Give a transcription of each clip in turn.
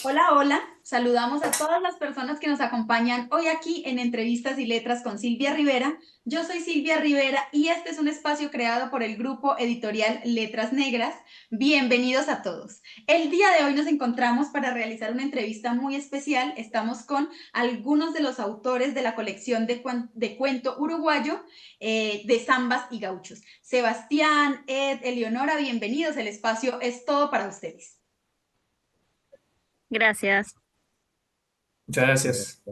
Hola, hola. Saludamos a todas las personas que nos acompañan hoy aquí en Entrevistas y Letras con Silvia Rivera. Yo soy Silvia Rivera y este es un espacio creado por el grupo editorial Letras Negras. Bienvenidos a todos. El día de hoy nos encontramos para realizar una entrevista muy especial. Estamos con algunos de los autores de la colección de cuento uruguayo de zambas y gauchos. Sebastián, Ed, Eleonora, bienvenidos. El espacio es todo para ustedes. Gracias. Muchas gracias.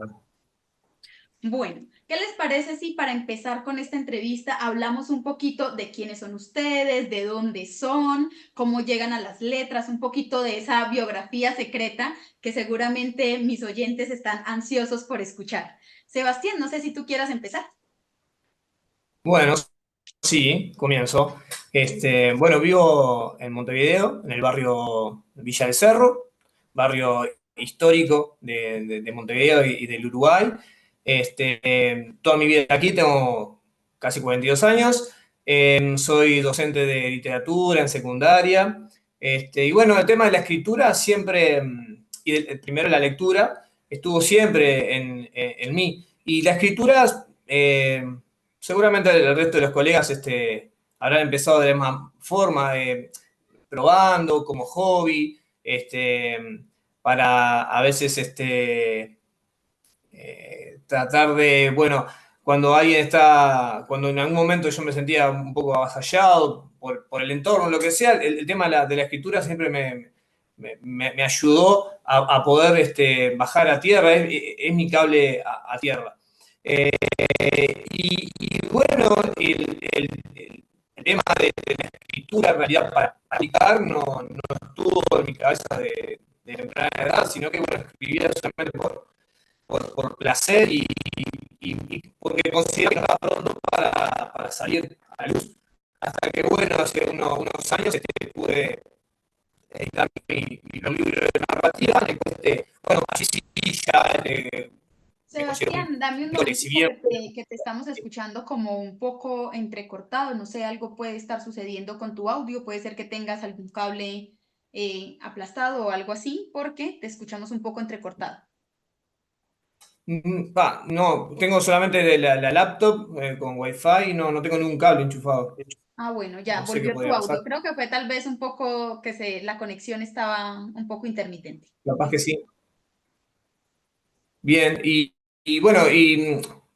Bueno, ¿qué les parece si para empezar con esta entrevista hablamos un poquito de quiénes son ustedes, de dónde son, cómo llegan a las letras, un poquito de esa biografía secreta que seguramente mis oyentes están ansiosos por escuchar? Sebastián, no sé si tú quieras empezar. Bueno, sí, comienzo. Bueno, vivo en Montevideo, en el barrio Villa del Cerro, barrio histórico de Montevideo y del Uruguay. Toda mi vida aquí, tengo casi 42 años. Soy docente de literatura en secundaria. Y bueno, el tema de la escritura siempre, primero la lectura, estuvo siempre en mí. Y la escritura, seguramente el resto de los colegas habrán empezado de la misma forma, probando como hobby, para a veces tratar de, bueno, cuando en algún momento yo me sentía un poco avasallado por el entorno, lo que sea, el tema de la escritura siempre me ayudó a poder bajar a tierra, es mi cable a tierra. Y bueno, el tema de la escritura en realidad para aplicar no estuvo en mi cabeza de temprana edad, sino que bueno, escribía solamente por placer y porque considero que estaba pronto para salir a la luz. Hasta que bueno, hace unos años pude editar mi libro de narrativa, en el cual, bueno, allí sí ya me considero Sebastián, dame un un momentico exhibidor. que te estamos escuchando como un poco entrecortado. No sé, algo puede estar sucediendo con tu audio. Puede ser que tengas algún cable aplastado o algo así, porque te escuchamos un poco entrecortado. No, tengo solamente la laptop con wifi, no tengo ningún cable enchufado. Ah, bueno, ya, No sé qué volvió tu podría audio. pasar. Creo que fue tal vez un poco la conexión estaba un poco intermitente. Capaz que sí. Bien, y bueno,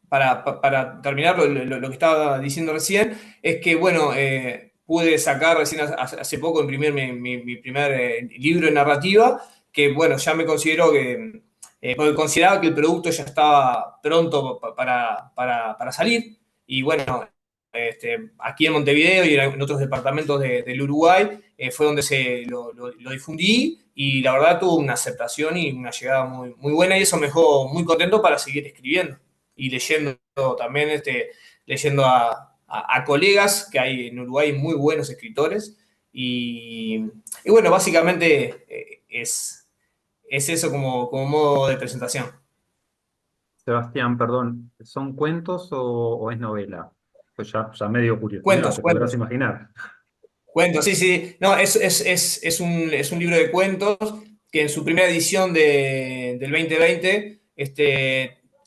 para terminar lo que estaba diciendo recién, es que bueno, pude sacar recién hace poco, imprimir mi primer libro de narrativa, que bueno, ya me considero que, porque consideraba que el producto ya estaba pronto para salir, y bueno, aquí en Montevideo y en otros departamentos del Uruguay, fue donde lo difundí y la verdad tuvo una aceptación y una llegada muy buena y eso me dejó muy contento para seguir escribiendo y leyendo también, leyendo a colegas que hay en Uruguay muy buenos escritores y bueno, básicamente es eso como modo de presentación. Sebastián, perdón, ¿son cuentos o es novela? Pues ya me dio curiosidad, Cuentos, te podrás cuentos. imaginar. Cuentos, sí, sí. No, es un libro de cuentos que en su primera edición del 2020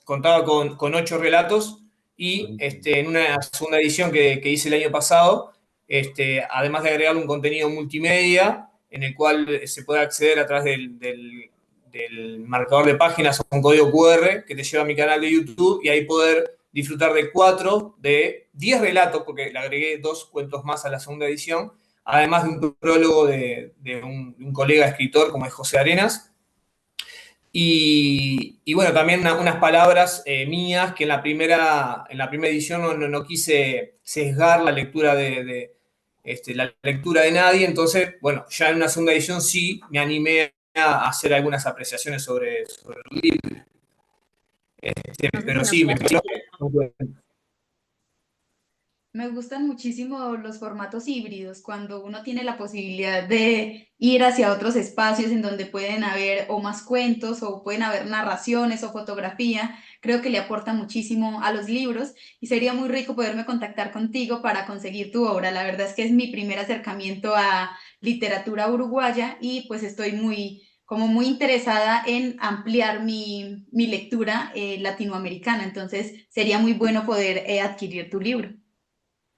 contaba con 8 relatos y en una segunda edición que hice el año pasado, además de agregarle un contenido multimedia en el cual se puede acceder a través del marcador de páginas o un código QR que te lleva a mi canal de YouTube y ahí poder disfrutar de 10 relatos, porque le agregué 2 cuentos más a la segunda edición, además de un prólogo de un colega escritor como es José Arenas. Y bueno, también unas palabras mías que en la primera edición no quise sesgar la lectura la lectura de nadie, entonces, bueno, ya en una segunda edición sí me animé a hacer algunas apreciaciones sobre el libro. No sé si Pero me sí, me puedes pareció. Me gustan muchísimo los formatos híbridos, cuando uno tiene la posibilidad de ir hacia otros espacios en donde pueden haber o más cuentos o pueden haber narraciones o fotografía. Creo que le aporta muchísimo a los libros y sería muy rico poderme contactar contigo para conseguir tu obra. La verdad es que es mi primer acercamiento a literatura uruguaya y pues estoy muy como muy interesada en ampliar mi lectura latinoamericana, entonces sería muy bueno poder adquirir tu libro.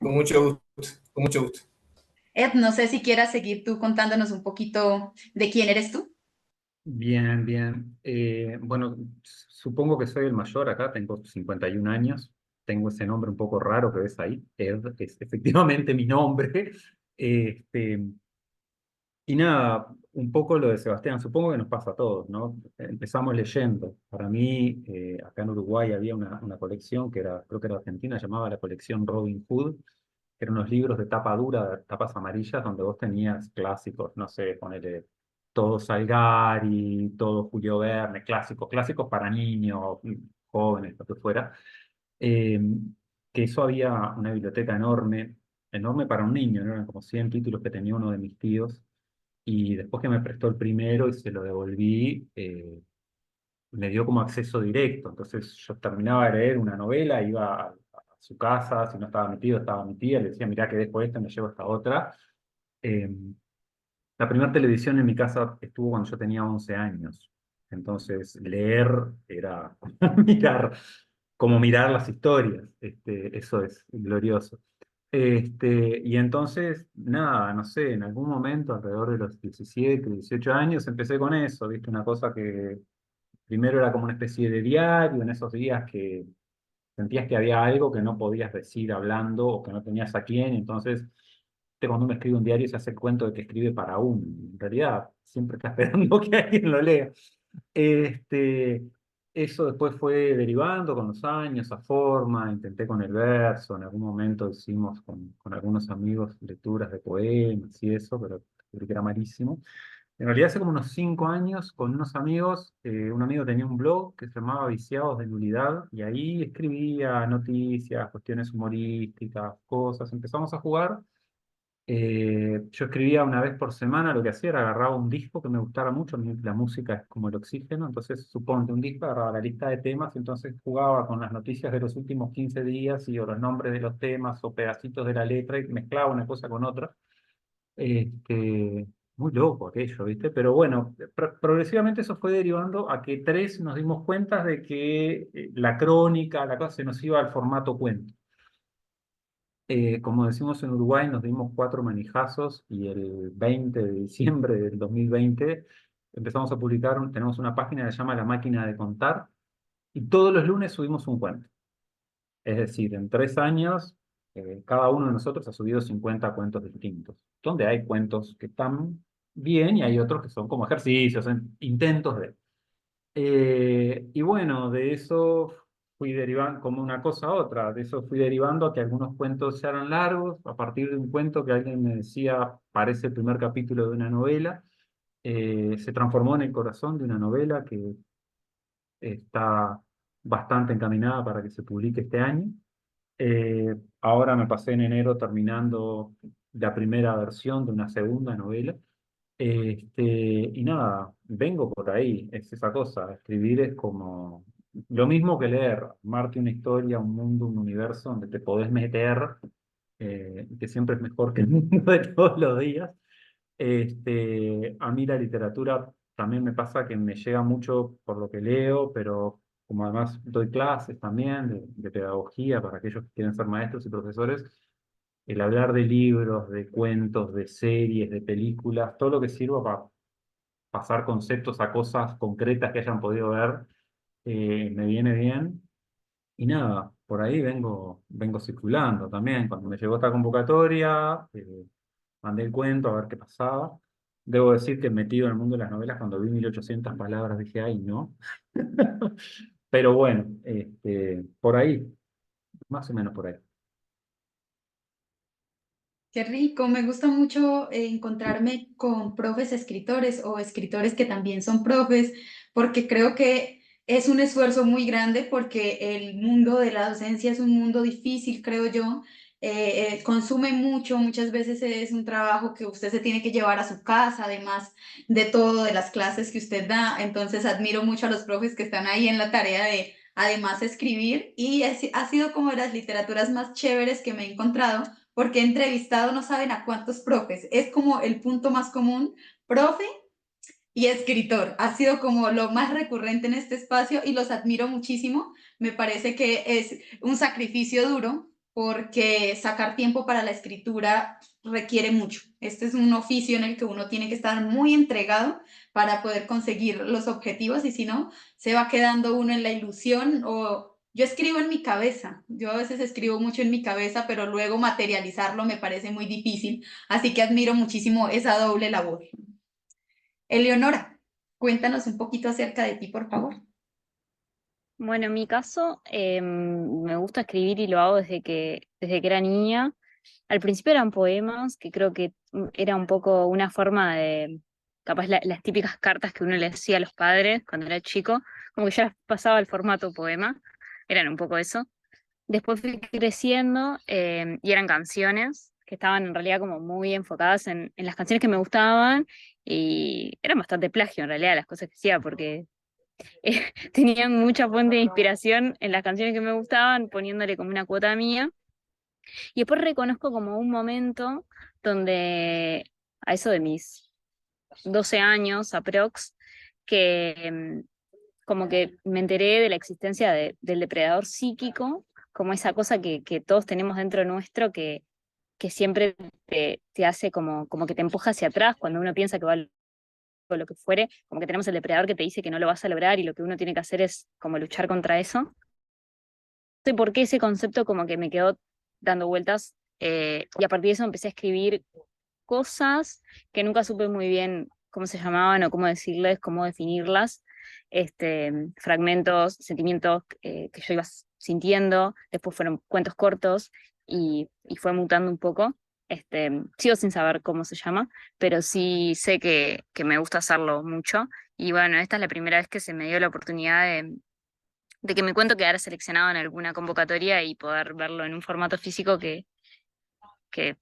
Con mucho gusto, con mucho gusto. Ed, no sé si quieras seguir tú contándonos un poquito de quién eres tú. Bien, bien. Bueno, supongo que soy el mayor acá, tengo 51 años, tengo ese nombre un poco raro que ves ahí, Ed, es efectivamente mi nombre. Este, y nada, un poco lo de Sebastián, supongo que nos pasa a todos, ¿no? Empezamos leyendo. Para mí, acá en Uruguay había una colección que era, creo que era argentina, llamaba la colección Robin Hood, que eran unos libros de tapa dura, tapas amarillas, donde vos tenías clásicos, no sé, ponele todo Salgari, todo Julio Verne, clásicos, clásicos para niños, jóvenes, lo que fuera. Eh, que eso había una biblioteca enorme, enorme para un niño, ¿no? Eran como 100 títulos que tenía uno de mis tíos. Y después que me prestó el primero y se lo devolví, me dio como acceso directo. Entonces yo terminaba de leer una novela, iba a su casa, si no estaba metido, estaba mi tía, le decía, mirá que dejo esta, me llevo esta otra. Eh, la primera televisión en mi casa estuvo cuando yo tenía 11 años. Entonces leer era mirar, como mirar las historias. Eso es glorioso. Y entonces, nada, no sé, en algún momento, alrededor de los 17, 18 años, empecé con eso, ¿viste? Una cosa que primero era como una especie de diario, en esos días que sentías que había algo que no podías decir hablando o que no tenías a quién, entonces cuando uno escribe un diario se hace el cuento de que escribe para uno. En realidad, siempre está esperando que alguien lo lea. Este, eso después fue derivando con los años, a forma, intenté con el verso, en algún momento hicimos con algunos amigos lecturas de poemas y eso, pero creo que era malísimo. En realidad hace como unos 5 años con unos amigos, un amigo tenía un blog que se llamaba Viciados de Nulidad y ahí escribía noticias, cuestiones humorísticas, cosas, empezamos a jugar. Yo escribía una vez por semana, lo que hacía era agarraba un disco que me gustara mucho, a mí la música es como el oxígeno, entonces suponte un disco, agarraba la lista de temas, y entonces jugaba con las noticias de los últimos 15 días y o los nombres de los temas o pedacitos de la letra y mezclaba una cosa con otra. Este, muy loco aquello, ¿viste? Pero bueno, progresivamente eso fue derivando a que tres nos dimos cuenta de que la crónica, la cosa se nos iba al formato cuento. Como decimos en Uruguay, nos dimos 4 manijazos y el 20 de diciembre del 2020 empezamos a publicar, tenemos una página que se llama La Máquina de Contar y todos los lunes subimos un cuento. Es decir, en 3 años, cada uno de nosotros ha subido 50 cuentos distintos, donde hay cuentos que están bien y hay otros que son como ejercicios, intentos de... y bueno, de eso fui derivando como una cosa a otra, de eso fui derivando a que algunos cuentos ya eran largos, a partir de un cuento que alguien me decía parece el primer capítulo de una novela, se transformó en el corazón de una novela que está bastante encaminada para que se publique este año. Ahora me pasé en enero terminando la primera versión de una segunda novela. Y nada, vengo por ahí, es esa cosa, escribir es como lo mismo que leer, armarte una historia, un mundo, un universo donde te podés meter, que siempre es mejor que el mundo de todos los días. A mí la literatura también me pasa que me llega mucho por lo que leo, pero como además doy clases también de pedagogía para aquellos que quieren ser maestros y profesores, el hablar de libros, de cuentos, de series, de películas, todo lo que sirva para pasar conceptos a cosas concretas que hayan podido ver, me viene bien. Y nada, por ahí vengo circulando también. Cuando me llegó esta convocatoria, mandé el cuento a ver qué pasaba. Debo decir que metido en el mundo de las novelas, cuando vi 1800 palabras dije, ay, no. Pero bueno, por ahí, más o menos por ahí. Qué rico, me gusta mucho encontrarme con profes escritores o escritores que también son profes, porque creo que es un esfuerzo muy grande porque el mundo de la docencia es un mundo difícil, creo yo. Consume mucho, muchas veces es un trabajo que usted se tiene que llevar a su casa, además de todo, de las clases que usted da. Entonces admiro mucho a los profes que están ahí en la tarea de además escribir y ha sido como de las literaturas más chéveres que me he encontrado porque he entrevistado no saben a cuántos profes. Es como el punto más común, profe, y escritor. Ha sido como lo más recurrente en este espacio y los admiro muchísimo. Me parece que es un sacrificio duro porque sacar tiempo para la escritura requiere mucho. Este es un oficio en el que uno tiene que estar muy entregado para poder conseguir los objetivos y si no, se va quedando uno en la ilusión o yo escribo en mi cabeza. Yo a veces escribo mucho en mi cabeza, pero luego materializarlo me parece muy difícil. Así que admiro muchísimo esa doble labor. Eleonora, cuéntanos un poquito acerca de ti, por favor. Bueno, en mi caso, me gusta escribir y lo hago desde que era niña. Al principio eran poemas, que creo que era un poco una forma de, capaz las típicas cartas que uno le hacía a los padres cuando era chico, como que ya pasaba al formato poema, eran un poco eso. Después fui creciendo y eran canciones que estaban en realidad como muy enfocadas en las canciones que me gustaban y eran bastante plagio en realidad las cosas que hacía porque tenían mucha fuente de inspiración en las canciones que me gustaban, poniéndole como una cuota mía. Y después reconozco como un momento donde, a eso de mis 12 años, aprox, que como que me enteré de la existencia del depredador psíquico, como esa cosa que todos tenemos dentro nuestro que siempre te hace como que te empuja hacia atrás cuando uno piensa que va o lo que fuere, como que tenemos el depredador que te dice que no lo vas a lograr y lo que uno tiene que hacer es como luchar contra eso. No sé por qué ese concepto como que me quedó dando vueltas y a partir de eso empecé a escribir cosas que nunca supe muy bien cómo se llamaban o cómo decirles, cómo definirlas, fragmentos, sentimientos que yo iba sintiendo, después fueron cuentos cortos y fue mutando un poco. Sigo sin saber cómo se llama, pero sí sé que me gusta hacerlo mucho. Y bueno, esta es la primera vez que se me dio la oportunidad de que mi cuento quedara seleccionado en alguna convocatoria y poder verlo en un formato físico que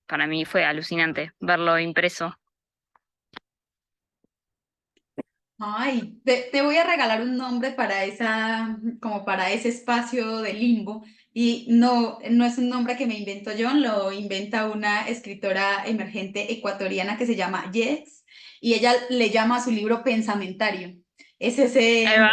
para mí fue alucinante verlo impreso. Ay, te voy a regalar un nombre para como para ese espacio de limbo. Y no, no es un nombre que me invento yo, lo inventa una escritora emergente ecuatoriana que se llama Yes, y ella le llama a su libro Pensamentario. Es Ahí ese, va.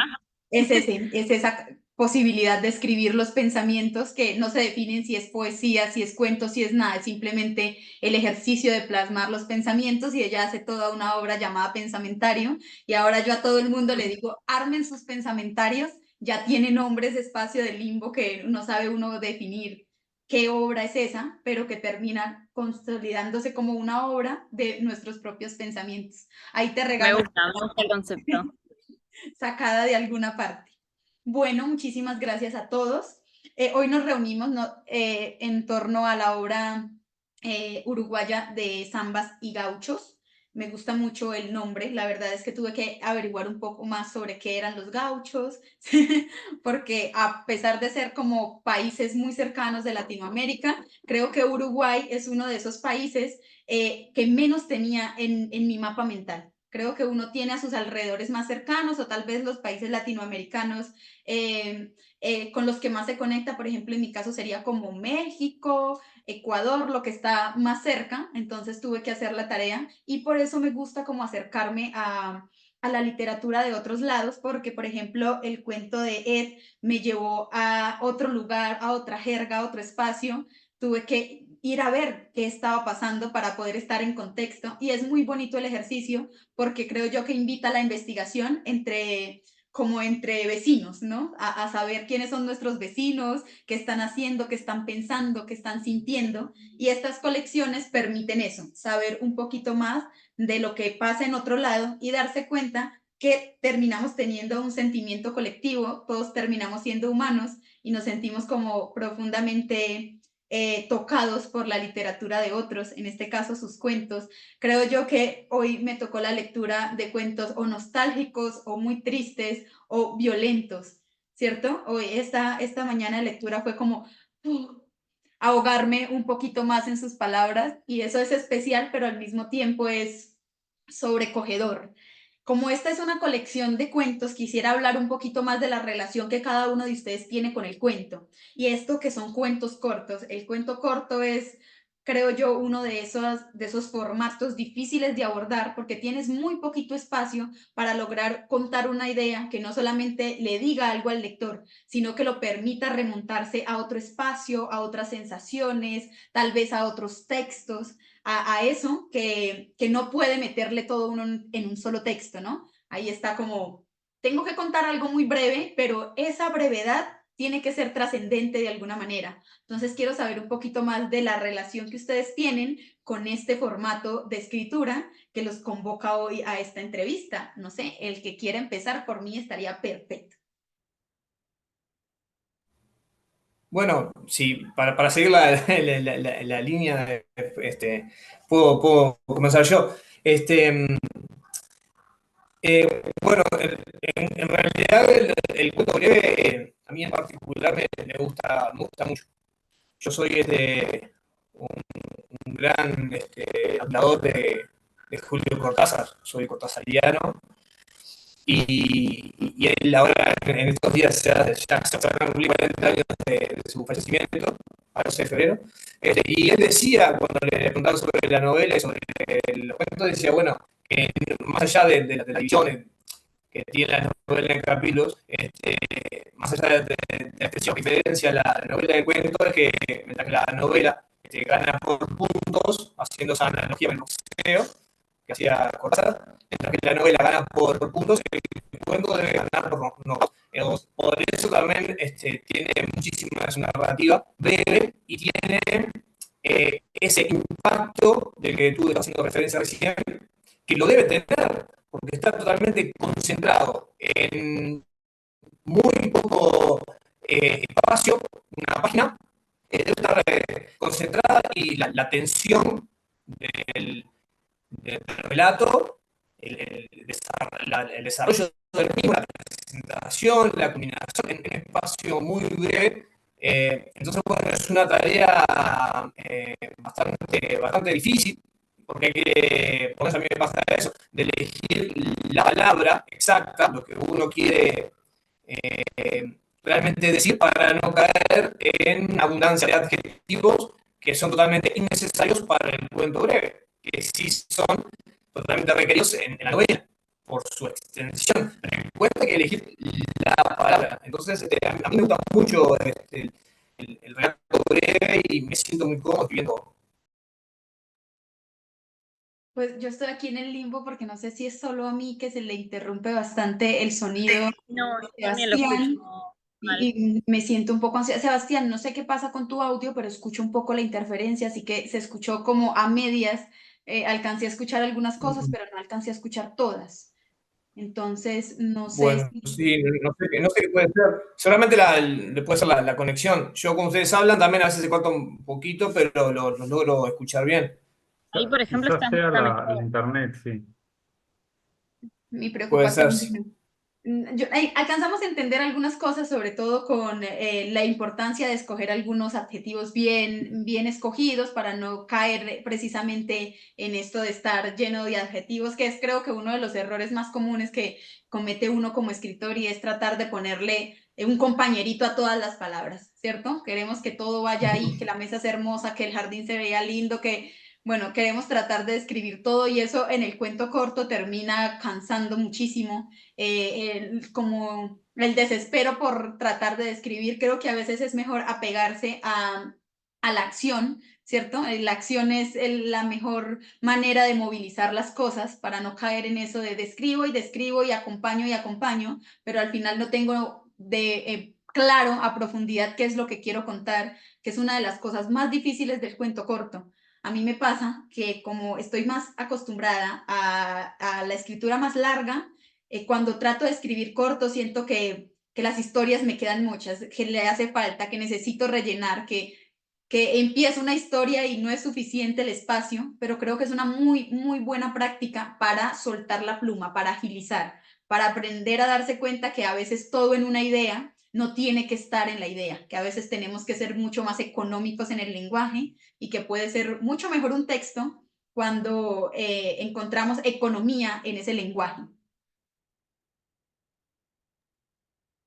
es esa posibilidad de escribir los pensamientos que no se definen si es poesía, si es cuento, si es nada, es simplemente el ejercicio de plasmar los pensamientos y ella hace toda una obra llamada Pensamentario y ahora yo a todo el mundo le digo, armen sus pensamentarios, ya tiene nombres de espacio de limbo que no sabe uno definir qué obra es esa, pero que termina consolidándose como una obra de nuestros propios pensamientos. Ahí te regalo Me gusta el concepto. sacada de alguna parte. Bueno, muchísimas gracias a todos. Hoy nos reunimos en torno a la obra uruguaya de Zambas y Gauchos. Me gusta mucho el nombre, la verdad es que tuve que averiguar un poco más sobre qué eran los gauchos, porque a pesar de ser como países muy cercanos de Latinoamérica, creo que Uruguay es uno de esos países que menos tenía en mi mapa mental. Creo que uno tiene a sus alrededores más cercanos o tal vez los países latinoamericanos con los que más se conecta, por ejemplo, en mi caso sería como México, Ecuador, lo que está más cerca, entonces tuve que hacer la tarea y por eso me gusta como acercarme a la literatura de otros lados, porque por ejemplo el cuento de Ed me llevó a otro lugar, a otra jerga, a otro espacio, tuve que ir a ver qué estaba pasando para poder estar en contexto y es muy bonito el ejercicio porque creo yo que invita a la investigación como entre vecinos, ¿no? A saber quiénes son nuestros vecinos, qué están haciendo, qué están pensando, qué están sintiendo. Y estas colecciones permiten eso, saber un poquito más de lo que pasa en otro lado y darse cuenta que terminamos teniendo un sentimiento colectivo, todos terminamos siendo humanos y nos sentimos como profundamente tocados por la literatura de otros, en este caso sus cuentos. Creo yo que hoy me tocó la lectura de cuentos o nostálgicos o muy tristes o violentos, ¿cierto? Hoy esta mañana de lectura fue como ahogarme un poquito más en sus palabras y eso es especial, pero al mismo tiempo es sobrecogedor. Como esta es una colección de cuentos, quisiera hablar un poquito más de la relación que cada uno de ustedes tiene con el cuento. Y esto que son cuentos cortos. El cuento corto es creo yo, uno de esos formatos difíciles de abordar porque tienes muy poquito espacio para lograr contar una idea que no solamente le diga algo al lector, sino que lo permita remontarse a otro espacio, a otras sensaciones, tal vez a otros textos, a eso que no puede meterle todo uno en un solo texto, ¿no? Ahí está como, tengo que contar algo muy breve, pero esa brevedad tiene que ser trascendente de alguna manera. Entonces quiero saber un poquito más de la relación que ustedes tienen con este formato de escritura que los convoca hoy a esta entrevista. No sé, el que quiera empezar por mí estaría perfecto. Bueno, sí, para seguir la línea, puedo comenzar yo. Bueno, en realidad el cuento breve, a mí en particular me gusta mucho. Yo soy un gran admirador de Julio Cortázar, soy cortázariano, y él ahora en estos días ya se acercan 40 años de su fallecimiento, a 12 de febrero, y él decía, cuando le preguntaban sobre la novela y sobre los cuentos, decía, bueno, más allá de la televisión, que tiene la novela en capítulos, más allá de la expresión que diferencia la novela de cuento, es que mientras que la novela gana por puntos, haciendo esa analogía con el boxeo que hacía Cortázar, mientras que la novela gana por puntos, el cuento debe ganar por no. Por eso también tiene muchísima es una narrativa breve y tiene ese impacto del que tú estás haciendo referencia recién, que lo debe tener, porque está totalmente concentrado en muy poco espacio, una página, debe estar concentrada y la tensión del, del relato, el desarrollo del mismo, la presentación, la combinación en un espacio muy breve. Entonces, bueno, es una tarea bastante difícil, porque hay que, por eso a mí me pasa eso, de elegir la palabra exacta, lo que uno quiere realmente decir para no caer en abundancia de adjetivos que son totalmente innecesarios para el cuento breve, que sí son totalmente requeridos en la novela por su extensión. En el cuento hay que elegir la palabra. Entonces, a mí me gusta mucho el relato breve y me siento muy cómodo escribiendo. Pues yo estoy aquí en el limbo porque no sé si es solo a mí que se le interrumpe bastante el sonido No, de yo también lo escucho Sebastián mal. y me siento un poco ansiosa. Sebastián, no sé qué pasa con tu audio, pero escucho un poco la interferencia, así que se escuchó como a medias. Alcancé a escuchar algunas cosas, pero no alcancé a escuchar todas. Entonces, no sé Bueno, si... sí, no sé qué puede ser. Seguramente le puede ser la conexión. Yo, como ustedes hablan, también a veces se corta un poquito, pero lo logro escuchar bien. Ahí, por ejemplo, Quizás sea está la mejor. internet, sí. Mi Puede ser. preocupación. Bueno, alcanzamos a entender algunas cosas, sobre todo con la importancia de escoger algunos adjetivos bien escogidos para no caer precisamente en esto de estar lleno de adjetivos, que es creo que uno de los errores más comunes que comete uno como escritor y es tratar de ponerle un compañerito a todas las palabras, ¿cierto? Queremos que todo vaya ahí, que la mesa sea hermosa, que el jardín se vea lindo, que bueno, queremos tratar de describir todo y eso en el cuento corto termina cansando muchísimo, como el desespero por tratar de describir. Creo que a veces es mejor apegarse a la acción, ¿cierto? La acción es la mejor manera de movilizar las cosas para no caer en eso de describo y acompaño, pero al final no tengo claro a profundidad qué es lo que quiero contar, que es una de las cosas más difíciles del cuento corto. A mí me pasa que como estoy más acostumbrada a la escritura más larga, cuando trato de escribir corto siento que las historias me quedan muchas, que le hace falta, que necesito rellenar, que empiezo una historia y no es suficiente el espacio, pero creo que es una muy buena práctica para soltar la pluma, para agilizar, para aprender a darse cuenta que a veces todo en una idea no tiene que estar en la idea, que a veces tenemos que ser mucho más económicos en el lenguaje y que puede ser mucho mejor un texto cuando encontramos economía en ese lenguaje.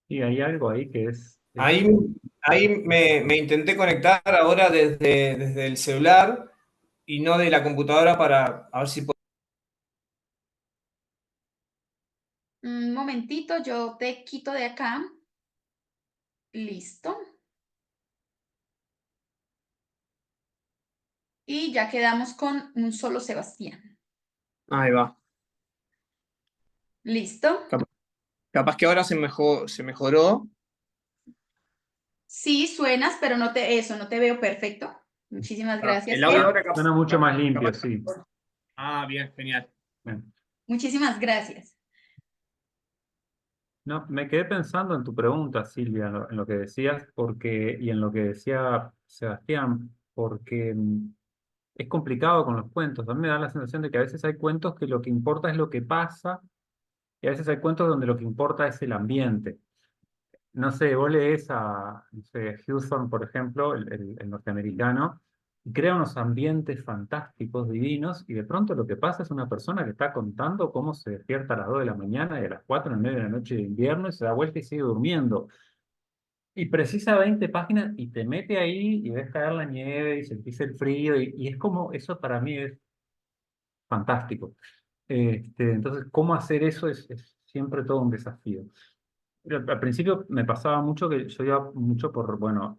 Y hay algo ahí que es Ahí, ahí me intenté conectar ahora desde el celular y no de la computadora para a ver si puedo. Un momentito, yo te quito de acá. Listo. Y ya quedamos con un solo Sebastián. Ahí va. ¿Listo? Capaz que ahora se mejoró. Sí, suenas, pero no te veo perfecto. Muchísimas gracias. El audio ahora capaz. Suena mucho más limpio, sí. Ah, bien, genial. Bien. Muchísimas gracias. No, me quedé pensando en tu pregunta, Silvia, en lo que decías, y en lo que decía Sebastián, porque es complicado con los cuentos. A mí me da la sensación de que a veces hay cuentos que lo que importa es lo que pasa, y a veces hay cuentos donde lo que importa es el ambiente. No sé, vos lees no sé, Hawthorne, por ejemplo, el norteamericano, y crea unos ambientes fantásticos, divinos, y de pronto lo que pasa es una persona que está contando cómo se despierta a las 2 de la mañana y a las 4 en medio de la noche de invierno y se da vuelta y sigue durmiendo. Y precisa 20 páginas y te mete ahí y ves caer la nieve y sentís el frío, y es como, eso para mí es fantástico. Entonces, cómo hacer eso es siempre todo un desafío. Al principio me pasaba mucho que yo iba mucho bueno,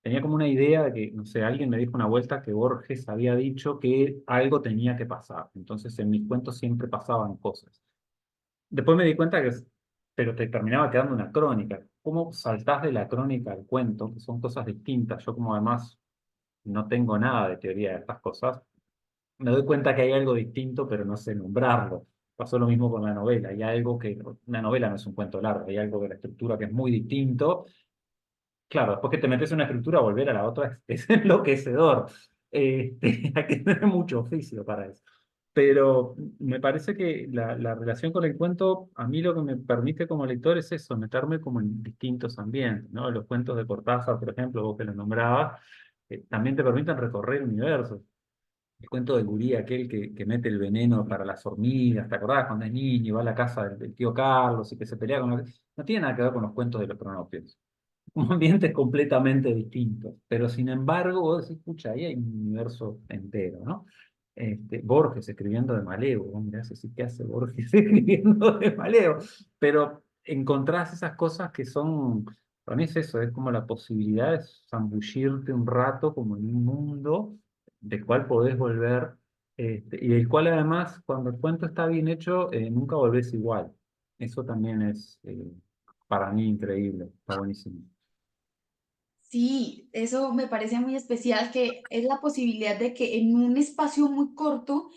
tenía como una idea de que, no sé, alguien me dijo una vuelta que Borges había dicho que algo tenía que pasar. Entonces en mis cuentos siempre pasaban cosas. Después me di cuenta pero te terminaba quedando una crónica. ¿Cómo saltás de la crónica al cuento? Que son cosas distintas. Yo como además no tengo nada de teoría de estas cosas, me doy cuenta que hay algo distinto, pero no sé nombrarlo. Pasó lo mismo con la novela. Hay algo una novela no es un cuento largo, hay algo de la estructura que es muy distinto. Claro, después que te metes en una estructura, volver a la otra es enloquecedor. Hay que tener mucho oficio para eso. Pero me parece que la relación con el cuento, a mí lo que me permite como lector es eso, meterme como en distintos ambientes, ¿no? Los cuentos de Cortázar, por ejemplo, vos que los nombrabas, también te permiten recorrer universos. El cuento del gurí, aquel que mete el veneno para las hormigas, ¿te acordás? Cuando es niño y va a la casa del tío Carlos y que se pelea con No tiene nada que ver con los cuentos de los cronopios. Un ambiente completamente distinto. Pero sin embargo, vos decís, escucha, ahí hay un universo entero, ¿no? Borges escribiendo de Maleo, vos mirás y decís, ¿qué hace Borges escribiendo de Maleo? Pero encontrás esas cosas que son, para mí es eso, es como la posibilidad de zambullirte un rato como en un mundo del cual podés volver, y del cual además, cuando el cuento está bien hecho, nunca volvés igual. Eso también es para mí increíble, está buenísimo. Sí, eso me parece muy especial, que es la posibilidad de que en un espacio muy corto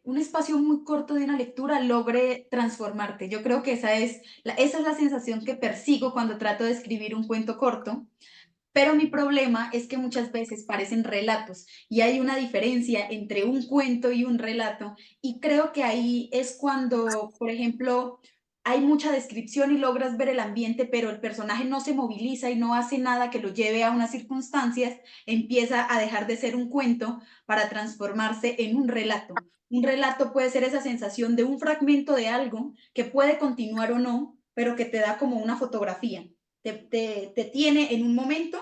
un espacio muy corto de una lectura logre transformarte. Yo creo que esa es la sensación que persigo cuando trato de escribir un cuento corto. Pero mi problema es que muchas veces parecen relatos y hay una diferencia entre un cuento y un relato. Y creo que ahí es cuando, por ejemplo, hay mucha descripción y logras ver el ambiente, pero el personaje no se moviliza y no hace nada que lo lleve a unas circunstancias, empieza a dejar de ser un cuento para transformarse en un relato. Un relato puede ser esa sensación de un fragmento de algo que puede continuar o no, pero que te da como una fotografía. Te tiene en un momento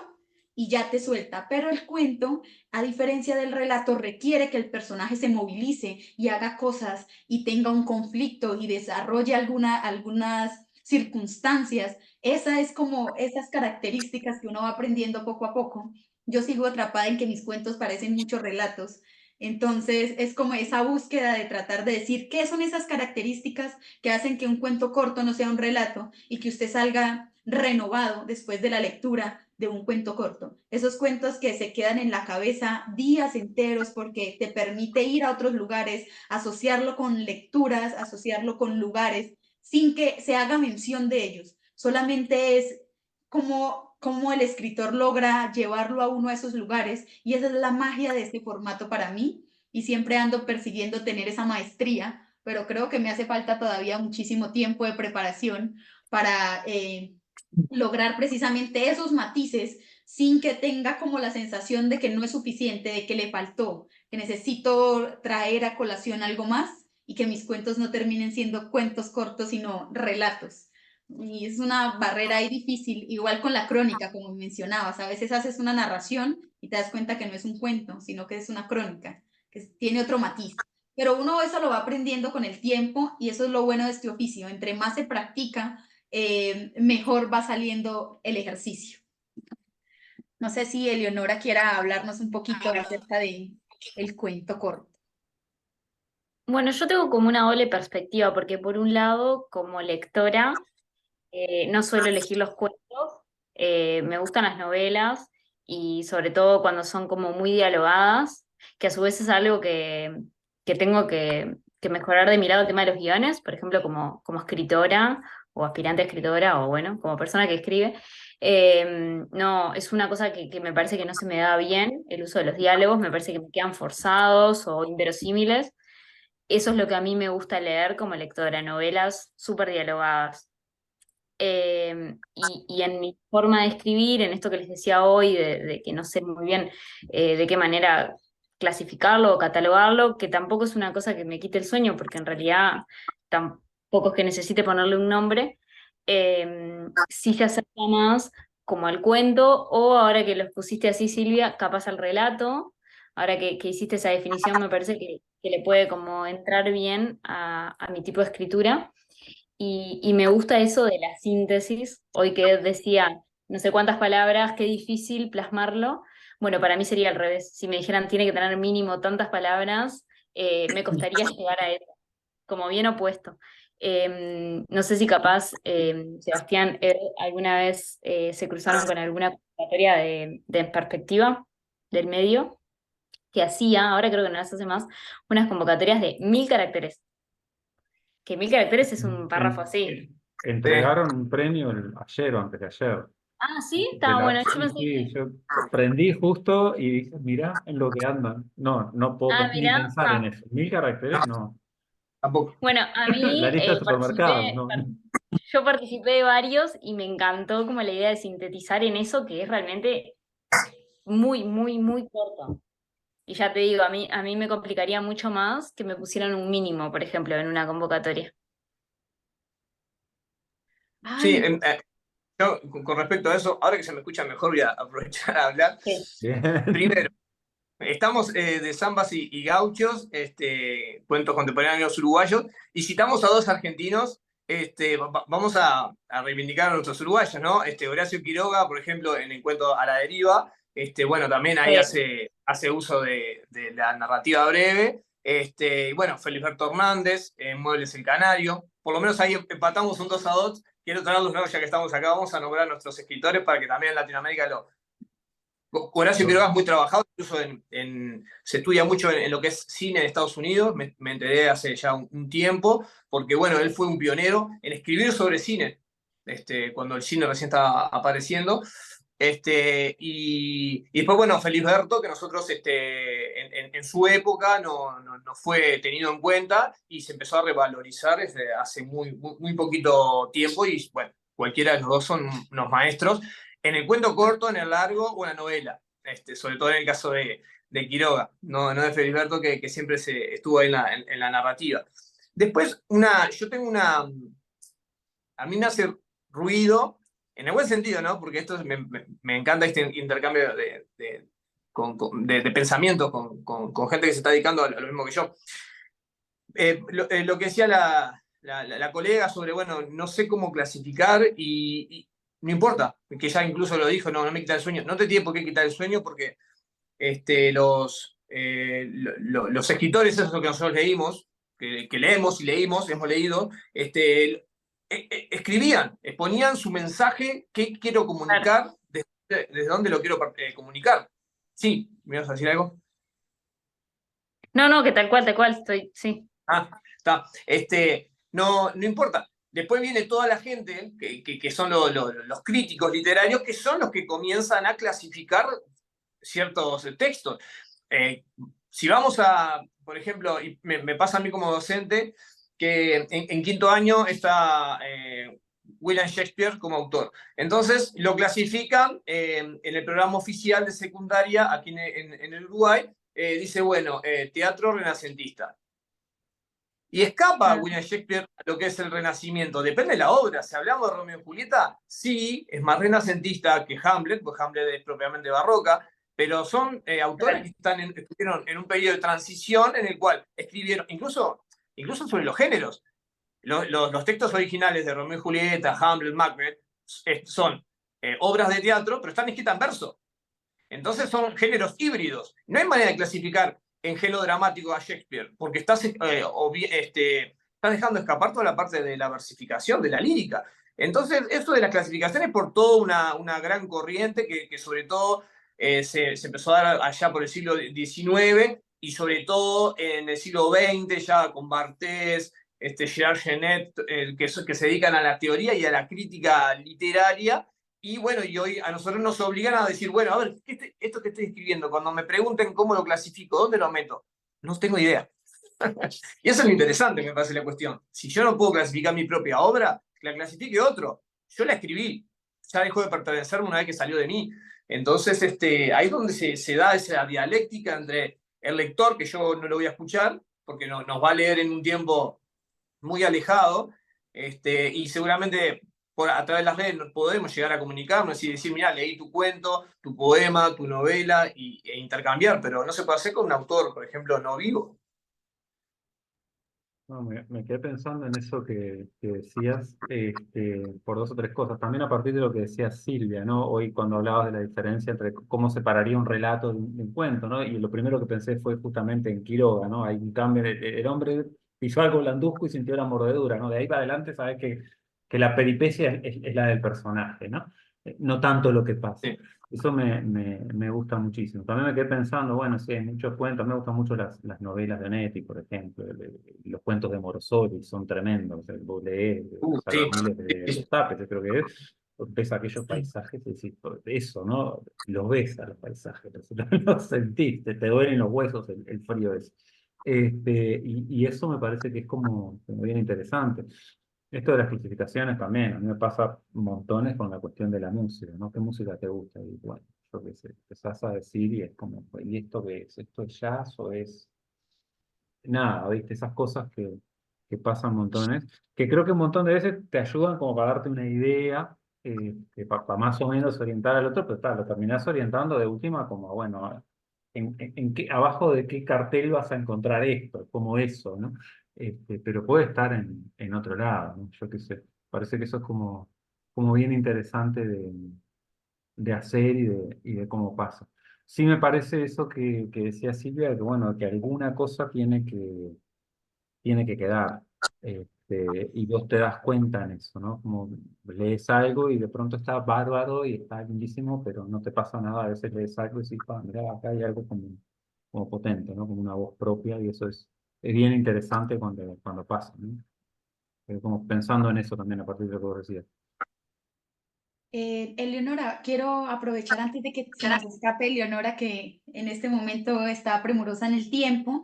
y ya te suelta, pero el cuento, a diferencia del relato, requiere que el personaje se movilice y haga cosas y tenga un conflicto y desarrolle algunas circunstancias. Esa es como esas características que uno va aprendiendo poco a poco. Yo sigo atrapada en que mis cuentos parecen muchos relatos. Entonces es como esa búsqueda de tratar de decir qué son esas características que hacen que un cuento corto no sea un relato y que usted salga renovado después de la lectura de un cuento corto. Esos cuentos que se quedan en la cabeza días enteros porque te permite ir a otros lugares, asociarlo con lecturas, asociarlo con lugares, sin que se haga mención de ellos. Solamente es como el escritor logra llevarlo a uno a esos lugares y esa es la magia de este formato para mí y siempre ando persiguiendo tener esa maestría, pero creo que me hace falta todavía muchísimo tiempo de preparación para lograr precisamente esos matices sin que tenga como la sensación de que no es suficiente, de que le faltó, que necesito traer a colación algo más y que mis cuentos no terminen siendo cuentos cortos, sino relatos. Y es una barrera ahí difícil, igual con la crónica, como mencionabas. A veces haces una narración y te das cuenta que no es un cuento, sino que es una crónica, que tiene otro matiz. Pero uno eso lo va aprendiendo con el tiempo y eso es lo bueno de este oficio. Entre más se practica, mejor va saliendo el ejercicio. No sé si Eleonora quiera hablarnos un poquito acerca de el cuento corto. Bueno, yo tengo como una doble perspectiva, porque por un lado, como lectora, no suelo elegir los cuentos, me gustan las novelas y sobre todo cuando son como muy dialogadas, que a su vez es algo que tengo que mejorar de mi lado el tema de los guiones, por ejemplo, como escritora o aspirante a escritora o bueno, como persona que escribe. No, es una cosa que me parece que no se me da bien, el uso de los diálogos, me parece que me quedan forzados o inverosímiles. Eso es lo que a mí me gusta leer como lectora, novelas súper dialogadas. Y en mi forma de escribir, en esto que les decía hoy, de que no sé muy bien de qué manera clasificarlo o catalogarlo, que tampoco es una cosa que me quite el sueño, porque en realidad tampoco es que necesite ponerle un nombre, sí se acerca más como al cuento, o ahora que los pusiste así, Silvia, capaz al relato. Ahora que hiciste esa definición, me parece que le puede como entrar bien a mi tipo de escritura. Y me gusta eso de la síntesis. Hoy que decía no sé cuántas palabras, qué difícil plasmarlo. Bueno, para mí sería al revés. Si me dijeran tiene que tener mínimo tantas palabras, me costaría llegar a eso, como bien opuesto. No sé si capaz, Sebastián, alguna vez se cruzaron con alguna convocatoria de perspectiva del medio que hacía, ahora creo que no las hace más, unas convocatorias de 1000 caracteres. Que 1000 caracteres es un párrafo así. Entregaron un premio ayer o antes de ayer. Ah, sí, está bueno. Yo pensé Sí, que. yo prendí justo y dije, mirá en lo que andan. No, no puedo Ah, ni mirá. pensar en eso. 1000 caracteres, no. Tampoco. Bueno, a La mí lista de supermercados, no. yo participé de varios y me encantó como la idea de sintetizar en eso que es realmente muy, muy, muy corto. Y ya te digo, a mí me complicaría mucho más que me pusieran un mínimo, por ejemplo, en una convocatoria. Sí, Ay, yo con respecto a eso, ahora que se me escucha mejor, voy a aprovechar a hablar. Sí. Bien. Primero, estamos de zambas y gauchos, cuentos contemporáneos uruguayos, y citamos a dos argentinos. Vamos a reivindicar a nuestros uruguayos, ¿no? Horacio Quiroga, por ejemplo, en el cuento A la deriva, bueno, también ahí hace uso de la narrativa breve. Y bueno, Feliberto Hernández, en Muebles el Canario. Por lo menos ahí empatamos un 2-2. Quiero traerlos nuevos ya que estamos acá. Vamos a nombrar a nuestros escritores para que también en Latinoamérica Horacio Quiroga es muy trabajado, incluso se estudia mucho en lo que es cine en Estados Unidos, me enteré hace ya un tiempo, porque bueno, él fue un pionero en escribir sobre cine, cuando el cine recién estaba apareciendo. Y después, bueno, Felisberto, que nosotros en su época no fue tenido en cuenta y se empezó a revalorizar desde hace muy, muy, muy poquito tiempo y bueno, cualquiera de los dos son unos maestros en el cuento corto, en el largo o en la novela, sobre todo en el caso de Quiroga, no de Felisberto, que siempre estuvo ahí en la narrativa. Después, yo tengo a mí me hace ruido, en el buen sentido, ¿no? Porque me encanta este intercambio de pensamientos con gente que se está dedicando a lo mismo que yo. Lo que decía la colega sobre, bueno, no sé cómo clasificar y no importa, que ya incluso lo dijo, no me quita el sueño. No te tiene por qué quitar el sueño porque los escritores, eso es lo que nosotros leímos, que leemos y leímos, hemos leído, escribían, exponían su mensaje, qué quiero Claro. comunicar, desde dónde lo quiero comunicar. Sí, ¿me ibas a decir algo? No, que tal cual, estoy, sí. Ah, está. No importa. Después viene toda la gente, que son los críticos literarios, que son los que comienzan a clasificar ciertos textos. Si vamos por ejemplo, y me pasa a mí como docente, que en quinto año está William Shakespeare como autor. Entonces lo clasifican en el programa oficial de secundaria aquí en el Uruguay. Dice, bueno, teatro renacentista. Y escapa Ah, William Shakespeare a lo que es el Renacimiento. Depende de la obra. Si hablamos de Romeo y Julieta, sí, es más renacentista que Hamlet, pues Hamlet es propiamente barroca, pero son autores que estuvieron en un periodo de transición en el cual escribieron, incluso sobre los géneros. Los textos originales de Romeo y Julieta, Hamlet, Macbeth, son obras de teatro, pero están escritas en verso. Entonces son géneros híbridos. No hay manera de clasificar en género dramático a Shakespeare, porque estás dejando escapar toda la parte de la versificación, de la lírica. Entonces, eso de la clasificación es por toda una gran corriente que sobre todo se empezó a dar allá por el siglo XIX y sobre todo en el siglo XX, ya con Barthes, Gerard Genet, que se dedican a la teoría y a la crítica literaria. Y bueno, y hoy a nosotros nos obligan a decir, bueno, a ver, esto que estoy escribiendo, cuando me pregunten cómo lo clasifico, ¿dónde lo meto? No tengo idea. Y eso es lo interesante, me parece la cuestión. Si yo no puedo clasificar mi propia obra, que la clasifique otro. Yo la escribí, ya dejó de pertenecerme una vez que salió de mí. Entonces, ahí es donde se da esa dialéctica entre el lector, que yo no lo voy a escuchar, porque nos va a leer en un tiempo muy alejado, y seguramente a través de las redes podemos llegar a comunicarnos y decir, mira, leí tu cuento, tu poema, tu novela, e intercambiar, pero no se puede hacer con un autor, por ejemplo, no vivo. No, me quedé pensando en eso que decías, por dos o tres cosas. También a partir de lo que decía Silvia, ¿no? Hoy cuando hablabas de la diferencia entre cómo separaría un relato de un cuento, ¿no? Y lo primero que pensé fue justamente en Quiroga, ¿no? Hay un cambio, el hombre pisó algo blanduzco y sintió la mordedura, ¿no? De ahí para adelante sabes que la peripecia es la del personaje, ¿no? No tanto lo que pasa. Sí. Eso me gusta muchísimo. También me quedé pensando, bueno, sí, hay muchos cuentos, me gustan mucho las novelas de Onetti, por ejemplo, los cuentos de Morosoli son tremendos, el Baudelaire, los Sí, albañiles de sí, los Tapes, yo creo que es, ves aquellos paisajes y decís, eso, ¿no? Los ves a los paisajes, los sentís, te duelen los huesos el frío ese. Y eso me parece que es como bien interesante. Esto de las clasificaciones también, a mí me pasa montones con la cuestión de la música, ¿no? ¿Qué música te gusta? Y bueno, yo qué sé, empezás a decir y es como, ¿y esto qué es? ¿Esto es jazz o es nada? ¿Viste? Esas cosas que pasan montones, que creo que un montón de veces te ayudan como para darte una idea, para más o menos orientar al otro, pero lo terminás orientando de última como, bueno, abajo de qué cartel vas a encontrar esto, como eso, ¿no? Pero puede estar en otro lado, ¿no? Yo qué sé, parece que eso es como bien interesante de hacer y de cómo pasa. Sí me parece eso que decía Silvia, que bueno, que alguna cosa tiene que quedar. Y vos te das cuenta en eso, ¿no? Como lees algo y de pronto está bárbaro y está lindísimo, pero no te pasa nada. A veces lees algo y dices, mira, acá hay algo como potente, ¿no? Como una voz propia y eso es bien interesante cuando pasa, ¿no? Como pensando en eso también a partir de lo que vos decías. Eleonora, quiero aprovechar antes de que se nos escape Eleonora, que en este momento está premurosa en el tiempo.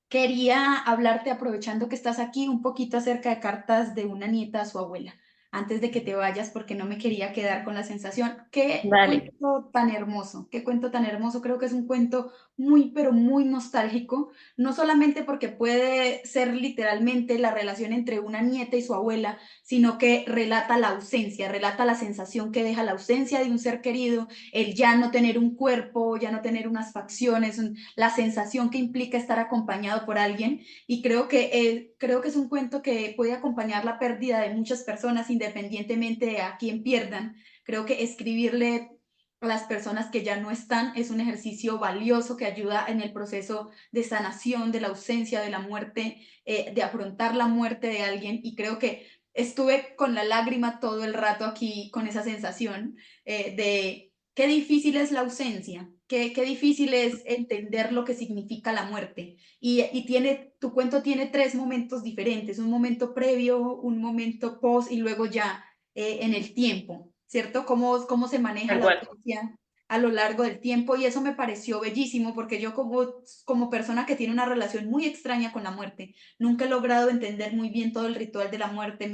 Quería hablarte, aprovechando que estás aquí, un poquito acerca de cartas de una nieta a su abuela, antes de que te vayas, porque no me quería quedar con la sensación. Qué dale. cuento tan hermoso, qué cuento tan hermoso. Creo que es un cuento muy, pero muy nostálgico, no solamente porque puede ser literalmente la relación entre una nieta y su abuela, sino que relata la ausencia, relata la sensación que deja la ausencia de un ser querido, el ya no tener un cuerpo, ya no tener unas facciones, la sensación que implica estar acompañado por alguien. Y creo que es un cuento que puede acompañar la pérdida de muchas personas independientemente de a quién pierdan. Creo que escribirle a las personas que ya no están es un ejercicio valioso que ayuda en el proceso de sanación de la ausencia, de la muerte, de afrontar la muerte de alguien. Y creo que estuve con la lágrima todo el rato aquí con esa sensación de qué difícil es la ausencia, qué difícil es entender lo que significa la muerte. Tu cuento tiene tres momentos diferentes, un momento previo, un momento post y luego ya en el tiempo, ¿cierto? Cómo se maneja Tal la cual. ausencia a lo largo del tiempo y eso me pareció bellísimo porque yo como persona que tiene una relación muy extraña con la muerte, nunca he logrado entender muy bien todo el ritual de la muerte,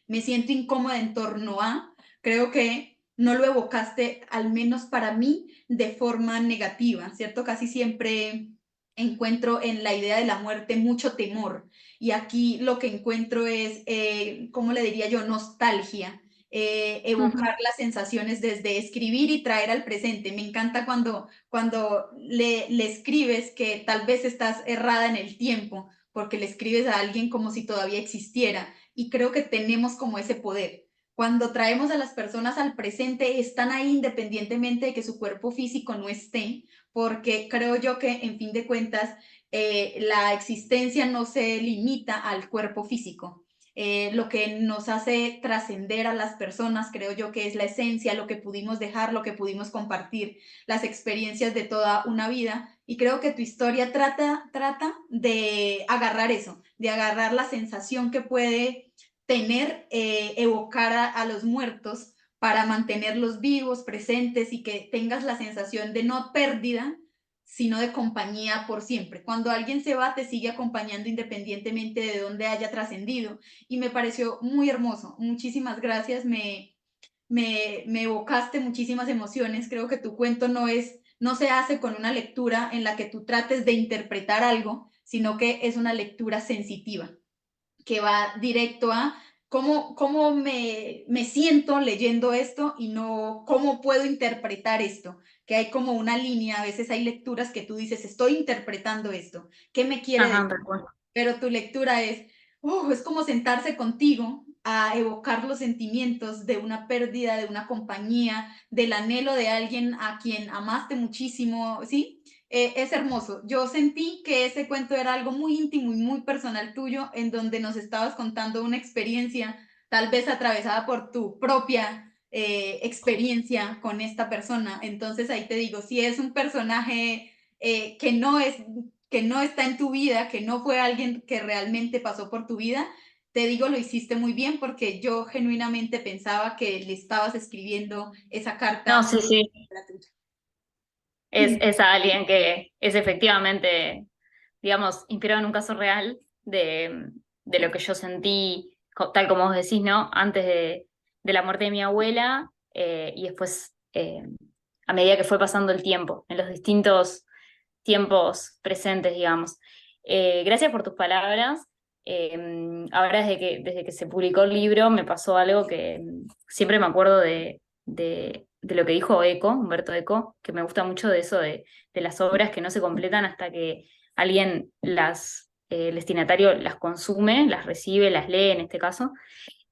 me siento incómoda en torno a, creo que no lo evocaste, al menos para mí, de forma negativa, ¿cierto? Casi siempre encuentro en la idea de la muerte mucho temor. Y aquí lo que encuentro es, ¿cómo le diría yo? Nostalgia. Evocar las sensaciones desde escribir y traer al presente. Me encanta cuando le escribes que tal vez estás errada en el tiempo, porque le escribes a alguien como si todavía existiera. Y creo que tenemos como ese poder. Cuando traemos a las personas al presente, están ahí independientemente de que su cuerpo físico no esté, porque creo yo que en fin de cuentas la existencia no se limita al cuerpo físico. Lo que nos hace trascender a las personas, creo yo que es la esencia, lo que pudimos dejar, lo que pudimos compartir, las experiencias de toda una vida. Y creo que tu historia trata de agarrar eso, de agarrar la sensación que puede tener, evocar a los muertos para mantenerlos vivos, presentes y que tengas la sensación de no pérdida, sino de compañía por siempre. Cuando alguien se va, te sigue acompañando independientemente de dónde haya trascendido. Y me pareció muy hermoso. Muchísimas gracias. Me evocaste muchísimas emociones. Creo que tu cuento no se hace con una lectura en la que tú trates de interpretar algo, sino que es una lectura sensitiva, que va directo a cómo me siento leyendo esto y no cómo puedo interpretar esto, que hay como una línea, a veces hay lecturas que tú dices, estoy interpretando esto, ¿qué me quiere Ajá, decir? tal cual. Pero tu lectura es como sentarse contigo a evocar los sentimientos de una pérdida, de una compañía, del anhelo de alguien a quien amaste muchísimo, ¿sí? Es hermoso. Yo sentí que ese cuento era algo muy íntimo y muy personal tuyo, en donde nos estabas contando una experiencia, tal vez atravesada por tu propia experiencia con esta persona. Entonces ahí te digo, si es un personaje que no está en tu vida, que no fue alguien que realmente pasó por tu vida, te digo, lo hiciste muy bien porque yo genuinamente pensaba que le estabas escribiendo esa No, carta sí, sí. la tuya. Es alguien que es efectivamente, digamos, inspirado en un caso real de lo que yo sentí, tal como vos decís, ¿no? Antes de la muerte de mi abuela y después, a medida que fue pasando el tiempo, en los distintos tiempos presentes, digamos. Gracias por tus palabras. Ahora, desde que se publicó el libro, me pasó algo que siempre me acuerdo de lo que dijo Eco, Humberto Eco, que me gusta mucho de eso de las obras que no se completan hasta que alguien el destinatario las consume, las recibe, las lee en este caso.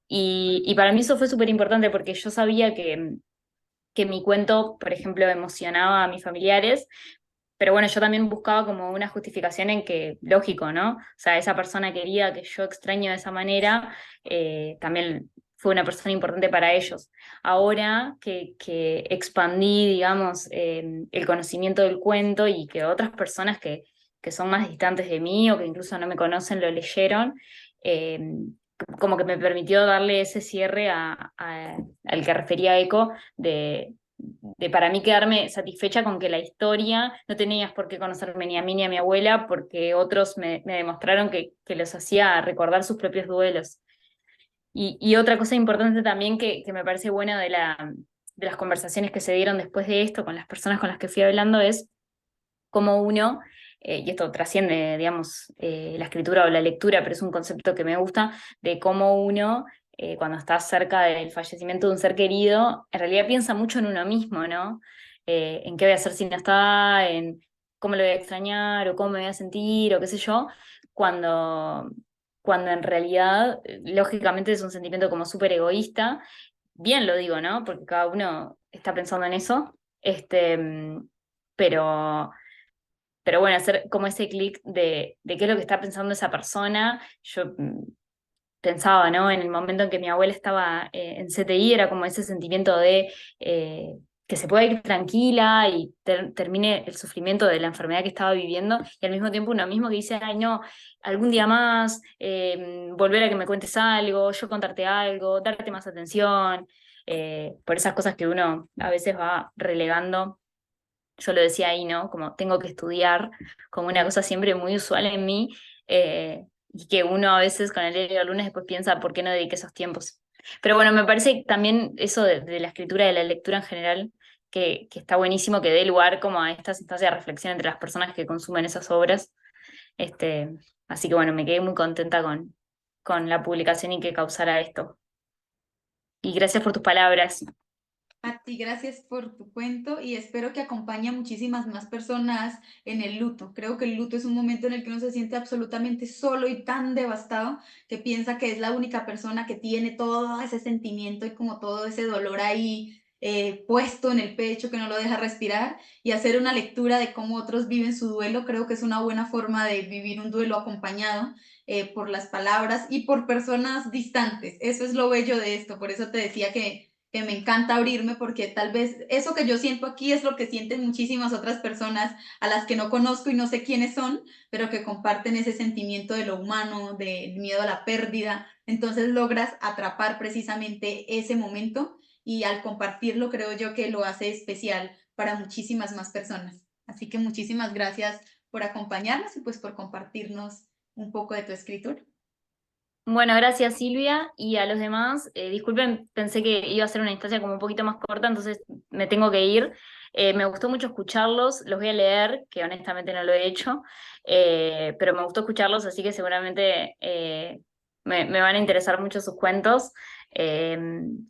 Y para mí eso fue súper importante porque yo sabía que mi cuento, por ejemplo, emocionaba a mis familiares, pero bueno, yo también buscaba como una justificación en que, lógico, ¿no? O sea, esa persona querida que yo extraño de esa manera, también fue una persona importante para ellos. Ahora que expandí, digamos, el conocimiento del cuento y que otras personas que son más distantes de mí o que incluso no me conocen lo leyeron, eh, como que me permitió darle ese cierre al que refería Eco de para mí quedarme satisfecha con que la historia no tenías por qué conocerme ni a mí ni a mi abuela, porque otros me demostraron que los hacía recordar sus propios duelos. Y otra cosa importante también que me parece bueno de las conversaciones que se dieron después de esto con las personas con las que fui hablando es cómo uno, y esto trasciende, digamos, la escritura o la lectura, pero es un concepto que me gusta, de cómo uno, cuando está cerca del fallecimiento de un ser querido, en realidad piensa mucho en uno mismo, ¿no? En qué voy a hacer si no está, en cómo lo voy a extrañar, o cómo me voy a sentir, o qué sé yo, cuando, cuando en realidad, lógicamente, es un sentimiento como súper egoísta. Bien lo digo, ¿no? Porque cada uno está pensando en eso, pero bueno, hacer como ese clic de qué es lo que está pensando esa persona. Yo pensaba, ¿no? En el momento en que mi abuela estaba en CTI, era como ese sentimiento de que se pueda ir tranquila y termine el sufrimiento de la enfermedad que estaba viviendo, y al mismo tiempo uno mismo que dice, ay, no, algún día más, volver a que me cuentes algo, yo contarte algo, darte más atención, por esas cosas que uno a veces va relegando. Yo lo decía ahí, ¿no? Como tengo que estudiar, como una cosa siempre muy usual en mí, y que uno a veces con el diario de lunes después piensa, ¿por qué no dediqué esos tiempos? Pero bueno, me parece también eso de la escritura, de la lectura en general, que está buenísimo que dé lugar como a estas instancias de reflexión entre las personas que consumen esas obras. Este, así que bueno, me quedé muy contenta con la publicación y que causara esto. Y gracias por tus palabras. A ti, gracias por tu cuento y espero que acompañe a muchísimas más personas en el luto. Creo que el luto es un momento en el que uno se siente absolutamente solo y tan devastado que piensa que es la única persona que tiene todo ese sentimiento y como todo ese dolor ahí puesto en el pecho que no lo deja respirar, y hacer una lectura de cómo otros viven su duelo. Creo que es una buena forma de vivir un duelo acompañado por las palabras y por personas distantes. Eso es lo bello de esto. Por eso te decía que me encanta abrirme, porque tal vez eso que yo siento aquí es lo que sienten muchísimas otras personas a las que no conozco y no sé quiénes son, pero que comparten ese sentimiento de lo humano, del miedo a la pérdida. Entonces logras atrapar precisamente ese momento, y al compartirlo creo yo que lo hace especial para muchísimas más personas. Así que muchísimas gracias por acompañarnos y pues por compartirnos un poco de tu escritura. Bueno, gracias Silvia y a los demás. Disculpen, pensé que iba a ser una instancia como un poquito más corta, entonces me tengo que ir. Me gustó mucho escucharlos, los voy a leer, que honestamente no lo he hecho, pero me gustó escucharlos, así que seguramente me van a interesar mucho sus cuentos. Eh,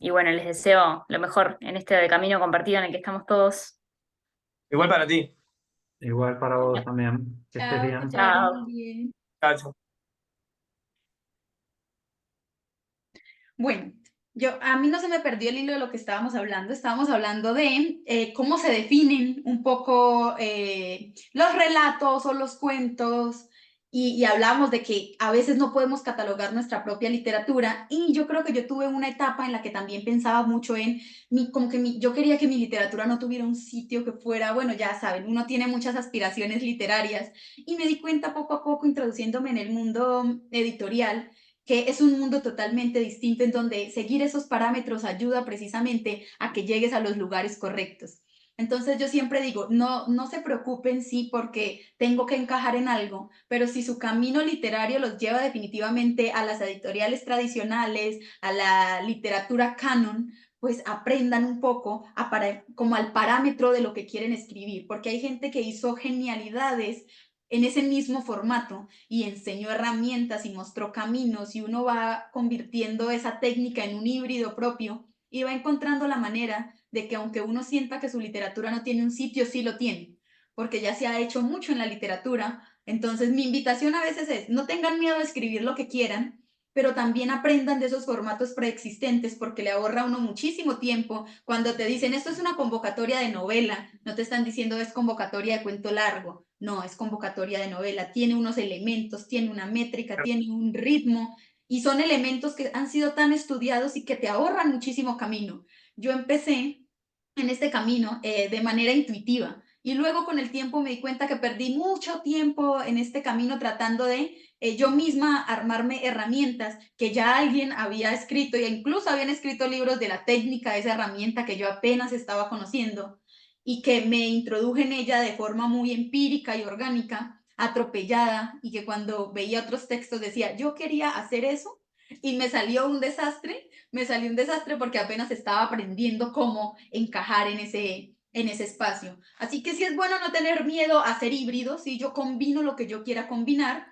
y bueno, les deseo lo mejor en este camino compartido en el que estamos todos. Igual para ti. Igual para vos también. Que estés Chao, que te bien. vaya Chao. muy bien. Chao, chao. Bueno, a mí no se me perdió el hilo de lo que estábamos hablando. Estábamos hablando de cómo se definen un poco los relatos o los cuentos, y hablábamos de que a veces no podemos catalogar nuestra propia literatura, y yo creo que yo tuve una etapa en la que también pensaba mucho en yo quería que mi literatura no tuviera un sitio que fuera, bueno, ya saben, uno tiene muchas aspiraciones literarias, y me di cuenta poco a poco, introduciéndome en el mundo editorial, que es un mundo totalmente distinto, en donde seguir esos parámetros ayuda precisamente a que llegues a los lugares correctos. Entonces yo siempre digo, no se preocupen sí porque tengo que encajar en algo, pero si su camino literario los lleva definitivamente a las editoriales tradicionales, a la literatura canon, pues aprendan un poco como al parámetro de lo que quieren escribir, porque hay gente que hizo genialidades en ese mismo formato y enseñó herramientas y mostró caminos, y uno va convirtiendo esa técnica en un híbrido propio y va encontrando la manera de que, aunque uno sienta que su literatura no tiene un sitio, sí lo tiene, porque ya se ha hecho mucho en la literatura. Entonces mi invitación a veces es: no tengan miedo de escribir lo que quieran, pero también aprendan de esos formatos preexistentes, porque le ahorra a uno muchísimo tiempo. Cuando te dicen esto es una convocatoria de novela, no te están diciendo es convocatoria de cuento largo, no, es convocatoria de novela, tiene unos elementos, tiene una métrica, tiene un ritmo, y son elementos que han sido tan estudiados y que te ahorran muchísimo camino. Yo empecé en este camino de manera intuitiva, y luego con el tiempo me di cuenta que perdí mucho tiempo en este camino tratando de yo misma armarme herramientas que ya alguien había escrito, e incluso habían escrito libros de la técnica de esa herramienta que yo apenas estaba conociendo, y que me introduje en ella de forma muy empírica y orgánica, atropellada, y que cuando veía otros textos decía, yo quería hacer eso, y me salió un desastre porque apenas estaba aprendiendo cómo encajar en ese espacio. Así que sí es bueno no tener miedo a ser híbrido, si yo combino lo que yo quiera combinar,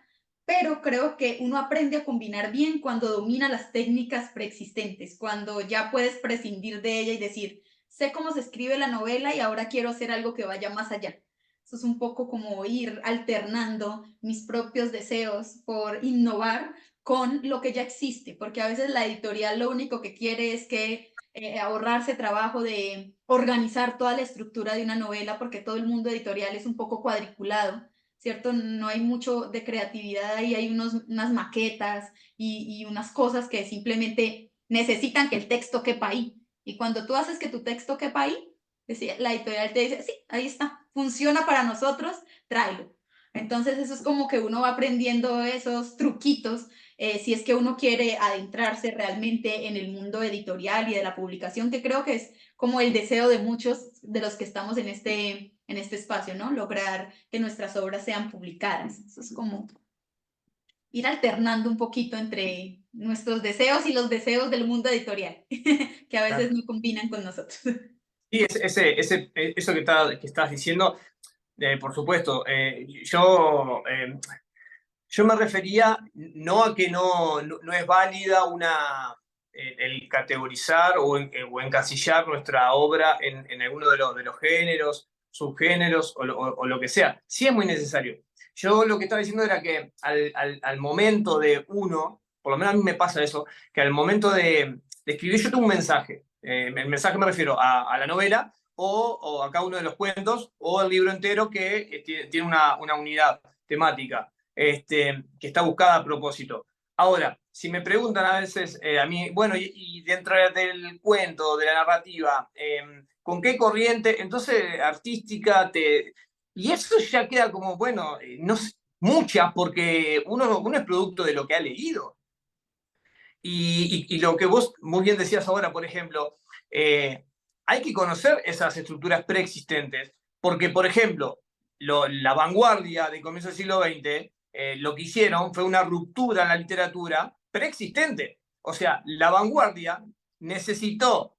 pero creo que uno aprende a combinar bien cuando domina las técnicas preexistentes, cuando ya puedes prescindir de ella y decir, sé cómo se escribe la novela y ahora quiero hacer algo que vaya más allá. Eso es un poco como ir alternando mis propios deseos por innovar con lo que ya existe, porque a veces la editorial lo único que quiere es que ahorrarse trabajo de organizar toda la estructura de una novela, porque todo el mundo editorial es un poco cuadriculado, ¿cierto? No hay mucho de creatividad ahí, hay unas maquetas y unas cosas que simplemente necesitan que el texto quepa ahí. Y cuando tú haces que tu texto quepa ahí, la editorial te dice, sí, ahí está, funciona para nosotros, tráelo. Entonces eso es como que uno va aprendiendo esos truquitos, si es que uno quiere adentrarse realmente en el mundo editorial y de la publicación, que creo que es como el deseo de muchos de los que estamos en este espacio, ¿no? Lograr que nuestras obras sean publicadas. Eso es como ir alternando un poquito entre nuestros deseos y los deseos del mundo editorial, que a veces no combinan con nosotros. Sí, eso que estás diciendo, por supuesto, yo me refería no a que no es válida el categorizar o encasillar nuestra obra en alguno de los géneros, subgéneros o lo que sea. Sí es muy necesario. Yo lo que estaba diciendo era que al momento de uno, por lo menos a mí me pasa eso, que al momento de escribir yo tengo un mensaje. El mensaje me refiero a la novela o a cada uno de los cuentos o el libro entero que tiene una unidad temática que está buscada a propósito. Ahora, si me preguntan a veces a mí, bueno, y dentro del cuento, de la narrativa, ¿con qué corriente? Entonces, artística, y eso ya queda como, bueno, no sé, muchas, porque uno es producto de lo que ha leído. Y lo que vos muy bien decías ahora, por ejemplo, hay que conocer esas estructuras preexistentes, porque, por ejemplo, la vanguardia de comienzo del siglo XX, lo que hicieron fue una ruptura en la literatura preexistente. O sea, la vanguardia necesitó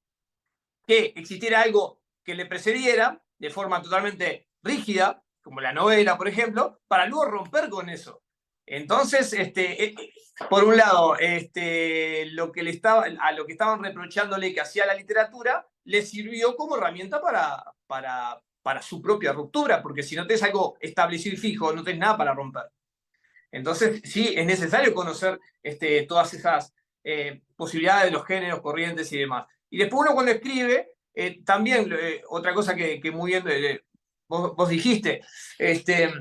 que existiera algo que le precediera de forma totalmente rígida, como la novela, por ejemplo, para luego romper con eso. Entonces, por un lado, a lo que estaban reprochándole que hacía la literatura, le sirvió como herramienta para su propia ruptura, porque si no tenés algo establecido y fijo, no tenés nada para romper. Entonces, sí, es necesario conocer todas esas posibilidades de los géneros, corrientes y demás. Y después uno cuando escribe, también otra cosa que muy bien vos dijiste, este,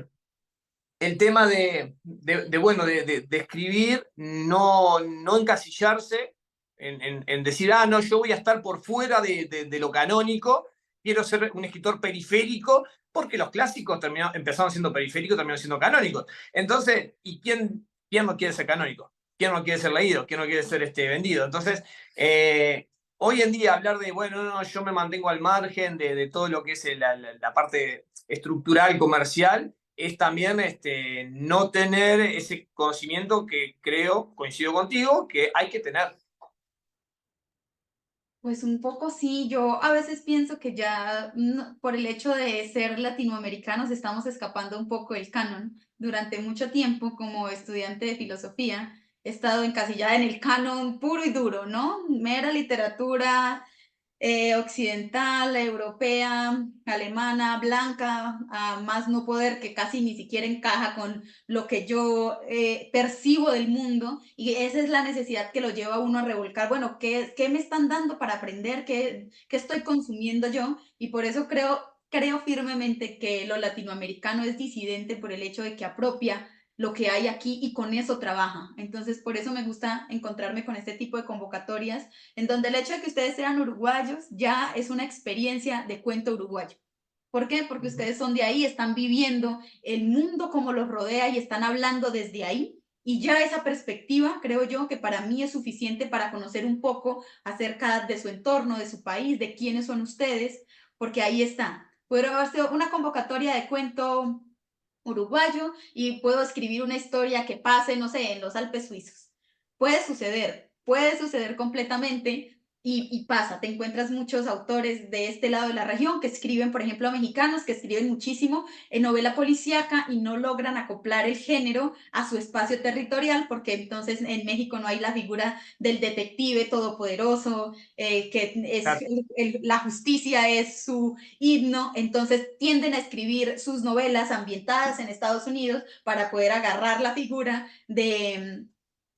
el tema bueno, de escribir, no encasillarse en decir, no, yo voy a estar por fuera de lo canónico, quiero ser un escritor periférico, porque los clásicos empezaron siendo periféricos, terminaron siendo canónicos. Entonces, ¿y quién no quiere ser canónico? ¿Quién no quiere ser leído? ¿Quién no quiere ser vendido? Entonces, hoy en día hablar de, bueno, no, yo me mantengo al margen de todo lo que es la parte estructural, comercial, es también no tener ese conocimiento que creo, coincido contigo, que hay que tener. Pues un poco sí, yo a veces pienso que ya por el hecho de ser latinoamericanos estamos escapando un poco del canon. Durante mucho tiempo, como estudiante de filosofía, he estado encasillada en el canon puro y duro, ¿no? Mera literatura occidental, europea, alemana, blanca, a más no poder, que casi ni siquiera encaja con lo que yo percibo del mundo, y esa es la necesidad que lo lleva a uno a revolcar, bueno, ¿qué me están dando para aprender? ¿Qué estoy consumiendo yo? Y por eso creo firmemente que lo latinoamericano es disidente por el hecho de que apropia lo que hay aquí y con eso trabaja. Entonces, por eso me gusta encontrarme con este tipo de convocatorias en donde el hecho de que ustedes sean uruguayos ya es una experiencia de cuento uruguayo. ¿Por qué? Porque ustedes son de ahí, están viviendo el mundo como los rodea y están hablando desde ahí. Y ya esa perspectiva, creo yo, que para mí es suficiente para conocer un poco acerca de su entorno, de su país, de quiénes son ustedes, porque ahí está. Puedo hacer una convocatoria de cuento uruguayo y puedo escribir una historia que pase, no sé, en los Alpes suizos. Puede suceder completamente y pasa, te encuentras muchos autores de este lado de la región que escriben, por ejemplo, mexicanos que escriben muchísimo en novela policíaca y no logran acoplar el género a su espacio territorial porque entonces en México no hay la figura del detective todopoderoso, que es Claro. la justicia es su himno, entonces tienden a escribir sus novelas ambientadas en Estados Unidos para poder agarrar la figura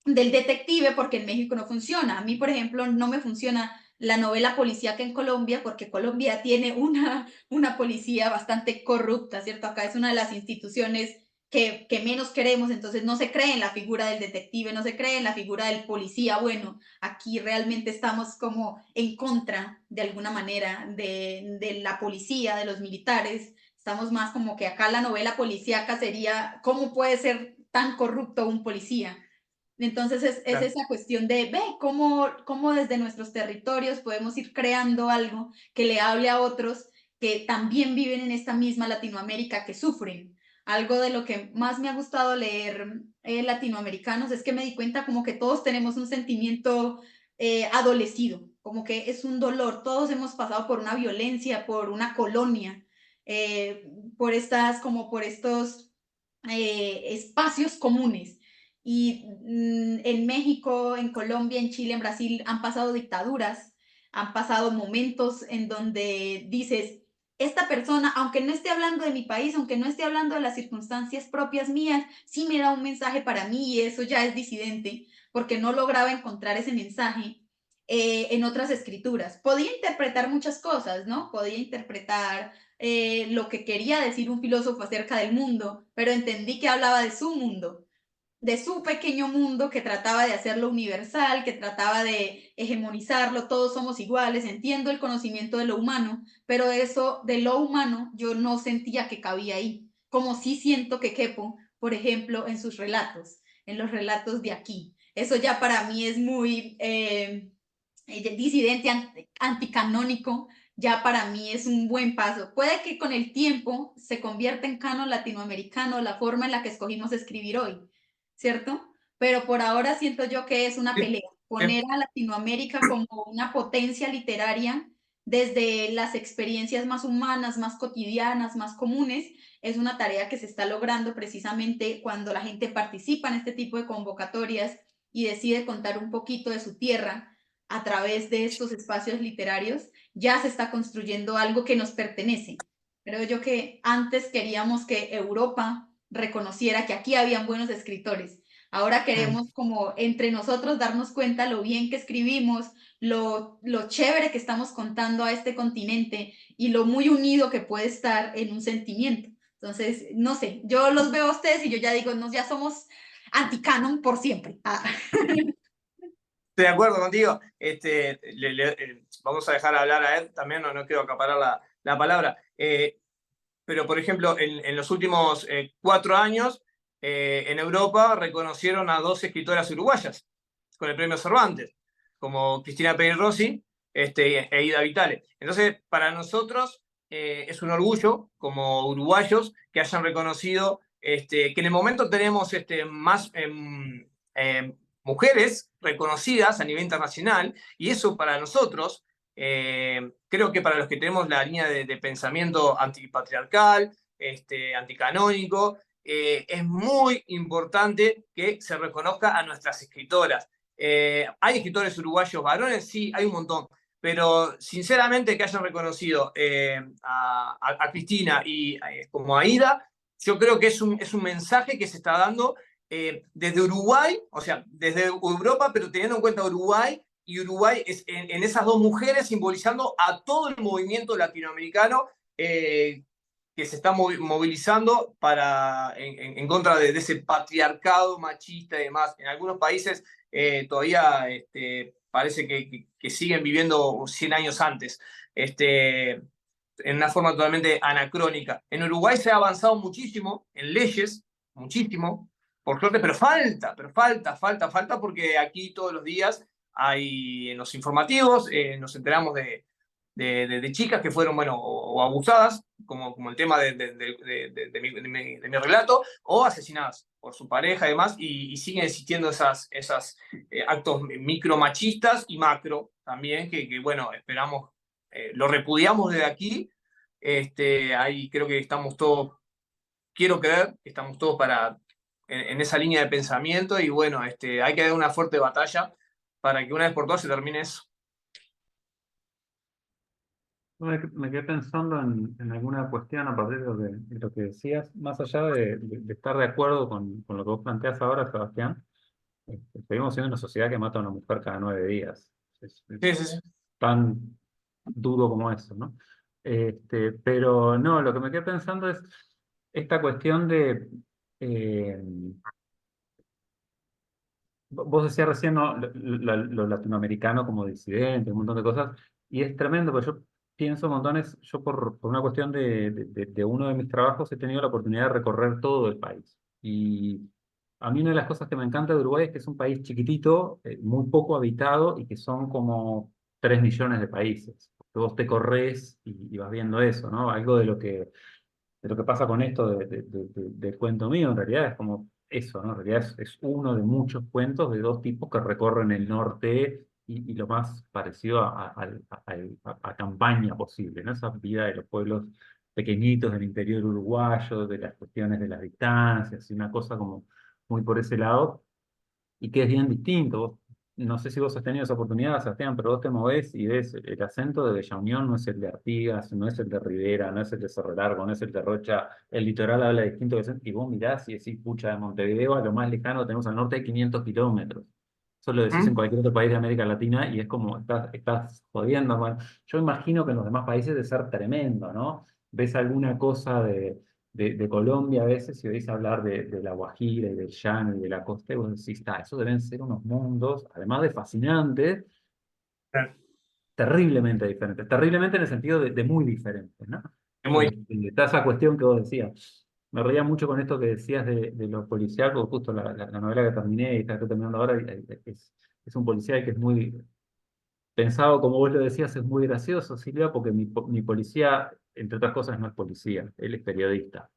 del detective porque en México no funciona. A mí, por ejemplo, no me funciona la novela policíaca en Colombia porque Colombia tiene una policía bastante corrupta, ¿cierto? Acá es una de las instituciones que menos queremos, entonces no se cree en la figura del detective, no se cree en la figura del policía. Bueno, aquí realmente estamos como en contra, de alguna manera, de la policía, de los militares. Estamos más como que acá la novela policíaca sería, ¿cómo puede ser tan corrupto un policía? Entonces es Claro. esa cuestión de, ve, cómo desde nuestros territorios podemos ir creando algo que le hable a otros que también viven en esta misma Latinoamérica, que sufren. Algo de lo que más me ha gustado leer latinoamericanos es que me di cuenta como que todos tenemos un sentimiento adolecido, como que es un dolor. Todos hemos pasado por una violencia, por una colonia, por estos espacios comunes. Y en México, en Colombia, en Chile, en Brasil han pasado dictaduras, han pasado momentos en donde dices, esta persona, aunque no esté hablando de mi país, aunque no esté hablando de las circunstancias propias mías, sí me da un mensaje para mí y eso ya es disidente, porque no lograba encontrar ese mensaje en otras escrituras. Podía interpretar muchas cosas, ¿no? Podía interpretar lo que quería decir un filósofo acerca del mundo, pero entendí que hablaba de su mundo, de su pequeño mundo, que trataba de hacerlo universal, que trataba de hegemonizarlo, todos somos iguales, entiendo el conocimiento de lo humano, pero eso de lo humano yo no sentía que cabía ahí, como sí siento que quepo, por ejemplo, en sus relatos, en los relatos de aquí. Eso ya para mí es muy disidente, anticanónico, ya para mí es un buen paso. Puede que con el tiempo se convierta en canon latinoamericano la forma en la que escogimos escribir hoy, ¿cierto? Pero por ahora siento yo que es una pelea. Poner a Latinoamérica como una potencia literaria desde las experiencias más humanas, más cotidianas, más comunes, es una tarea que se está logrando precisamente cuando la gente participa en este tipo de convocatorias y decide contar un poquito de su tierra a través de estos espacios literarios, ya se está construyendo algo que nos pertenece. Creo yo que antes queríamos que Europa reconociera que aquí habían buenos escritores. Ahora queremos como entre nosotros darnos cuenta lo bien que escribimos, lo chévere que estamos contando a este continente y lo muy unido que puede estar en un sentimiento. Entonces, no sé, yo los veo a ustedes y yo ya digo, ya somos anticanon por siempre. Ah. Estoy de acuerdo contigo. Vamos a dejar hablar a Ed también, no quiero acaparar la palabra. Pero, por ejemplo, en los últimos 4 años, en Europa reconocieron a 2 escritoras uruguayas con el premio Cervantes, como Cristina Peri Rossi e Ida Vitale. Entonces, para nosotros es un orgullo, como uruguayos, que hayan reconocido que en el momento tenemos más mujeres reconocidas a nivel internacional, y eso para nosotros, creo que para los que tenemos la línea de pensamiento antipatriarcal, anticanónico, es muy importante que se reconozca a nuestras escritoras. ¿Hay escritores uruguayos varones? Sí, hay un montón. Pero sinceramente que hayan reconocido a Cristina y como a Ida, yo creo que es un mensaje que se está dando desde Uruguay, o sea, desde Europa, pero teniendo en cuenta Uruguay, y Uruguay es en esas 2 mujeres simbolizando a todo el movimiento latinoamericano que se está movilizando en contra de ese patriarcado machista y demás. En algunos países todavía parece que siguen viviendo 100 años antes, en una forma totalmente anacrónica. En Uruguay se ha avanzado muchísimo en leyes, muchísimo, por suerte, pero falta, porque aquí todos los días hay en los informativos, nos enteramos de chicas que fueron, bueno, o abusadas, como el tema de mi relato, o asesinadas por su pareja y demás, y siguen existiendo esas actos micromachistas y macro también, que bueno, esperamos, lo repudiamos desde aquí. Ahí creo que estamos todos, quiero creer que estamos todos en esa línea de pensamiento, y bueno, hay que dar una fuerte batalla para que una vez por todas se termine eso. Me quedé pensando en alguna cuestión a partir de lo que decías, más allá de estar de acuerdo con lo que vos planteás ahora, Sebastián. Seguimos siendo una sociedad que mata a una mujer cada 9 días. Sí. Tan duro como eso, ¿no? Pero no, lo que me quedé pensando es esta cuestión de... eh, vos decías recién, ¿no? Lo latinoamericano como disidente, un montón de cosas, y es tremendo, pero yo pienso montones, yo por una cuestión de uno de mis trabajos he tenido la oportunidad de recorrer todo el país. Y a mí una de las cosas que me encanta de Uruguay es que es un país chiquitito, muy poco habitado, y que son como 3 millones de países. Que vos te corres y vas viendo eso, ¿no? Algo de lo que pasa con esto del cuento mío, en realidad es como eso, ¿no? En realidad es uno de muchos cuentos de 2 tipos que recorren el norte y lo más parecido a campaña posible, ¿no? Esa vida de los pueblos pequeñitos del interior uruguayo, de las cuestiones de las distancias, y una cosa como muy por ese lado, y que es bien distinto. No sé si vos has tenido esa oportunidad, Sebastián, pero vos te movés y ves el acento de Bella Unión no es el de Artigas, no es el de Rivera, no es el de Cerro Largo, no es el de Rocha. El litoral habla distinto de acento, y vos mirás y decís, pucha, de Montevideo a lo más lejano tenemos al norte de 500 kilómetros. Eso lo decís en ¿Mm? cualquier otro país de América Latina y es como, estás jodiendo, man. Yo imagino que en los demás países debe ser tremendo, ¿no? Ves alguna cosa de Colombia a veces y oís hablar de La Guajira y del llano y de la costa y vos decís, está, eso deben ser unos mundos, además de fascinantes, Claro. terriblemente diferentes, terriblemente en el sentido de muy diferentes, ¿no? Es muy, Está esa cuestión que vos decías. Me reía mucho con esto que decías de lo policial, porque justo la novela que terminé y está terminando ahora es un policial que es muy pensado, como vos lo decías, es muy gracioso, Silvia, porque mi policía, entre otras cosas, no es policía, él es periodista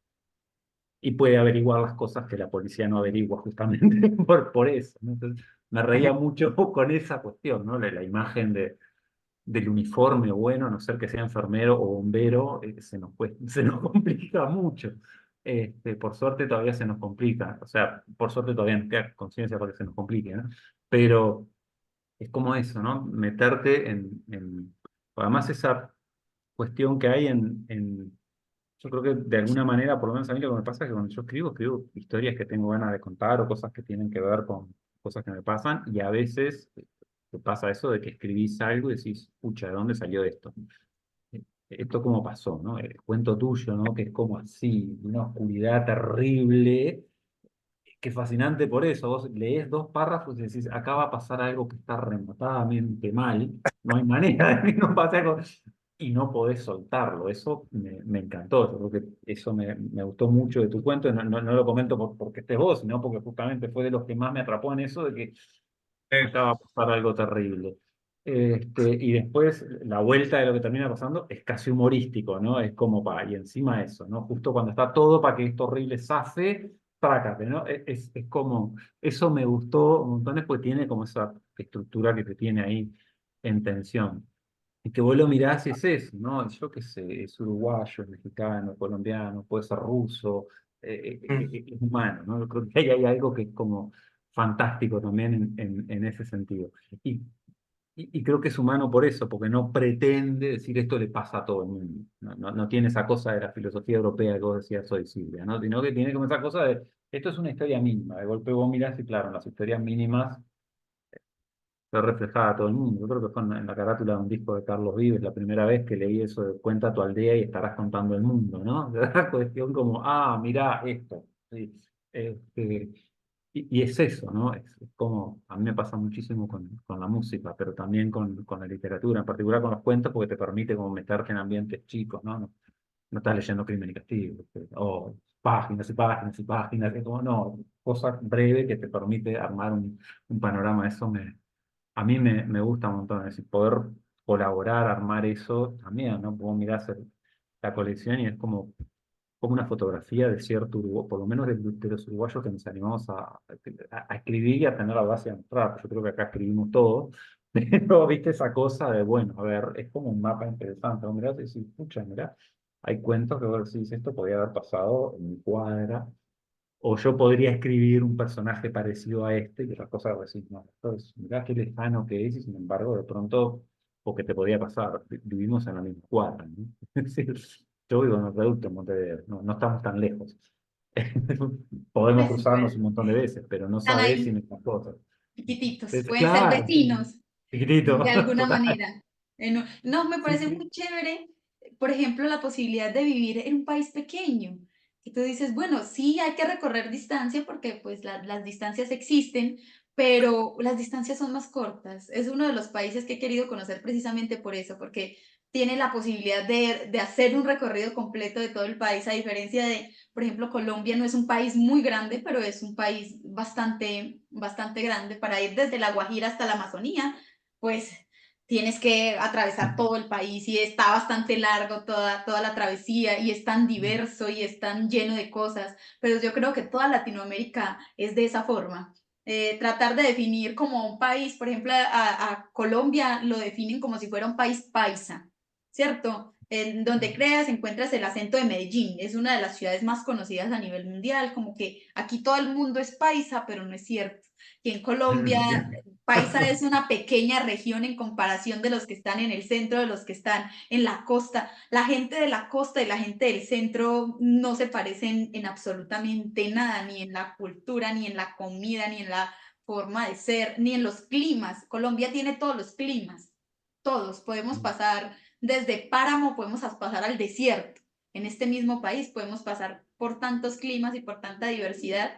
y puede averiguar las cosas que la policía no averigua justamente por eso, ¿no? Entonces, me reía mucho con esa cuestión, ¿no? La imagen del uniforme bueno, a no ser que sea enfermero o bombero, se nos complica mucho. Por suerte todavía se nos complica, o sea, por suerte todavía no queda conciencia para que se nos complique, ¿no? Pero es como eso, ¿no? Meterte además esa cuestión que hay yo creo que de alguna manera, por lo menos a mí lo que me pasa es que cuando yo escribo historias que tengo ganas de contar o cosas que tienen que ver con cosas que me pasan y a veces te pasa eso de que escribís algo y decís, pucha, ¿de dónde salió esto? Esto cómo pasó, ¿no? El cuento tuyo, ¿no? Que es como así, una oscuridad terrible, que es fascinante por eso. Vos leés dos párrafos y decís, acá va a pasar algo que está rematadamente mal, no hay manera de que no pase algo y no podés soltarlo. Eso me encantó. Yo creo que eso me gustó mucho de tu cuento. No lo comento porque estés vos, sino porque justamente fue de los que más me atrapó en eso de que eh, acá va a pasar algo terrible. Y después la vuelta de lo que termina pasando es casi humorístico, ¿no? Es como y encima eso, ¿no? Justo cuando está todo para que esto horrible zafe, trácate, ¿no? Es como, eso me gustó montones porque tiene como esa estructura que te tiene ahí en tensión. Y que vos lo mirás y es eso, ¿no? Yo qué sé, es uruguayo, es mexicano, colombiano, puede ser ruso, mm, es humano, ¿no? Yo creo que ahí hay algo que es como fantástico también en ese sentido. Y, y creo que es humano por eso, porque no pretende decir esto le pasa a todo el mundo. No tiene esa cosa de la filosofía europea que vos decías hoy, Silvia, ¿no? Sino que tiene como esa cosa de, esto es una historia mínima, de golpe vos mirás y claro, en las historias mínimas se reflejaba a todo el mundo. Yo creo que fue en la carátula de un disco de Carlos Vives la primera vez que leí eso de cuenta tu aldea y estarás contando el mundo, ¿no? La cuestión como, mirá esto. Sí. Este, y es eso, ¿no? Es como, a mí me pasa muchísimo con la música, pero también con la literatura, en particular con los cuentos, porque te permite como meterte en ambientes chicos, ¿no? No estás leyendo Crimen y Castigo, o páginas y páginas y páginas, es como, no, cosa breve que te permite armar un panorama. Eso a mí me gusta un montón, es decir, poder colaborar, armar eso también, ¿no? Puedo mirar la colección y es como una fotografía de cierto Uruguay, por lo menos de los uruguayos que nos animamos a escribir y a tener la base de mostrar. Yo creo que acá escribimos todo, pero viste esa cosa de, bueno, a ver, es como un mapa interesante. Vos mirás y decís, pucha, mirá, hay cuentos que vos decís, esto podría haber pasado en mi cuadra, o yo podría escribir un personaje parecido a este, y otras cosas decís, no, entonces, mirá qué lejano que es, y sin embargo, de pronto, porque te podría pasar, vivimos en la misma cuadra, ¿no? Es decir, yo vivo en el reducto en Montevideo, no estamos tan lejos. Podemos Pues cruzarnos súper. un montón de veces, pero no Están sabés si ahí, nuestras cosas. chiquititos, pueden ser Claro, vecinos chiquitito, de alguna total. manera. No, me Sí, parece sí. muy chévere, por ejemplo, la posibilidad de vivir en un país pequeño. Y tú dices, bueno, sí hay que recorrer distancia porque pues las distancias existen, pero las distancias son más cortas. Es uno de los países que he querido conocer precisamente por eso, porque tiene la posibilidad de hacer un recorrido completo de todo el país, a diferencia de, por ejemplo, Colombia no es un país muy grande, pero es un país bastante grande para ir desde La Guajira hasta la Amazonía, pues tienes que atravesar todo el país y está bastante largo toda la travesía y es tan diverso y es tan lleno de cosas, pero yo creo que toda Latinoamérica es de esa forma. tratar de definir como un país, por ejemplo, a Colombia lo definen como si fuera un país paisa, ¿cierto? En donde creas encuentras el acento de Medellín, es una de las ciudades más conocidas a nivel mundial, como que aquí todo el mundo es paisa, pero no es cierto. Y en Colombia, paisa es una pequeña región en comparación de los que están en el centro, de los que están en la costa. La gente de la costa y la gente del centro no se parecen en absolutamente nada, ni en la cultura, ni en la comida, ni en la forma de ser, ni en los climas. Colombia tiene todos los climas, todos. Podemos pasar desde páramo, podemos pasar al desierto. En este mismo país podemos pasar por tantos climas y por tanta diversidad,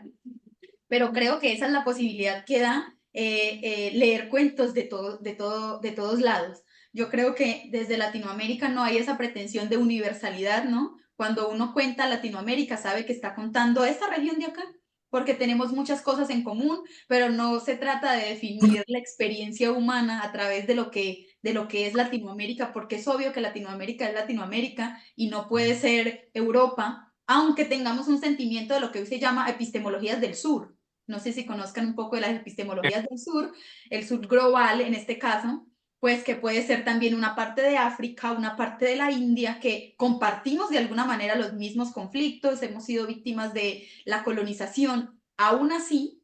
pero creo que esa es la posibilidad que da leer cuentos de todos lados. Yo creo que desde Latinoamérica no hay esa pretensión de universalidad, ¿no? Cuando uno cuenta Latinoamérica, sabe que está contando esta región de acá, porque tenemos muchas cosas en común, pero no se trata de definir la experiencia humana a través de lo que es Latinoamérica, porque es obvio que Latinoamérica es Latinoamérica y no puede ser Europa, aunque tengamos un sentimiento de lo que hoy se llama epistemologías del sur. No sé si conozcan un poco de las epistemologías del sur, el sur global en este caso, pues que puede ser también una parte de África, una parte de la India, que compartimos de alguna manera los mismos conflictos, hemos sido víctimas de la colonización. Aún así,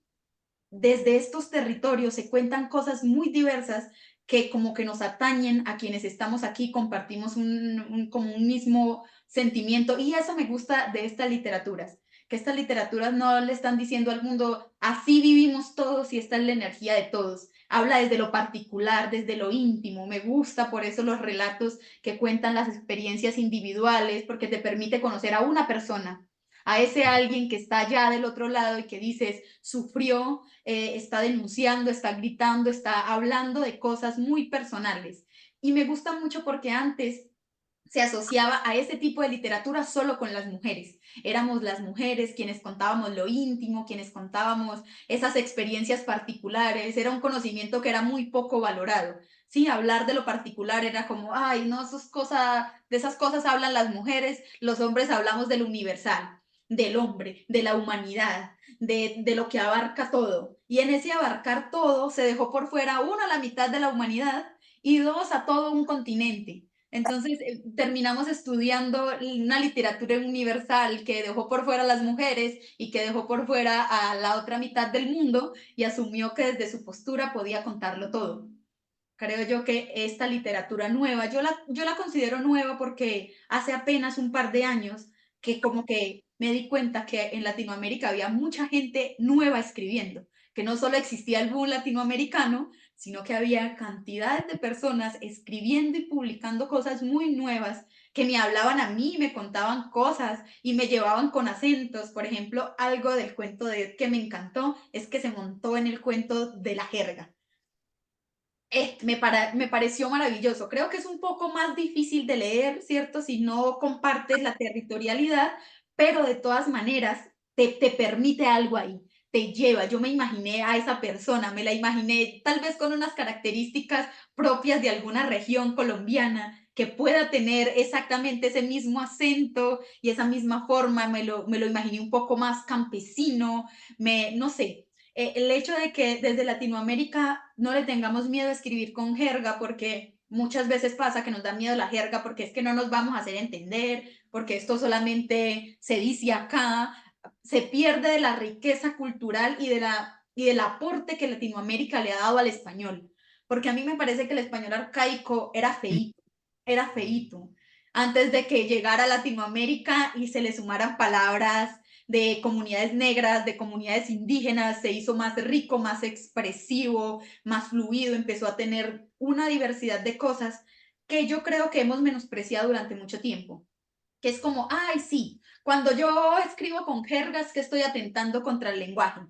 desde estos territorios se cuentan cosas muy diversas que como que nos atañen a quienes estamos aquí, compartimos como un mismo sentimiento y eso me gusta de estas literaturas, que estas literaturas no le están diciendo al mundo, así vivimos todos y esta es la energía de todos. Habla desde lo particular, desde lo íntimo. Me gusta por eso los relatos que cuentan las experiencias individuales, porque te permite conocer a una persona, a ese alguien que está allá del otro lado y que dices, sufrió, está denunciando, está gritando, está hablando de cosas muy personales. Y me gusta mucho porque antes se asociaba a ese tipo de literatura solo con las mujeres. Éramos las mujeres quienes contábamos lo íntimo, quienes contábamos esas experiencias particulares, era un conocimiento que era muy poco valorado. Sí, hablar de lo particular era como, ay, no, de esas cosas hablan las mujeres, los hombres hablamos del universal, del hombre, de la humanidad, de lo que abarca todo. Y en ese abarcar todo se dejó por fuera, uno, la mitad de la humanidad y dos, a todo un continente. Entonces terminamos estudiando una literatura universal que dejó por fuera a las mujeres y que dejó por fuera a la otra mitad del mundo y asumió que desde su postura podía contarlo todo. Creo yo que esta literatura nueva, yo la considero nueva porque hace apenas un par de años que como que me di cuenta que en Latinoamérica había mucha gente nueva escribiendo, que no solo existía el boom latinoamericano, sino que había cantidades de personas escribiendo y publicando cosas muy nuevas que me hablaban a mí, me contaban cosas y me llevaban con acentos. Por ejemplo, algo del cuento de Ed que me encantó es que se montó en el cuento de la jerga. Me pareció maravilloso. Creo que es un poco más difícil de leer, ¿cierto? Si no compartes la territorialidad, pero de todas maneras te permite algo ahí, te lleva. Yo me imaginé a esa persona, me la imaginé tal vez con unas características propias de alguna región colombiana que pueda tener exactamente ese mismo acento y esa misma forma, me lo imaginé un poco más campesino, no sé, el hecho de que desde Latinoamérica no le tengamos miedo a escribir con jerga, porque muchas veces pasa que nos da miedo la jerga, porque es que no nos vamos a hacer entender, porque esto solamente se dice acá, se pierde de la riqueza cultural y del aporte que Latinoamérica le ha dado al español. Porque a mí me parece que el español arcaico era feíto, antes de que llegara a Latinoamérica y se le sumaran palabras de comunidades negras, de comunidades indígenas, se hizo más rico, más expresivo, más fluido, empezó a tener una diversidad de cosas que yo creo que hemos menospreciado durante mucho tiempo, que es como, ay, sí, cuando yo escribo con jergas que estoy atentando contra el lenguaje,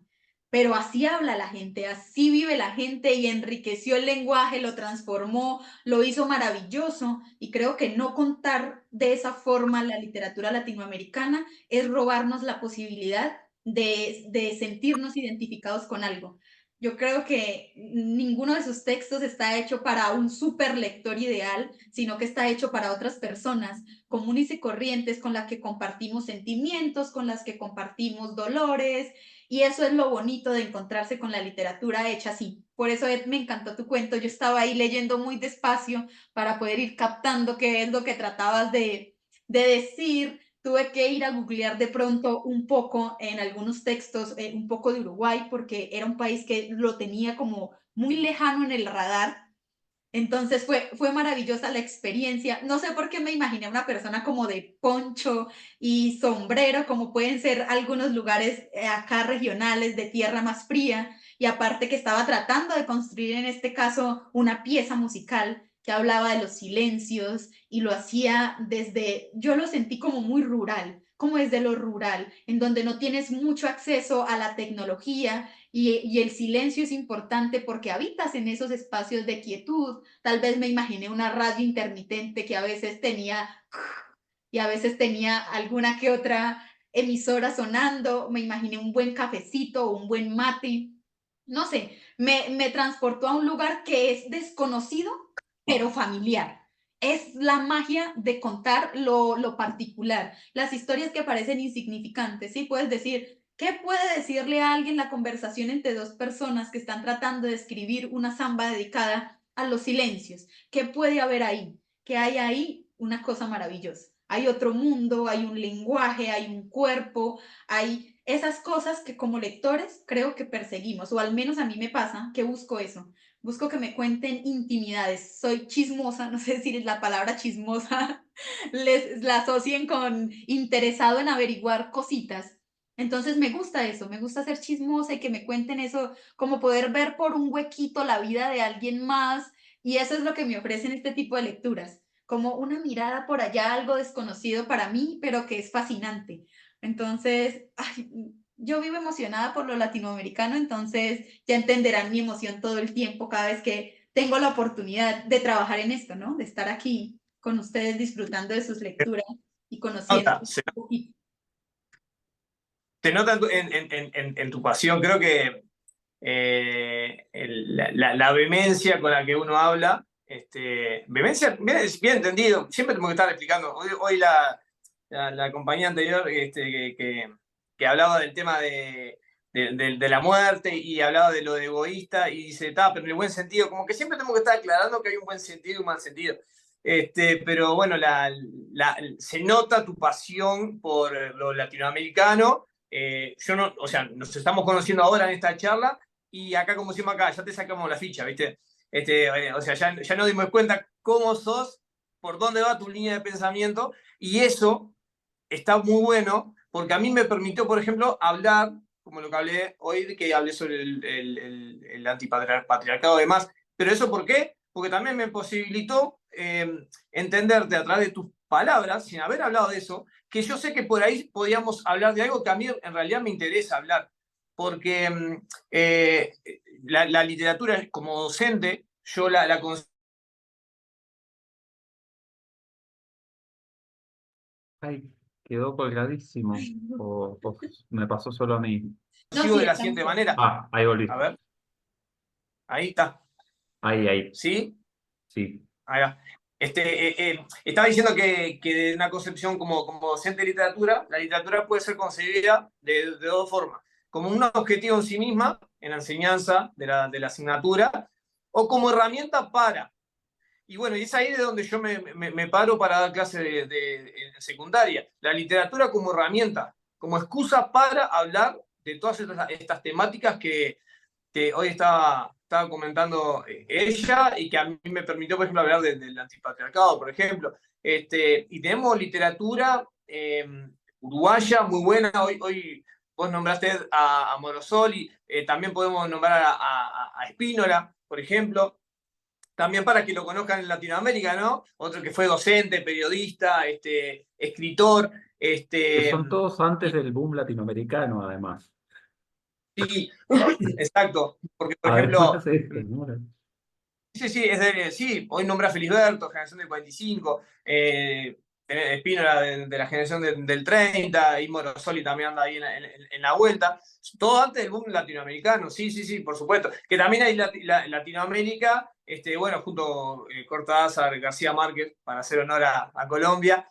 pero así habla la gente, así vive la gente y enriqueció el lenguaje, lo transformó, lo hizo maravilloso y creo que no contar de esa forma la literatura latinoamericana es robarnos la posibilidad de sentirnos identificados con algo. Yo creo que ninguno de sus textos está hecho para un super lector ideal, sino que está hecho para otras personas comunes y corrientes con las que compartimos sentimientos, con las que compartimos dolores, y eso es lo bonito de encontrarse con la literatura hecha así. Por eso Ed, me encantó tu cuento, yo estaba ahí leyendo muy despacio para poder ir captando qué es lo que tratabas de decir. Tuve que ir a googlear de pronto un poco en algunos textos, un poco de Uruguay, porque era un país que lo tenía como muy lejano en el radar. Entonces fue maravillosa la experiencia. No sé por qué me imaginé una persona como de poncho y sombrero, como pueden ser algunos lugares acá regionales de tierra más fría. Y aparte que estaba tratando de construir en este caso una pieza musical que hablaba de los silencios y lo hacía desde, yo lo sentí como muy rural, como desde lo rural, en donde no tienes mucho acceso a la tecnología y el silencio es importante porque habitas en esos espacios de quietud. Tal vez me imaginé una radio intermitente que a veces tenía y a veces tenía alguna que otra emisora sonando, me imaginé un buen cafecito o un buen mate, no sé, me transportó a un lugar que es desconocido, pero familiar. Es la magia de contar lo particular, las historias que parecen insignificantes, ¿sí? Puedes decir, ¿qué puede decirle a alguien la conversación entre dos personas que están tratando de escribir una samba dedicada a los silencios? ¿Qué puede haber ahí? ¿Qué hay ahí? Una cosa maravillosa. Hay otro mundo, hay un lenguaje, hay un cuerpo, hay esas cosas que como lectores creo que perseguimos, o al menos a mí me pasa que busco eso. Busco que me cuenten intimidades. Soy chismosa, no sé si la palabra chismosa la asocien con interesado en averiguar cositas. Entonces me gusta eso, me gusta ser chismosa y que me cuenten eso, como poder ver por un huequito la vida de alguien más. Y eso es lo que me ofrecen este tipo de lecturas, como una mirada por allá, algo desconocido para mí, pero que es fascinante. Entonces, ay, yo vivo emocionada por lo latinoamericano, entonces ya entenderán mi emoción todo el tiempo cada vez que tengo la oportunidad de trabajar en esto, ¿no? De estar aquí con ustedes disfrutando de sus lecturas y conociendo Nota, un poquito. se nota en tu pasión, creo que la vehemencia con la que uno habla, vehemencia, bien entendido, siempre tengo que estar explicando. Hoy la compañía anterior que hablaba del tema de la muerte y hablaba de lo de egoísta y dice, está, pero en el buen sentido, como que siempre tengo que estar aclarando que hay un buen sentido y un mal sentido. Pero bueno, se nota tu pasión por lo latinoamericano. Yo no, o sea, nos estamos conociendo ahora en esta charla y acá, como decimos acá, ya te sacamos la ficha, ¿viste? O sea, ya nos dimos cuenta cómo sos, por dónde va tu línea de pensamiento, y eso está muy bueno, porque a mí me permitió, por ejemplo, hablar, como lo que hablé hoy, que hablé sobre el antipatriarcado y demás. Pero eso, ¿por qué? Porque también me posibilitó entenderte a través de tus palabras, sin haber hablado de eso, que yo sé que por ahí podíamos hablar de algo que a mí en realidad me interesa hablar, porque la literatura como docente, yo la Ay, quedó colgadísimo. Ay, no, O me pasó solo a mí. no, consigo sí, de la estamos siguiente bien. manera. Ah, ahí volví. A ver, ahí está. Ahí, ¿Sí? sí. Ahí va. Estaba diciendo que de una concepción como docente de literatura, la literatura puede ser concebida de dos formas: como un objetivo en sí misma, en la enseñanza de la asignatura, o como herramienta para. Y bueno, y es ahí de donde yo me paro para dar clase en secundaria. La literatura como herramienta, como excusa para hablar de todas estas temáticas que hoy estaba comentando ella y que a mí me permitió, por ejemplo, hablar del antipatriarcado, por ejemplo. Y tenemos literatura uruguaya muy buena. Hoy vos nombraste a Morosoli, también podemos nombrar a Spínola, por ejemplo. También para que lo conozcan en Latinoamérica, ¿no? Otro que fue docente, periodista, escritor. Que son todos antes Y, del boom latinoamericano, además. sí, exacto. Porque, por ejemplo, Además de esto, ¿no? sí, sí, sí, hoy nombra a Felisberto, generación del 45, Espínola de la generación del 30, y Morosoli también anda ahí en la vuelta. Todo antes del boom latinoamericano, sí, sí, sí, por supuesto. Que también hay Latinoamérica, bueno, junto Cortázar, García Márquez, para hacer honor a Colombia,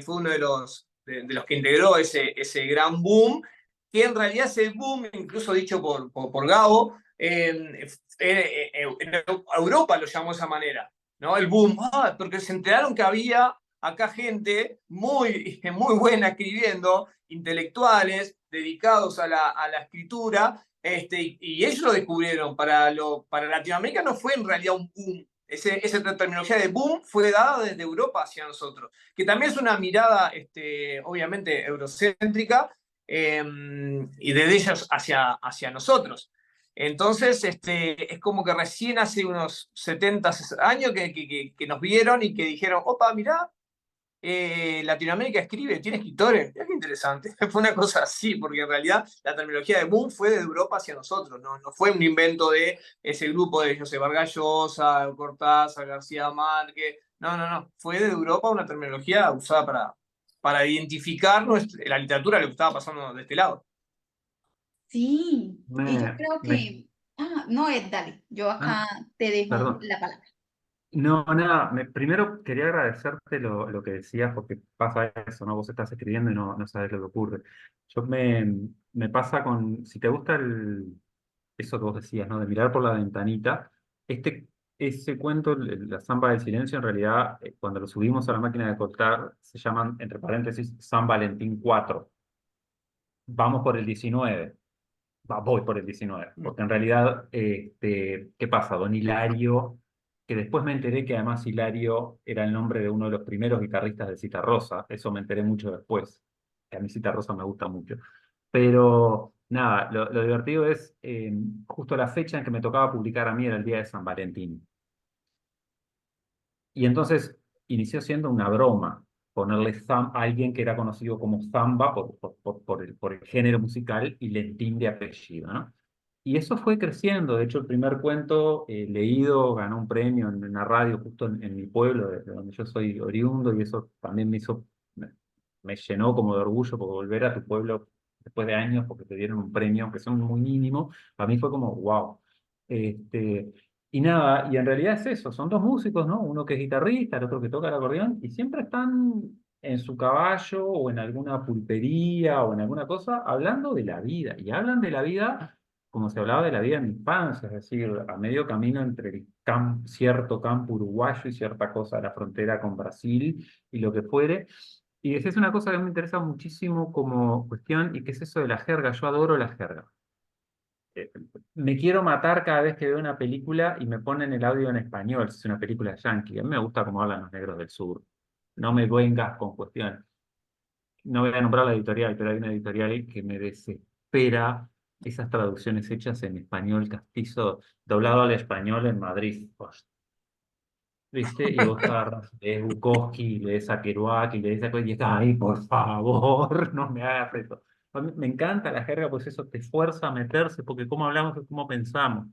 fue uno de los que integró ese gran boom, que en realidad ese boom, incluso dicho por Gabo, en Europa lo llamó de esa manera, ¿no? El boom, porque se enteraron que había acá gente muy buena escribiendo, intelectuales, dedicados a la escritura, y ellos lo descubrieron. Para Latinoamérica no fue en realidad un boom. Esa terminología de boom fue dada desde Europa hacia nosotros, que también es una mirada, obviamente, eurocéntrica, y desde ellos hacia nosotros. Entonces, es como que recién hace unos 70 años que nos vieron y que dijeron, opa, mirá, Latinoamérica escribe, tiene escritores. Mirá qué interesante. Fue una cosa así, porque en realidad la terminología de boom fue de Europa hacia nosotros, no fue un invento de ese grupo de José Vargas Llosa, Cortázar, García Márquez. No. Fue de Europa una terminología usada para identificar la literatura, lo que estaba pasando de este lado. Sí, y yo Me, creo me, que, no, Ed, dale, yo ah, acá te dejo perdón. la palabra. No, nada, primero quería agradecerte lo que decías, porque pasa eso, ¿no? Vos estás escribiendo y no sabes lo que ocurre. Yo me pasa si te gusta eso que vos decías, ¿no? De mirar por la ventanita, ese cuento, La Zamba del Silencio, en realidad, cuando lo subimos a la máquina de cortar, se llaman, entre paréntesis, San Valentín 4. Vamos por el 19. Voy por el 19, porque en realidad, ¿qué pasa? Don Hilario, que después me enteré que además Hilario era el nombre de uno de los primeros guitarristas de Citarrosa, eso me enteré mucho después, que a mí Citarrosa me gusta mucho. Pero nada, lo divertido es, justo la fecha en que me tocaba publicar a mí era el día de San Valentín. Y entonces inició siendo una broma ponerle a alguien que era conocido como Zamba por el género musical y Lentín de apellido, ¿no? Y eso fue creciendo. De hecho, el primer cuento leído ganó un premio en una radio justo en mi pueblo, de donde yo soy oriundo, y eso también me llenó como de orgullo, porque volver a tu pueblo después de años, porque te dieron un premio, aunque sea muy mínimo, para mí fue como, wow. Y nada, y en realidad es eso, son dos músicos, ¿no? Uno que es guitarrista, el otro que toca el acordeón, y siempre están en su caballo o en alguna pulpería o en alguna cosa hablando de la vida. Y hablan de la vida como se hablaba de la vida en mi infancia, es decir, a medio camino entre cierto campo uruguayo y cierta cosa de la frontera con Brasil y lo que fuere. Y esa es una cosa que me interesa muchísimo como cuestión, y que es eso de la jerga. Yo adoro la jerga. eh, Me quiero matar cada vez que veo una película y me ponen el audio en español, si es una película yankee. A mí me gusta cómo hablan los negros del sur. No me vengas con cuestiones. No voy a nombrar la editorial, pero hay una editorial que me desespera esas traducciones hechas en español castizo, doblado al español en Madrid. Pues, ¿viste? Y vos agarras, lees Bukowski, lees a Kerouac y lees a y dices, ay, por favor, no me hagas eso. A mí me encanta la jerga, pues eso te fuerza a meterse, porque cómo hablamos es cómo pensamos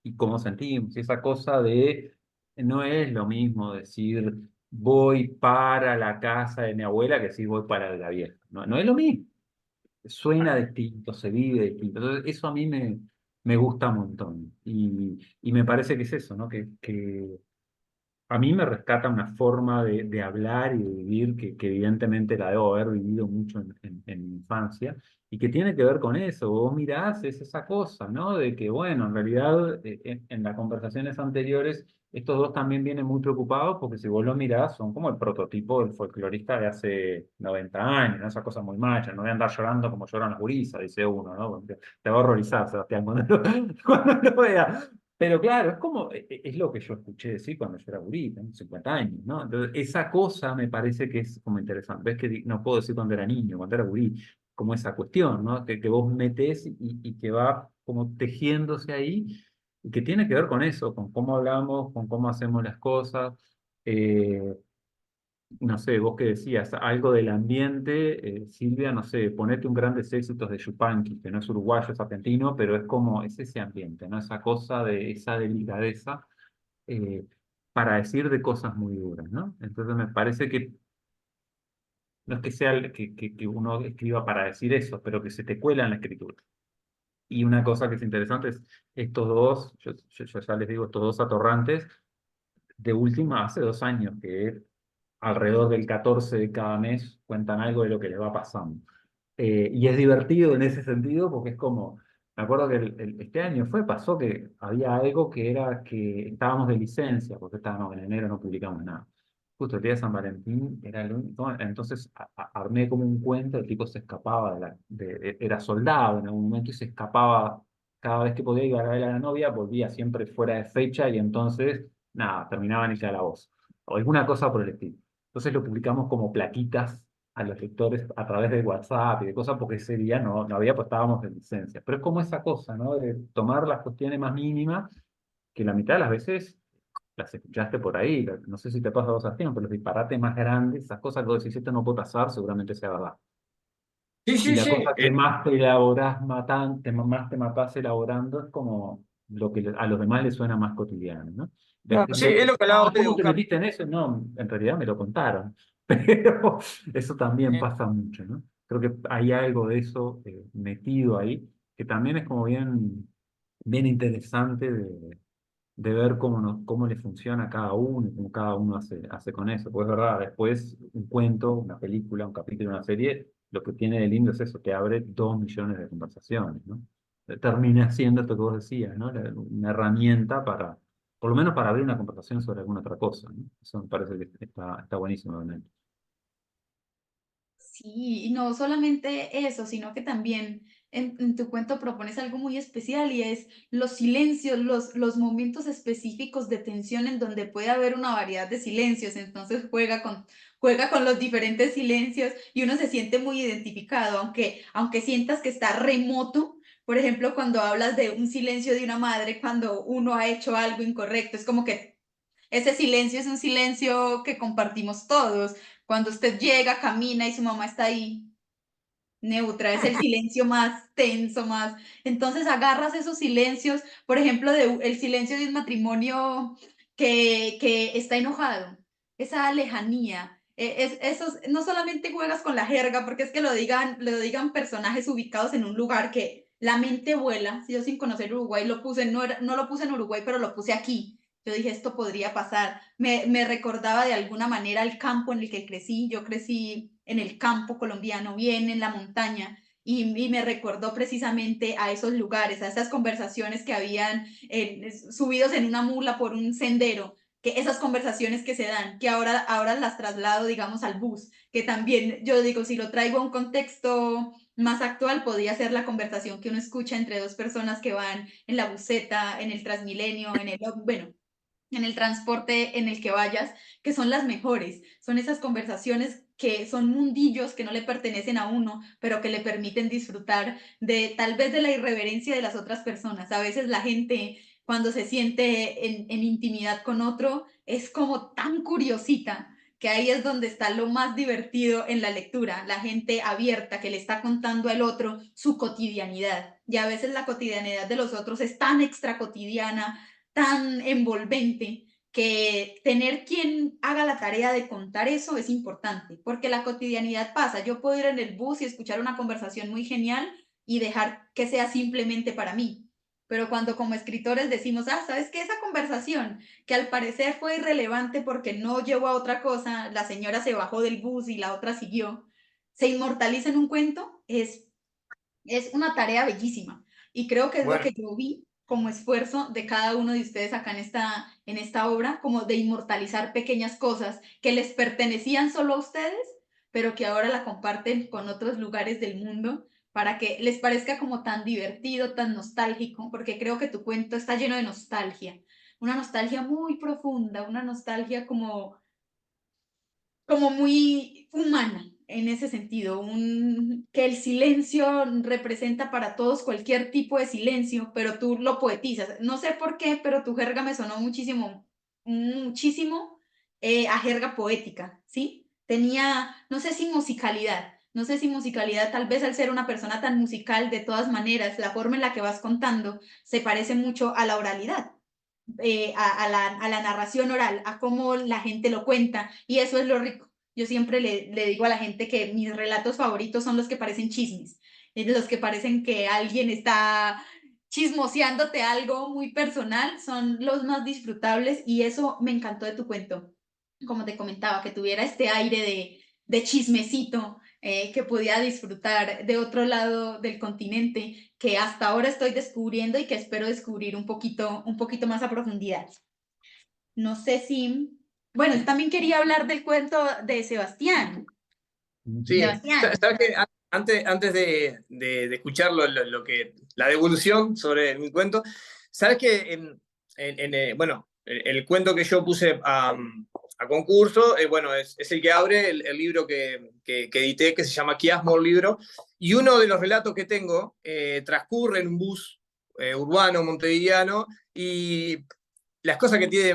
y cómo sentimos. Y esa cosa de, no es lo mismo decir voy para la casa de mi abuela que decir voy para la vieja. No es lo mismo. Suena distinto, se vive distinto. Entonces, eso a mí me gusta un montón. Y me parece que es eso, ¿no? Que a mí me rescata una forma de hablar y de vivir que evidentemente la debo haber vivido mucho en mi infancia y que tiene que ver con eso. Vos mirás, es esa cosa, ¿no? De que, bueno, en realidad en las conversaciones anteriores estos dos también vienen muy preocupados porque si vos lo mirás son como el prototipo del folclorista de hace 90 años, ¿no? Esa cosa muy macha, no voy a andar llorando como lloran las gurisas, dice uno, ¿no? Porque te va a horrorizar, Sebastián, cuando lo vea. Pero claro, es como, es lo que yo escuché decir cuando yo era gurí, tengo 50 años, ¿no? Entonces, esa cosa me parece que es como interesante. Ves que no puedo decir cuando era niño, cuando era gurí, como esa cuestión, ¿no? Que vos metés y que va como tejiéndose ahí, y que tiene que ver con eso, con cómo hablamos, con cómo hacemos las cosas. Eh, no sé, vos que decías, algo del ambiente, Silvia, no sé, ponete un grandes éxitos de Yupanqui, que no es uruguayo, es argentino, pero es como, es ese ambiente, ¿no? Esa cosa de esa delicadeza, eh, para decir de cosas muy duras, ¿no? Entonces me parece que no es que sea que uno escriba para decir eso, pero que se te cuela en la escritura. Y una cosa que es interesante es estos dos, yo ya les digo, estos dos atorrantes, de última, hace 2 años que alrededor del 14 de cada mes cuentan algo de lo que les va pasando. Y es divertido en ese sentido porque es como, me acuerdo que este año pasó que había algo que era que estábamos de licencia, porque estábamos en enero, no publicamos nada. Justo el día de San Valentín era el único, entonces armé como un cuento, el tipo se escapaba era soldado en algún momento y se escapaba cada vez que podía ir a ver a la novia, volvía siempre fuera de fecha y entonces, nada, terminaba en el calabozo. O alguna cosa por el estilo. Entonces lo publicamos como plaquitas a los lectores a través de WhatsApp y de cosas, porque ese día no había, pues estábamos de licencia. Pero es como esa cosa, ¿no? De tomar las cuestiones más mínimas, que la mitad de las veces las escuchaste por ahí. No sé si te pasa a vos, Sebastián, pero los disparates más grandes, esas cosas que vos decís, esto no puede pasar, seguramente sea verdad. Sí, Y sí, la sí. cosa que más te elaborás más te matás elaborando es como lo que a los demás les suena más cotidiano, ¿no? No, sí, es lo que hablaba hoy de ¿Cómo te buscar. metiste en eso? No, en realidad me lo contaron. Pero eso también pasa mucho, ¿no? Creo que hay algo de eso metido ahí, que también es como bien interesante de ver cómo le funciona a cada uno y cómo cada uno hace con eso. Pues es verdad, después un cuento, una película, un capítulo, una serie, lo que tiene de lindo es eso, que abre 2 millones de conversaciones, ¿no? Termina siendo esto que vos decías, ¿no? Una herramienta por lo menos para abrir una conversación sobre alguna otra cosa, ¿no? Eso me parece que está buenísimo, realmente. Sí, y no solamente eso, sino que también en tu cuento propones algo muy especial y es los silencios, los momentos específicos de tensión en donde puede haber una variedad de silencios. Entonces juega con los diferentes silencios y uno se siente muy identificado, aunque sientas que está remoto. Por ejemplo, cuando hablas de un silencio de una madre cuando uno ha hecho algo incorrecto, es como que ese silencio es un silencio que compartimos todos. Cuando usted llega, camina y su mamá está ahí, neutra, es el silencio más tenso, más. Entonces agarras esos silencios, por ejemplo, el silencio de un matrimonio que está enojado, esa lejanía. No solamente juegas con la jerga, porque es que lo digan personajes ubicados en un lugar que la mente vuela. Si yo sin conocer Uruguay lo puse, no lo puse en Uruguay, pero lo puse aquí. Yo dije, esto podría pasar. Me recordaba de alguna manera el campo en el que crecí. Yo crecí en el campo colombiano, bien en la montaña, y me recordó precisamente a esos lugares, a esas conversaciones que habían subidos en una mula por un sendero, que esas conversaciones que se dan, que ahora las traslado, digamos, al bus, que también yo digo, si lo traigo a un contexto más actual, podría ser la conversación que uno escucha entre dos personas que van en la buseta, en el Transmilenio, bueno, en el transporte en el que vayas, que son las mejores. Son esas conversaciones que son mundillos que no le pertenecen a uno, pero que le permiten disfrutar de tal vez de la irreverencia de las otras personas. A veces la gente cuando se siente en intimidad con otro es como tan curiosita que ahí es donde está lo más divertido en la lectura, la gente abierta que le está contando al otro su cotidianidad. Y a veces la cotidianidad de los otros es tan extra cotidiana, tan envolvente, que tener quien haga la tarea de contar eso es importante, porque la cotidianidad pasa. Yo puedo ir en el bus y escuchar una conversación muy genial y dejar que sea simplemente para mí. Pero cuando como escritores decimos, ¿sabes qué? Esa conversación que al parecer fue irrelevante porque no llevó a otra cosa, la señora se bajó del bus y la otra siguió, se inmortaliza en un cuento, es una tarea bellísima. Y creo que es lo Bueno, que yo vi como esfuerzo de cada uno de ustedes acá en esta obra, como de inmortalizar pequeñas cosas que les pertenecían solo a ustedes, pero que ahora la comparten con otros lugares del mundo para que les parezca como tan divertido, tan nostálgico, porque creo que tu cuento está lleno de nostalgia, una nostalgia muy profunda, una nostalgia como muy humana en ese sentido, que el silencio representa para todos cualquier tipo de silencio, pero tú lo poetizas. No sé por qué, pero tu jerga me sonó muchísimo, muchísimo a jerga poética, ¿sí? Tenía, no sé si musicalidad, tal vez al ser una persona tan musical, de todas maneras, la forma en la que vas contando se parece mucho a la oralidad, a la narración oral, a cómo la gente lo cuenta, y eso es lo rico. Yo siempre le digo a la gente que mis relatos favoritos son los que parecen chismes, los que parecen que alguien está chismoseándote algo muy personal, son los más disfrutables y eso me encantó de tu cuento. Como te comentaba, que tuviera este aire de chismecito, que podía disfrutar de otro lado del continente, que hasta ahora estoy descubriendo y que espero descubrir un poquito más a profundidad. No sé si... Bueno, yo también quería hablar del cuento de Sebastián. Sí, Sebastián. sabes que antes de escuchar la devolución sobre mi cuento, sabes que bueno, el cuento que yo puse a concurso, bueno, es el que abre el libro que edité, que se llama Quiasmo el libro, y uno de los relatos que tengo transcurre en un bus urbano montevideano, y las cosas que tiene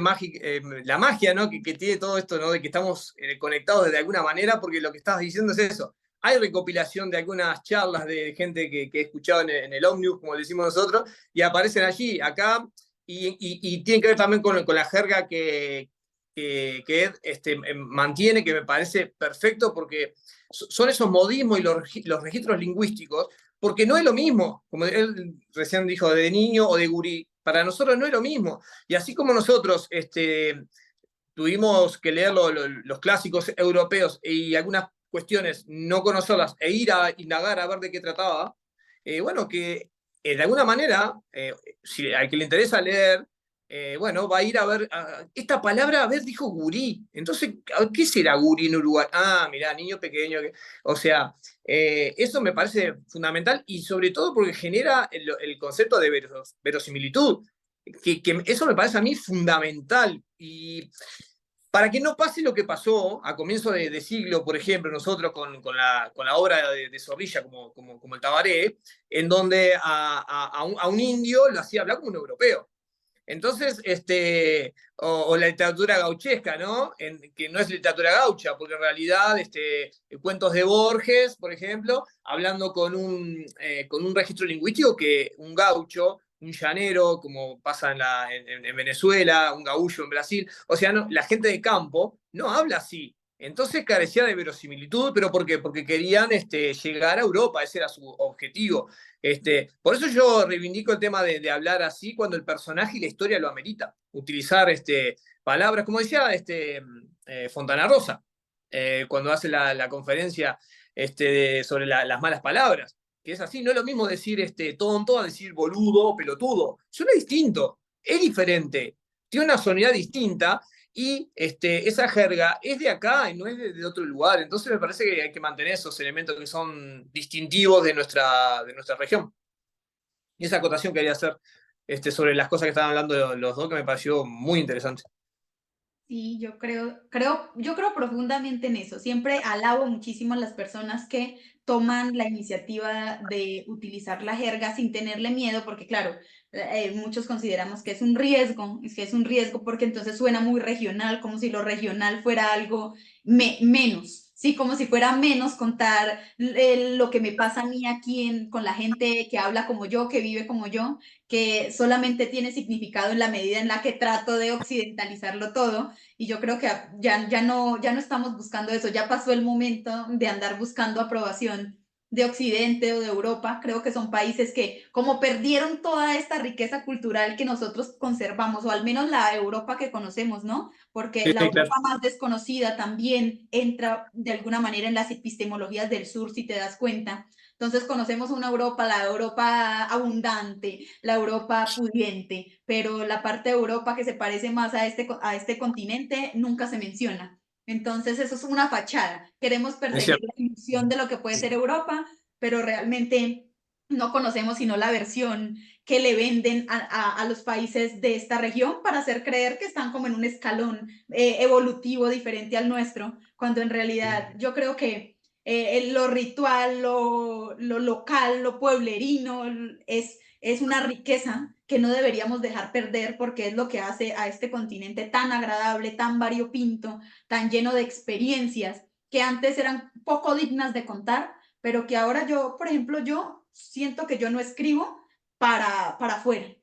la magia, ¿no? Que tiene todo esto, ¿no? De que estamos conectados de alguna manera, porque lo que estás diciendo es eso. Hay recopilación de algunas charlas de gente que he escuchado en el Omnibus, como le decimos nosotros, y aparecen allí, acá, y tiene que ver también con la jerga que Ed mantiene, que me parece perfecto, porque son esos modismos y los registros lingüísticos, porque no es lo mismo, como él recién dijo, de niño o de gurí. Para nosotros no es lo mismo. Y así como nosotros tuvimos que leer los clásicos europeos y algunas cuestiones no conocerlas e ir a indagar a ver de qué trataba, bueno, que de alguna manera, si al que le interesa leer, bueno, va a ir a ver, esta palabra, a ver, dijo gurí. Entonces, ¿qué será gurí en Uruguay? Ah, mirá, niño pequeño. O sea, eso me parece fundamental y sobre todo porque genera el concepto de verosimilitud, que eso me parece a mí fundamental. Y para que no pase lo que pasó a comienzo de siglo, por ejemplo, nosotros con la obra de Zorrilla como el Tabaré, en donde a un indio lo hacía hablar como un europeo. Entonces, o la literatura gauchesca, ¿no? Que no es literatura gaucha, porque en realidad cuentos de Borges, por ejemplo, hablando con un registro lingüístico que un gaucho, un llanero, como pasa en Venezuela, un gaullo en Brasil, o sea, no, la gente de campo no habla así. Entonces carecía de verosimilitud, ¿pero por qué? Porque querían llegar a Europa, ese era su objetivo. Por eso yo reivindico el tema de hablar así cuando el personaje y la historia lo amerita. Utilizar palabras, como decía Fontana Rosa, cuando hace la conferencia sobre las malas palabras. Que es así, no es lo mismo decir tonto a decir boludo, pelotudo. Suena distinto, es diferente, tiene una sonoridad distinta y esa jerga es de acá y no es de otro lugar. Entonces me parece que hay que mantener esos elementos que son distintivos de nuestra región. Y esa acotación que quería hacer sobre las cosas que estaban hablando los dos, que me pareció muy interesante. Sí, yo creo profundamente en eso. Siempre alabo muchísimo a las personas que toman la iniciativa de utilizar la jerga sin tenerle miedo, porque claro, muchos consideramos que es un riesgo porque entonces suena muy regional, como si lo regional fuera algo menos, sí, como si fuera menos contar lo que me pasa a mí aquí con la gente que habla como yo, que vive como yo, que solamente tiene significado en la medida en la que trato de occidentalizarlo todo. Y yo creo que ya no estamos buscando eso, ya pasó el momento de andar buscando aprobación de Occidente o de Europa. Creo que son países que como perdieron toda esta riqueza cultural que nosotros conservamos, o al menos la Europa que conocemos, ¿no? Porque Sí, la sí, claro. Europa más desconocida también entra de alguna manera en las epistemologías del sur, si te das cuenta. Entonces conocemos una Europa, la Europa abundante, la Europa pudiente, pero la parte de Europa que se parece más a este continente nunca se menciona. Entonces eso es una fachada. Queremos Es perseguir cierto. la ilusión de lo que puede ser Europa, pero realmente no conocemos sino la versión que le venden a los países de esta región para hacer creer que están como en un escalón evolutivo diferente al nuestro, cuando en realidad yo creo que lo ritual, lo local, lo pueblerino, es una riqueza que no deberíamos dejar perder porque es lo que hace a este continente tan agradable, tan variopinto, tan lleno de experiencias que antes eran poco dignas de contar, pero que ahora yo, por ejemplo, yo siento que yo no escribo para afuera.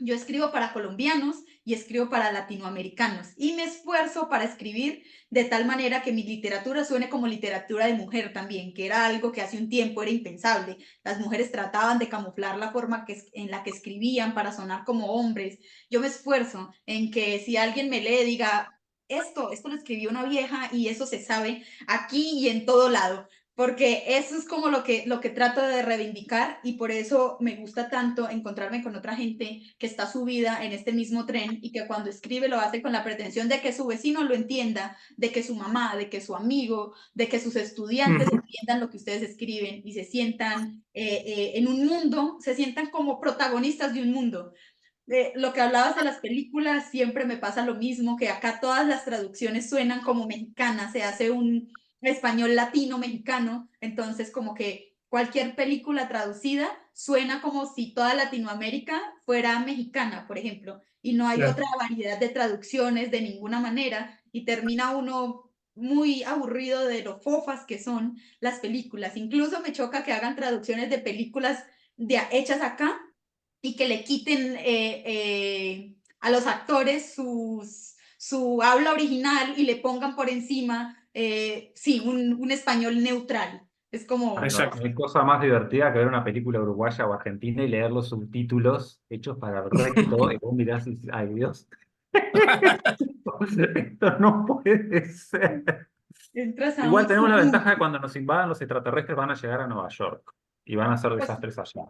Yo escribo para colombianos y escribo para latinoamericanos y me esfuerzo para escribir de tal manera que mi literatura suene como literatura de mujer también, que era algo que hace un tiempo era impensable. Las mujeres trataban de camuflar la forma en la que escribían para sonar como hombres. Yo me esfuerzo en que si alguien me lee, diga, esto lo escribió una vieja y eso se sabe aquí y en todo lado, porque eso es como lo que trato de reivindicar y por eso me gusta tanto encontrarme con otra gente que está subida en este mismo tren y que cuando escribe lo hace con la pretensión de que su vecino lo entienda, de que su mamá, de que su amigo, de que sus estudiantes entiendan lo que ustedes escriben y se sientan en un mundo, se sientan como protagonistas de un mundo. Lo que hablabas de las películas, siempre me pasa lo mismo, que acá todas las traducciones suenan como mexicanas, se hace un español latino mexicano, entonces como que cualquier película traducida suena como si toda Latinoamérica fuera mexicana, por ejemplo, y no hay Claro. otra variedad de traducciones de ninguna manera, y termina uno muy aburrido de lo fofas que son las películas. Incluso me choca que hagan traducciones de películas hechas acá y que le quiten a los actores su habla original y le pongan por encima, sí, un español neutral. Es como, Exacto. No hay cosa más divertida que ver una película uruguaya o argentina y leer los subtítulos hechos para el resto, y vos mirás y dices, ay Dios, esto no puede ser. entras a Igual tenemos la un ventaja de cuando nos invadan los extraterrestres van a llegar a Nueva York y van a hacer pues, desastres allá.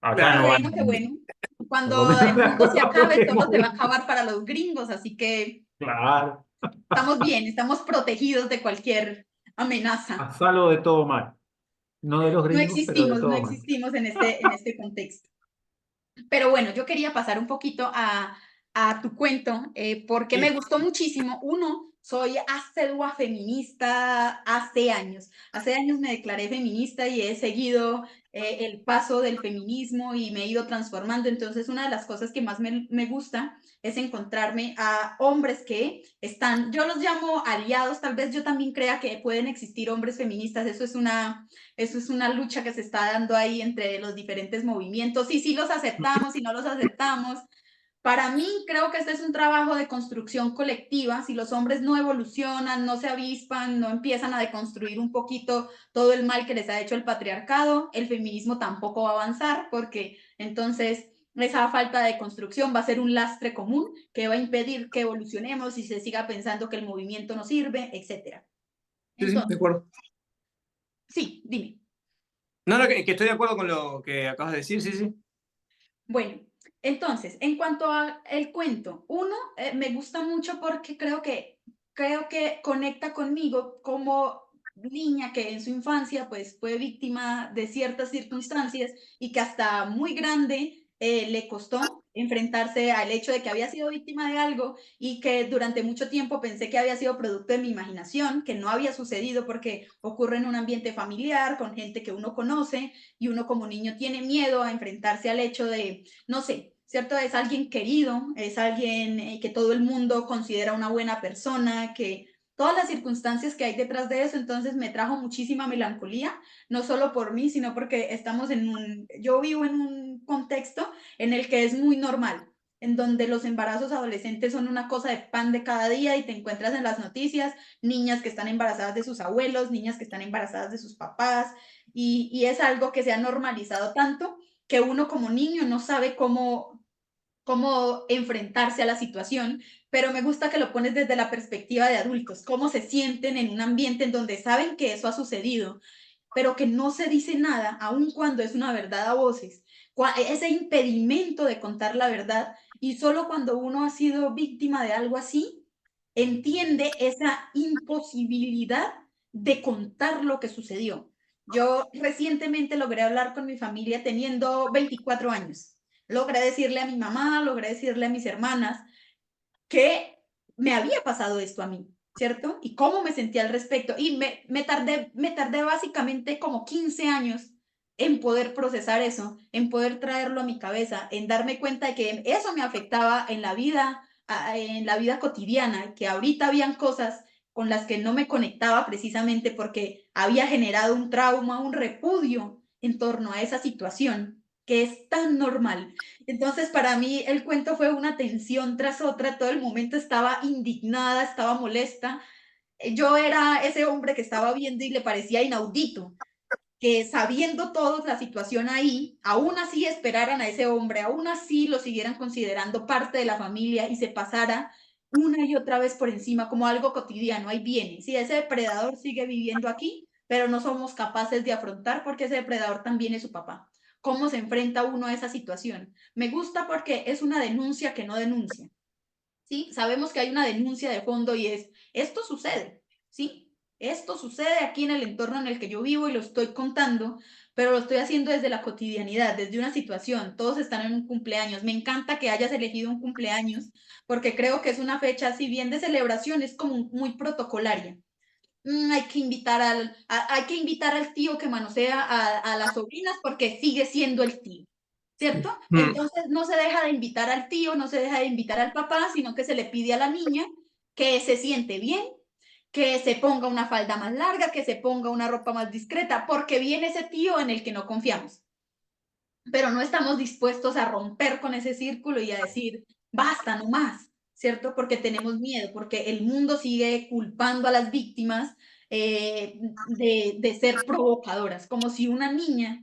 Acá qué Claro. no van bueno, qué bueno. por Cuando lo menos el de mundo se acuerdo a lo acabe, que solo hemos se va a visto. acabar para los gringos, así que Claro, estamos bien, estamos protegidos de cualquier amenaza. a salvo de todo mal. No de los No gringos, pero de existimos, no todo mal. existimos en este contexto. Pero bueno, yo quería pasar un poquito a tu cuento, porque me Sí. gustó muchísimo. Uno, soy asedua feminista hace años. Hace años me declaré feminista y he seguido el paso del feminismo y me he ido transformando. Entonces, una de las cosas que más me gusta es encontrarme a hombres que están, yo los llamo aliados, tal vez yo también crea que pueden existir hombres feministas, eso es una lucha que se está dando ahí entre los diferentes movimientos, y si los aceptamos, si no los aceptamos. Para mí, creo que este es un trabajo de construcción colectiva. Si los hombres no evolucionan, no se avispan, no empiezan a deconstruir un poquito todo el mal que les ha hecho el patriarcado, el feminismo tampoco va a avanzar, porque entonces esa falta de construcción va a ser un lastre común que va a impedir que evolucionemos y se siga pensando que el movimiento no sirve, etc. Sí, sí, de Entonces, acuerdo. sí, dime. No, no, que estoy de acuerdo con lo que acabas de decir, sí, sí. Bueno, entonces, en cuanto al cuento, uno, me gusta mucho porque creo que conecta conmigo como niña que en su infancia pues fue víctima de ciertas circunstancias y que hasta muy grande le costó enfrentarse al hecho de que había sido víctima de algo y que durante mucho tiempo pensé que había sido producto de mi imaginación, que no había sucedido porque ocurre en un ambiente familiar, con gente que uno conoce, y uno como niño tiene miedo a enfrentarse al hecho de, no sé, ¿cierto? Es alguien querido, es alguien que todo el mundo considera una buena persona, que todas las circunstancias que hay detrás de eso, entonces me trajo muchísima melancolía, no solo por mí, sino porque yo vivo en un contexto en el que es muy normal, en donde los embarazos adolescentes son una cosa de pan de cada día y te encuentras en las noticias niñas que están embarazadas de sus abuelos, niñas que están embarazadas de sus papás, y es algo que se ha normalizado tanto que uno como niño no sabe cómo enfrentarse a la situación, pero me gusta que lo pones desde la perspectiva de adultos, cómo se sienten en un ambiente en donde saben que eso ha sucedido, pero que no se dice nada, aun cuando es una verdad a voces, ese impedimento de contar la verdad, y solo cuando uno ha sido víctima de algo así, entiende esa imposibilidad de contar lo que sucedió. Yo recientemente logré hablar con mi familia teniendo 24 años. Logré decirle a mi mamá, logré decirle a mis hermanas que me había pasado esto a mí, ¿cierto? Y cómo me sentía al respecto. Y me tardé básicamente como 15 años en poder procesar eso, en poder traerlo a mi cabeza, en darme cuenta de que eso me afectaba en la vida cotidiana, que ahorita habían cosas con las que no me conectaba precisamente porque había generado un trauma, un repudio en torno a esa situación que es tan normal. Entonces, para mí el cuento fue una tensión tras otra, todo el momento estaba indignada, estaba molesta. Yo era ese hombre que estaba viendo y le parecía inaudito que sabiendo todos la situación ahí, aún así esperaran a ese hombre, aún así lo siguieran considerando parte de la familia y se pasara una y otra vez por encima como algo cotidiano, ahí viene. Sí, ese depredador sigue viviendo aquí, pero no somos capaces de afrontar porque ese depredador también es su papá. ¿Cómo se enfrenta uno a esa situación? Me gusta porque es una denuncia que no denuncia. ¿Sí? Sabemos que hay una denuncia de fondo y es, esto sucede, ¿sí? Esto sucede aquí en el entorno en el que yo vivo y lo estoy contando, pero lo estoy haciendo desde la cotidianidad, desde una situación. Todos están en un cumpleaños. Me encanta que hayas elegido un cumpleaños porque creo que es una fecha, si bien de celebración, es como muy protocolaria. Hay que invitar al tío que manosea a las sobrinas porque sigue siendo el tío. ¿Cierto? Entonces no se deja de invitar al tío, no se deja de invitar al papá, sino que se le pide a la niña que se siente bien, que se ponga una falda más larga, que se ponga una ropa más discreta, porque viene ese tío en el que no confiamos. Pero no estamos dispuestos a romper con ese círculo y a decir, basta, no más, ¿cierto? Porque tenemos miedo, porque el mundo sigue culpando a las víctimas de ser provocadoras, como si una niña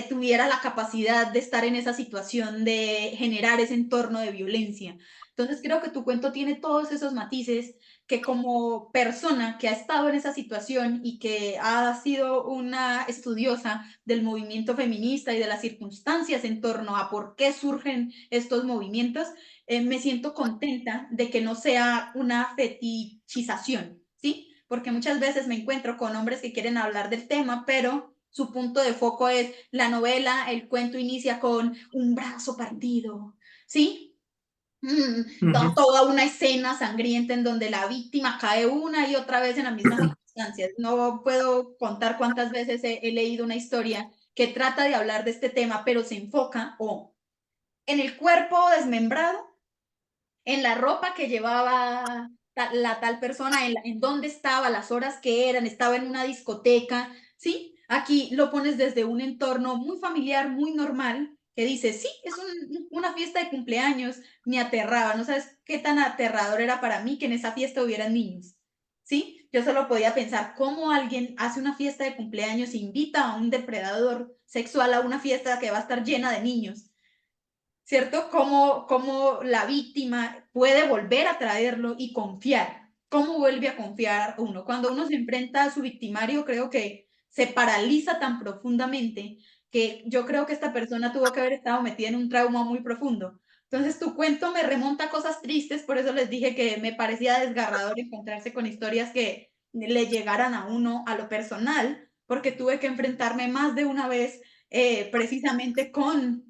tuviera la capacidad de estar en esa situación, de generar ese entorno de violencia. Entonces creo que tu cuento tiene todos esos matices que como persona que ha estado en esa situación y que ha sido una estudiosa del movimiento feminista y de las circunstancias en torno a por qué surgen estos movimientos, me siento contenta de que no sea una fetichización, ¿sí? Porque muchas veces me encuentro con hombres que quieren hablar del tema, pero su punto de foco es la novela, el cuento inicia con un brazo partido, ¿sí? Toda una escena sangrienta en donde la víctima cae una y otra vez en las mismas circunstancias. No puedo contar cuántas veces he leído una historia que trata de hablar de este tema, pero se enfoca o en el cuerpo desmembrado, en la ropa que llevaba la tal persona, en dónde estaba, las horas que eran, estaba en una discoteca, ¿sí? Aquí lo pones desde un entorno muy familiar, muy normal, que dice, sí, es una fiesta de cumpleaños, me aterraba, no sabes qué tan aterrador era para mí que en esa fiesta hubieran niños, ¿sí? Yo solo podía pensar cómo alguien hace una fiesta de cumpleaños e invita a un depredador sexual a una fiesta que va a estar llena de niños. ¿Cierto? Cómo la víctima puede volver a traerlo y confiar. ¿Cómo vuelve a confiar uno? Cuando uno se enfrenta a su victimario, creo que se paraliza tan profundamente que yo creo que esta persona tuvo que haber estado metida en un trauma muy profundo. Entonces, tu cuento me remonta a cosas tristes, por eso les dije que me parecía desgarrador encontrarse con historias que le llegaran a uno a lo personal, porque tuve que enfrentarme más de una vez precisamente con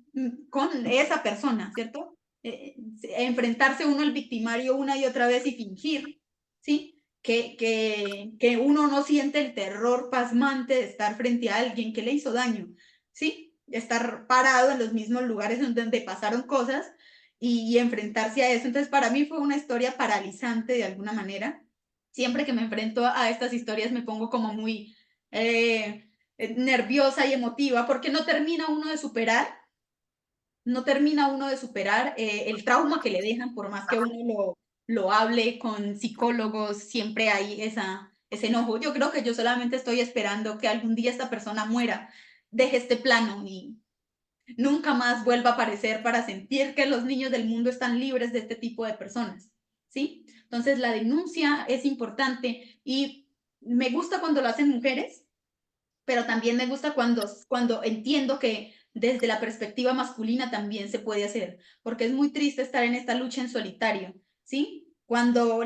esa persona, ¿cierto? Enfrentarse uno al victimario una y otra vez y fingir, ¿sí? Que uno no siente el terror pasmante de estar frente a alguien que le hizo daño, ¿sí? Estar parado en los mismos lugares donde pasaron cosas y enfrentarse a eso. Entonces, para mí fue una historia paralizante de alguna manera. Siempre que me enfrento a estas historias me pongo como muy nerviosa y emotiva porque no termina uno de superar el trauma que le dejan, por más que uno lo hable con psicólogos, siempre hay ese enojo. Yo creo que yo solamente estoy esperando que algún día esta persona muera, deje este plano y nunca más vuelva a aparecer para sentir que los niños del mundo están libres de este tipo de personas, ¿sí? Entonces la denuncia es importante y me gusta cuando lo hacen mujeres, pero también me gusta cuando entiendo que desde la perspectiva masculina también se puede hacer, porque es muy triste estar en esta lucha en solitario, ¿sí? Cuando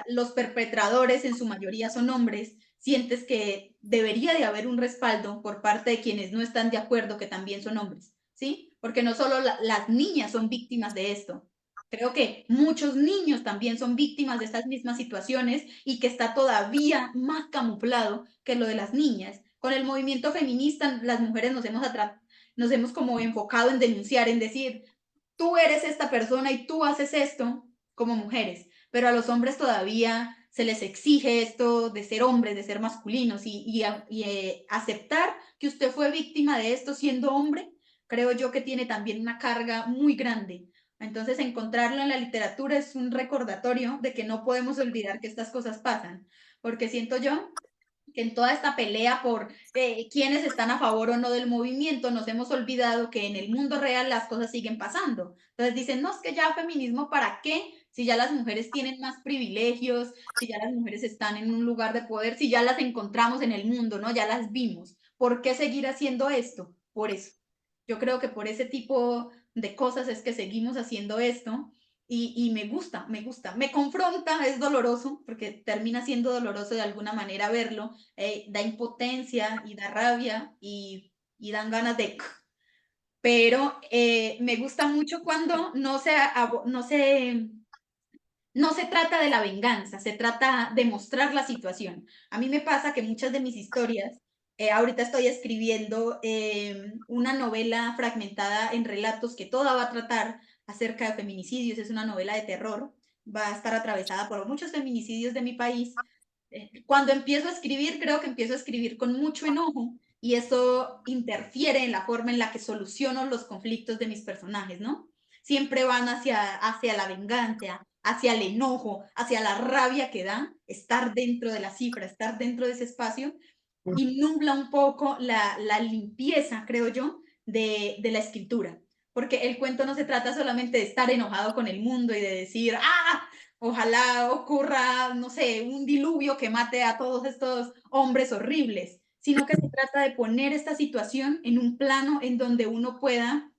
los perpetradores en su mayoría son hombres, sientes que debería de haber un respaldo por parte de quienes no están de acuerdo que también son hombres, ¿sí? Porque no solo las niñas son víctimas de esto, creo que muchos niños también son víctimas de estas mismas situaciones y que está todavía más camuflado que lo de las niñas. Con el movimiento feminista, las mujeres nos hemos como enfocado en denunciar, en decir, tú eres esta persona y tú haces esto como mujeres, pero a los hombres todavía se les exige esto de ser hombres, de ser masculinos y aceptar que usted fue víctima de esto siendo hombre creo yo que tiene también una carga muy grande. Entonces, encontrarlo en la literatura es un recordatorio de que no podemos olvidar que estas cosas pasan, porque siento yo que en toda esta pelea por quiénes están a favor o no del movimiento, nos hemos olvidado que en el mundo real las cosas siguen pasando. Entonces dicen, no, es que ya feminismo, ¿para qué? Si ya las mujeres tienen más privilegios, si ya las mujeres están en un lugar de poder, si ya las encontramos en el mundo, ¿no? Ya las vimos. ¿Por qué seguir haciendo esto? Por eso. Yo creo que por ese tipo de cosas es que seguimos haciendo esto y me gusta, me gusta. Me confronta, es doloroso, porque termina siendo doloroso de alguna manera verlo, da impotencia y da rabia y dan ganas de... Pero me gusta mucho cuando no se trata de la venganza, se trata de mostrar la situación. A mí me pasa que muchas de mis historias, ahorita estoy escribiendo una novela fragmentada en relatos que toda va a tratar acerca de feminicidios, es una novela de terror, va a estar atravesada por muchos feminicidios de mi país. Cuando empiezo a escribir, creo que empiezo a escribir con mucho enojo y eso interfiere en la forma en la que soluciono los conflictos de mis personajes, ¿no? Siempre van hacia la venganza, hacia el enojo, hacia la rabia que da estar dentro de la cifra, estar dentro de ese espacio y nubla un poco la limpieza, creo yo, de la escritura. Porque el cuento no se trata solamente de estar enojado con el mundo y de decir, ah, ojalá ocurra, no sé, un diluvio que mate a todos estos hombres horribles, sino que se trata de poner esta situación en un plano en donde uno pueda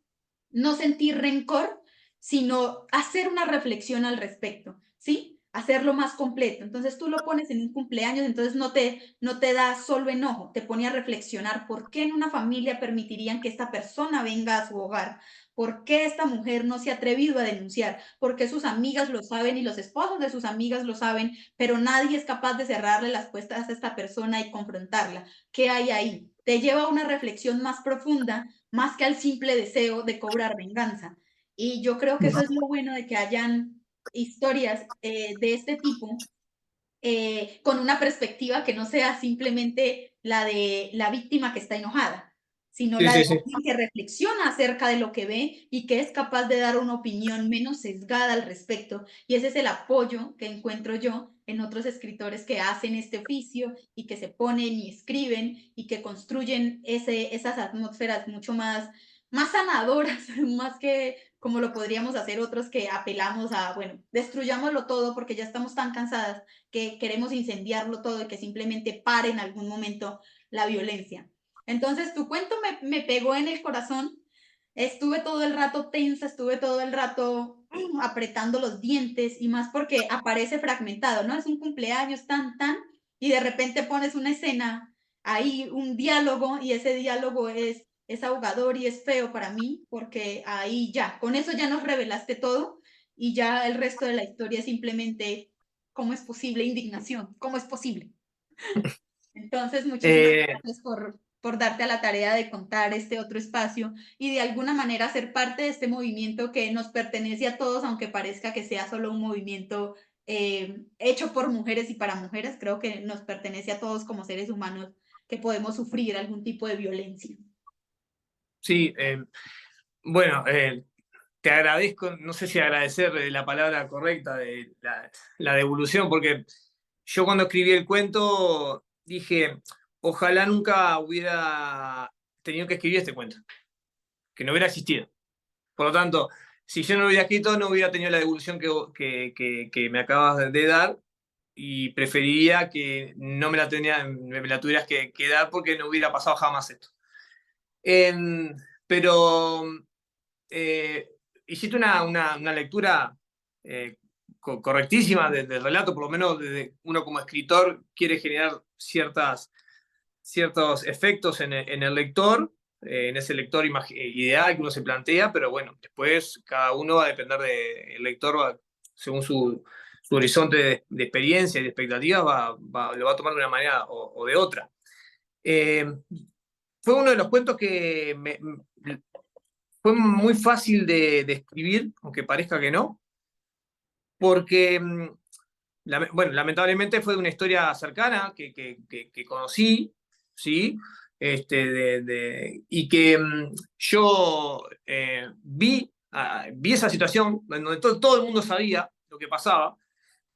no sentir rencor, sino hacer una reflexión al respecto, ¿sí? Hacerlo más completo. Entonces tú lo pones en un cumpleaños, entonces no te da solo enojo, te pone a reflexionar por qué en una familia permitirían que esta persona venga a su hogar, por qué esta mujer no se ha atrevido a denunciar, por qué sus amigas lo saben y los esposos de sus amigas lo saben, pero nadie es capaz de cerrarle las puertas a esta persona y confrontarla. ¿Qué hay ahí? Te lleva a una reflexión más profunda más que al simple deseo de cobrar venganza. Y yo creo que eso es lo bueno de que hayan historias de este tipo con una perspectiva que no sea simplemente la de la víctima que está enojada, sino Sí, la de sí, sí. alguien que reflexiona acerca de lo que ve y que es capaz de dar una opinión menos sesgada al respecto. Y ese es el apoyo que encuentro yo en otros escritores que hacen este oficio y que se ponen y escriben y que construyen esas atmósferas mucho más sanadoras, más que como lo podríamos hacer otros que apelamos a, bueno, destruyámoslo todo porque ya estamos tan cansadas que queremos incendiarlo todo y que simplemente pare en algún momento la violencia. Entonces, tu cuento me pegó en el corazón. Estuve todo el rato tensa, estuve todo el rato apretando los dientes y más porque aparece fragmentado, ¿no? Es un cumpleaños y de repente pones una escena ahí, un diálogo y ese diálogo es ahogador y es feo para mí porque ahí ya, con eso ya nos revelaste todo y ya el resto de la historia es simplemente cómo es posible indignación, cómo es posible. Entonces, muchísimas Eh, gracias por darte a la tarea de contar este otro espacio y de alguna manera ser parte de este movimiento que nos pertenece a todos, aunque parezca que sea solo un movimiento hecho por mujeres y para mujeres, creo que nos pertenece a todos como seres humanos que podemos sufrir algún tipo de violencia. sí, bueno, te agradezco, no sé si agradecer la palabra correcta de la devolución, porque yo cuando escribí el cuento dije, ojalá nunca hubiera tenido que escribir este cuento, que no hubiera existido. Por lo tanto, si yo no lo hubiera escrito, no hubiera tenido la devolución que me acabas de dar y preferiría que no me la tuvieras que dar porque no hubiera pasado jamás esto. Pero eh, hiciste una lectura correctísima del relato, por lo menos uno como escritor quiere generar ciertos efectos en el lector, en ese lector ideal que uno se plantea, pero bueno, después cada uno va a depender del lector, según su horizonte de experiencia y de expectativas, lo va a tomar de una manera o de otra. Eh, Fue uno de los cuentos que fue muy fácil de escribir, aunque parezca que no, porque, bueno, lamentablemente fue de una historia cercana que conocí, ¿sí? y que yo vi esa situación donde todo el mundo sabía lo que pasaba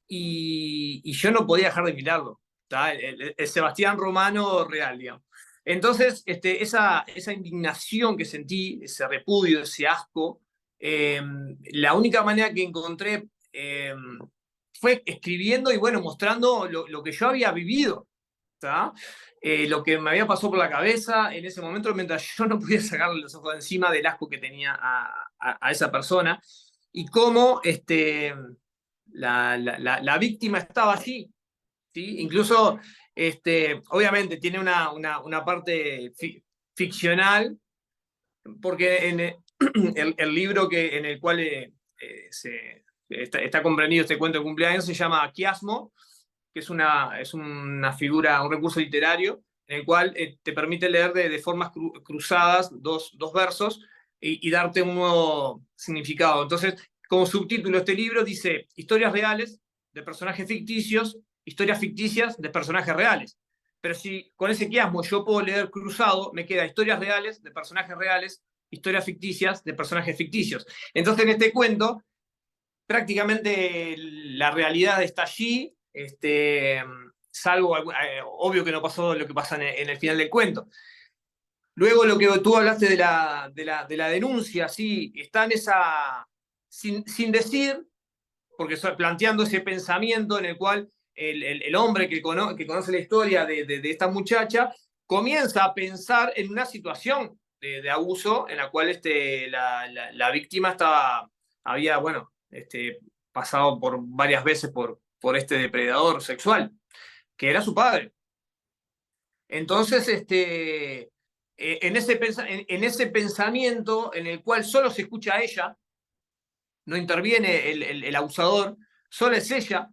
y yo no podía dejar de mirarlo. ¿Tá? El Sebastián Romano real, digamos. Entonces, esa indignación que sentí, ese repudio, ese asco, la única manera que encontré fue escribiendo y bueno, mostrando lo que yo había vivido. ¿Tá? Lo que me había pasado por la cabeza en ese momento mientras yo no podía sacarle los ojos de encima del asco que tenía a esa persona y cómo la víctima estaba allí, ¿sí? Incluso, obviamente, tiene una parte ficcional, porque en el libro en el cual está comprendido este cuento de cumpleaños se llama Quiasmo, que es una figura, un recurso literario, en el cual te permite leer de formas cruzadas dos versos y darte un nuevo significado. Entonces, como subtítulo, este libro dice historias reales de personajes ficticios, historias ficticias de personajes reales. Pero si con ese quiasmo yo puedo leer cruzado, me queda historias reales de personajes reales, historias ficticias de personajes ficticios. Entonces, en este cuento, prácticamente la realidad está allí, salvo, obvio que no pasó lo que pasa en el final del cuento. Luego lo que tú hablaste de la denuncia, sí, está en esa, sin decir, porque planteando ese pensamiento en el cual el hombre que conoce la historia de esta muchacha comienza a pensar en una situación de abuso en la cual la víctima había, bueno, pasado por varias veces por este depredador sexual, que era su padre. Entonces, en ese pensamiento en el cual solo se escucha a ella, no interviene el abusador, solo es ella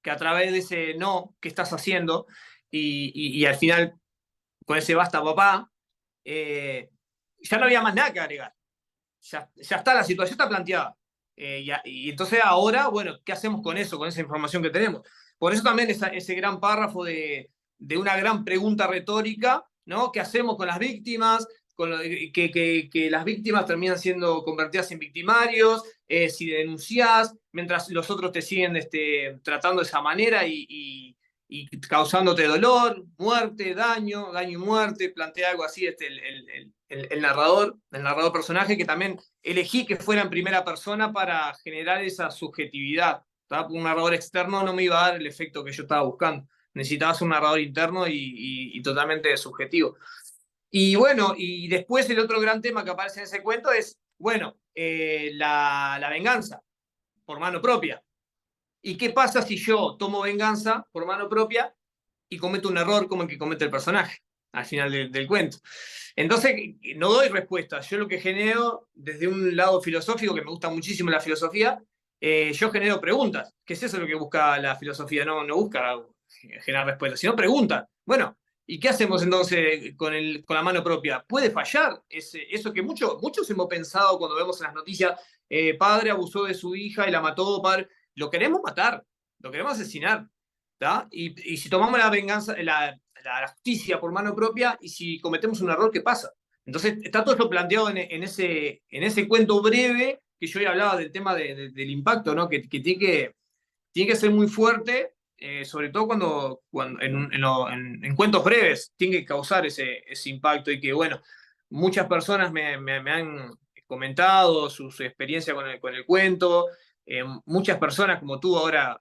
que a través de ese no, ¿qué estás haciendo? Y al final, con ese basta papá, ya no había más nada que agregar. Ya está, la situación está planteada. Y entonces ahora, bueno, ¿qué hacemos con eso, con esa información que tenemos? Por eso también ese gran párrafo de una gran pregunta retórica, ¿no? ¿Qué hacemos con las víctimas? Que las víctimas terminan siendo convertidas en victimarios, si denunciás, mientras los otros te siguen tratando de esa manera y causándote dolor, muerte, daño y muerte, plantea algo así el narrador personaje, que también elegí que fuera en primera persona para generar esa subjetividad. Un narrador externo no me iba a dar el efecto que yo estaba buscando. Necesitabas un narrador interno y totalmente subjetivo. Y bueno, y después el otro gran tema que aparece en ese cuento es, bueno, la venganza por mano propia. ¿Y qué pasa si yo tomo venganza por mano propia y cometo un error como el que comete el personaje al final del cuento? Entonces, no doy respuesta. Yo lo que genero, desde un lado filosófico, que me gusta muchísimo la filosofía, yo genero preguntas. ¿Qué es eso lo que busca la filosofía? No busca generar respuestas, sino preguntas. Bueno, ¿y qué hacemos entonces con la mano propia? ¿Puede fallar eso que muchos hemos pensado cuando vemos en las noticias, padre abusó de su hija y la mató, padre? Lo queremos matar, lo queremos asesinar. ¿Tá? Y si tomamos la venganza, la justicia por mano propia, y si cometemos un error, ¿qué pasa? Entonces, está todo esto planteado en ese cuento breve que yo ya hablaba del tema del impacto, ¿no? Que tiene que ser muy fuerte, sobre todo cuando en cuentos breves tiene que causar ese impacto y que, bueno, muchas personas me han comentado su experiencia con el cuento. Muchas personas como tú ahora,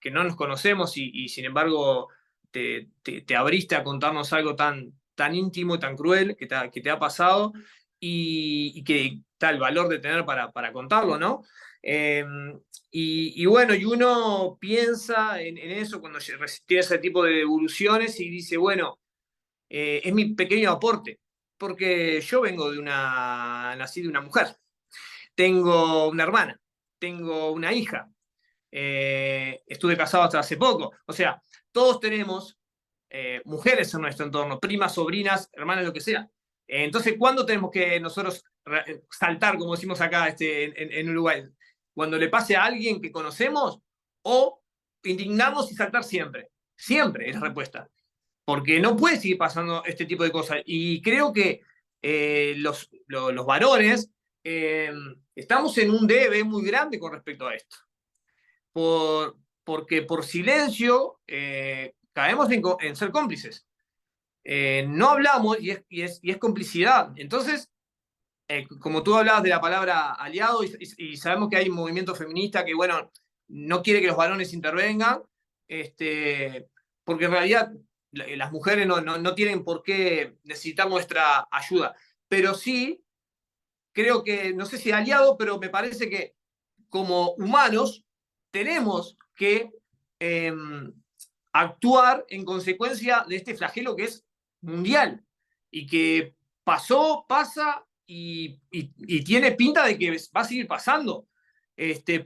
que no nos conocemos y sin embargo te abriste a contarnos algo tan íntimo y tan cruel que te ha pasado y que está el valor de tener para contarlo, ¿no? Y bueno, y uno piensa en eso cuando tiene ese tipo de devoluciones y dice, bueno, es mi pequeño aporte, porque yo nací de una mujer, tengo una hermana, tengo una hija, estuve casado hasta hace poco. O sea, todos tenemos mujeres en nuestro entorno, primas, sobrinas, hermanas, lo que sea. Entonces, ¿cuándo tenemos que nosotros saltar, como decimos acá en Uruguay? ¿Cuando le pase a alguien que conocemos o indignarnos y saltar siempre? Siempre es la respuesta. porque no puede seguir pasando este tipo de cosas. Y creo que los varones estamos en un debe muy grande con respecto a esto. Porque por silencio caemos en ser cómplices. No hablamos y es complicidad. Entonces, como tú hablabas de la palabra aliado, y sabemos que hay un movimiento feminista que, bueno, no quiere que los varones intervengan, porque en realidad las mujeres no tienen por qué necesitar nuestra ayuda. Pero sí, creo que, no sé si aliado, pero me parece que como humanos tenemos que actuar en consecuencia de este flagelo que es mundial y que pasó, pasa y tiene pinta de que va a seguir pasando,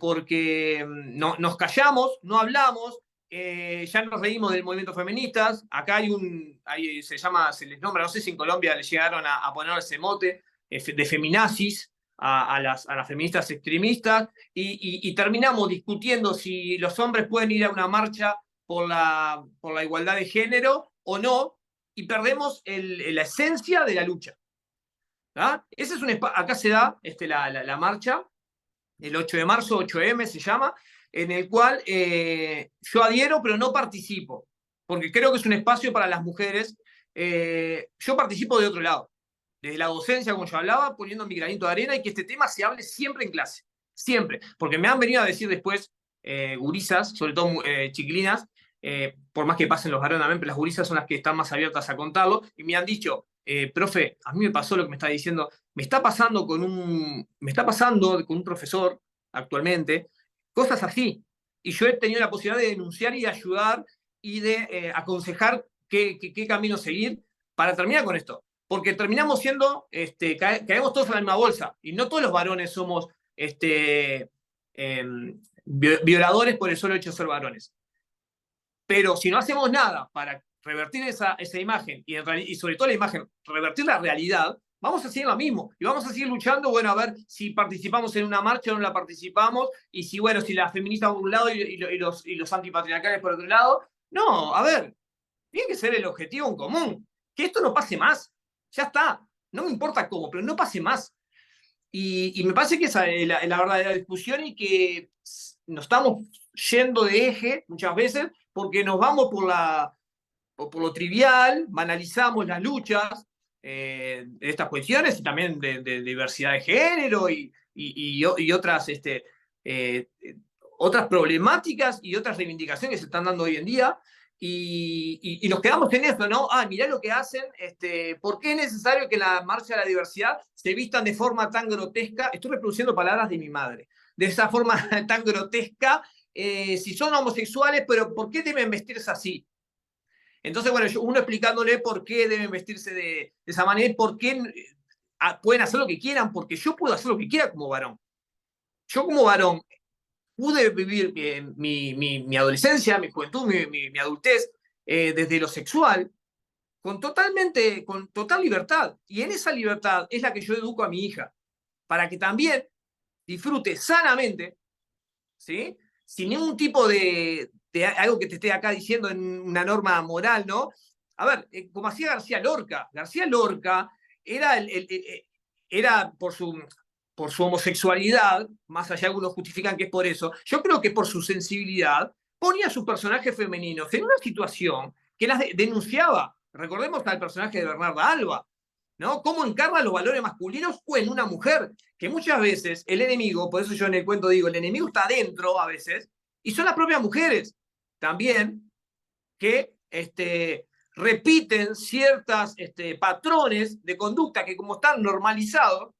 porque nos callamos, no hablamos, ya nos reímos del movimiento feministas, acá se les nombra, no sé si en Colombia le llegaron a poner ese mote de feminazis a las feministas extremistas, y terminamos discutiendo si los hombres pueden ir a una marcha por la igualdad de género o no, y perdemos la esencia de la lucha. Ese es acá se da la marcha, el 8 de marzo, 8M se llama, en el cual yo adhiero, pero no participo, porque creo que es un espacio para las mujeres. Yo participo de otro lado, desde la docencia, como yo hablaba, poniendo mi granito de arena y que este tema se hable siempre en clase, siempre, porque me han venido a decir después gurisas, sobre todo chiquilinas, por más que pasen los varones también, pero las gurisas son las que están más abiertas a contarlo, y me han dicho, profe, a mí me pasó lo que me está diciendo, me está pasando con un profesor actualmente, cosas así, y yo he tenido la posibilidad de denunciar y de ayudar y de aconsejar qué camino seguir para terminar con esto. Porque terminamos siendo, caemos todos en la misma bolsa, y no todos los varones somos violadores por el solo hecho de ser varones. Pero si no hacemos nada para revertir esa imagen, y sobre todo la imagen, revertir la realidad, vamos a seguir lo mismo, y vamos a seguir luchando, bueno, a ver si participamos en una marcha o no la participamos, y si, bueno, si las feministas por un lado y los antipatriarcales por otro lado. No, a ver, tiene que ser el objetivo en común, que esto no pase más, ya está, no me importa cómo, pero no pase más. Y me parece que esa es la verdadera discusión, y que nos estamos yendo de eje muchas veces porque nos vamos por lo trivial, banalizamos las luchas de estas cuestiones, y también de diversidad de género y otras, otras problemáticas y otras reivindicaciones que se están dando hoy en día. Y nos quedamos en eso, ¿no? Mirá lo que hacen, ¿por qué es necesario que en la marcha de la diversidad se vistan de forma tan grotesca? Estoy reproduciendo palabras de mi madre. De esa forma tan grotesca, si son homosexuales, pero ¿por qué deben vestirse así? Entonces, bueno, uno explicándole por qué deben vestirse de esa manera, por qué pueden hacer lo que quieran, porque yo puedo hacer lo que quiera como varón. Yo como varón pude vivir mi adolescencia, mi juventud, mi adultez, desde lo sexual, con total libertad. Y en esa libertad es la que yo educo a mi hija, para que también disfrute sanamente, ¿sí? Sin ningún tipo de algo que te esté acá diciendo en una norma moral, ¿no? A ver, como hacía García Lorca. García Lorca era por su homosexualidad, más allá algunos justifican que es por eso, yo creo que por su sensibilidad, ponía a sus personajes femeninos en una situación que las denunciaba. Recordemos al personaje de Bernarda Alba, ¿no? Cómo encarna los valores masculinos o en una mujer, que muchas veces el enemigo, por eso yo en el cuento digo, el enemigo está adentro a veces, y son las propias mujeres también que repiten ciertos patrones de conducta que, como están normalizados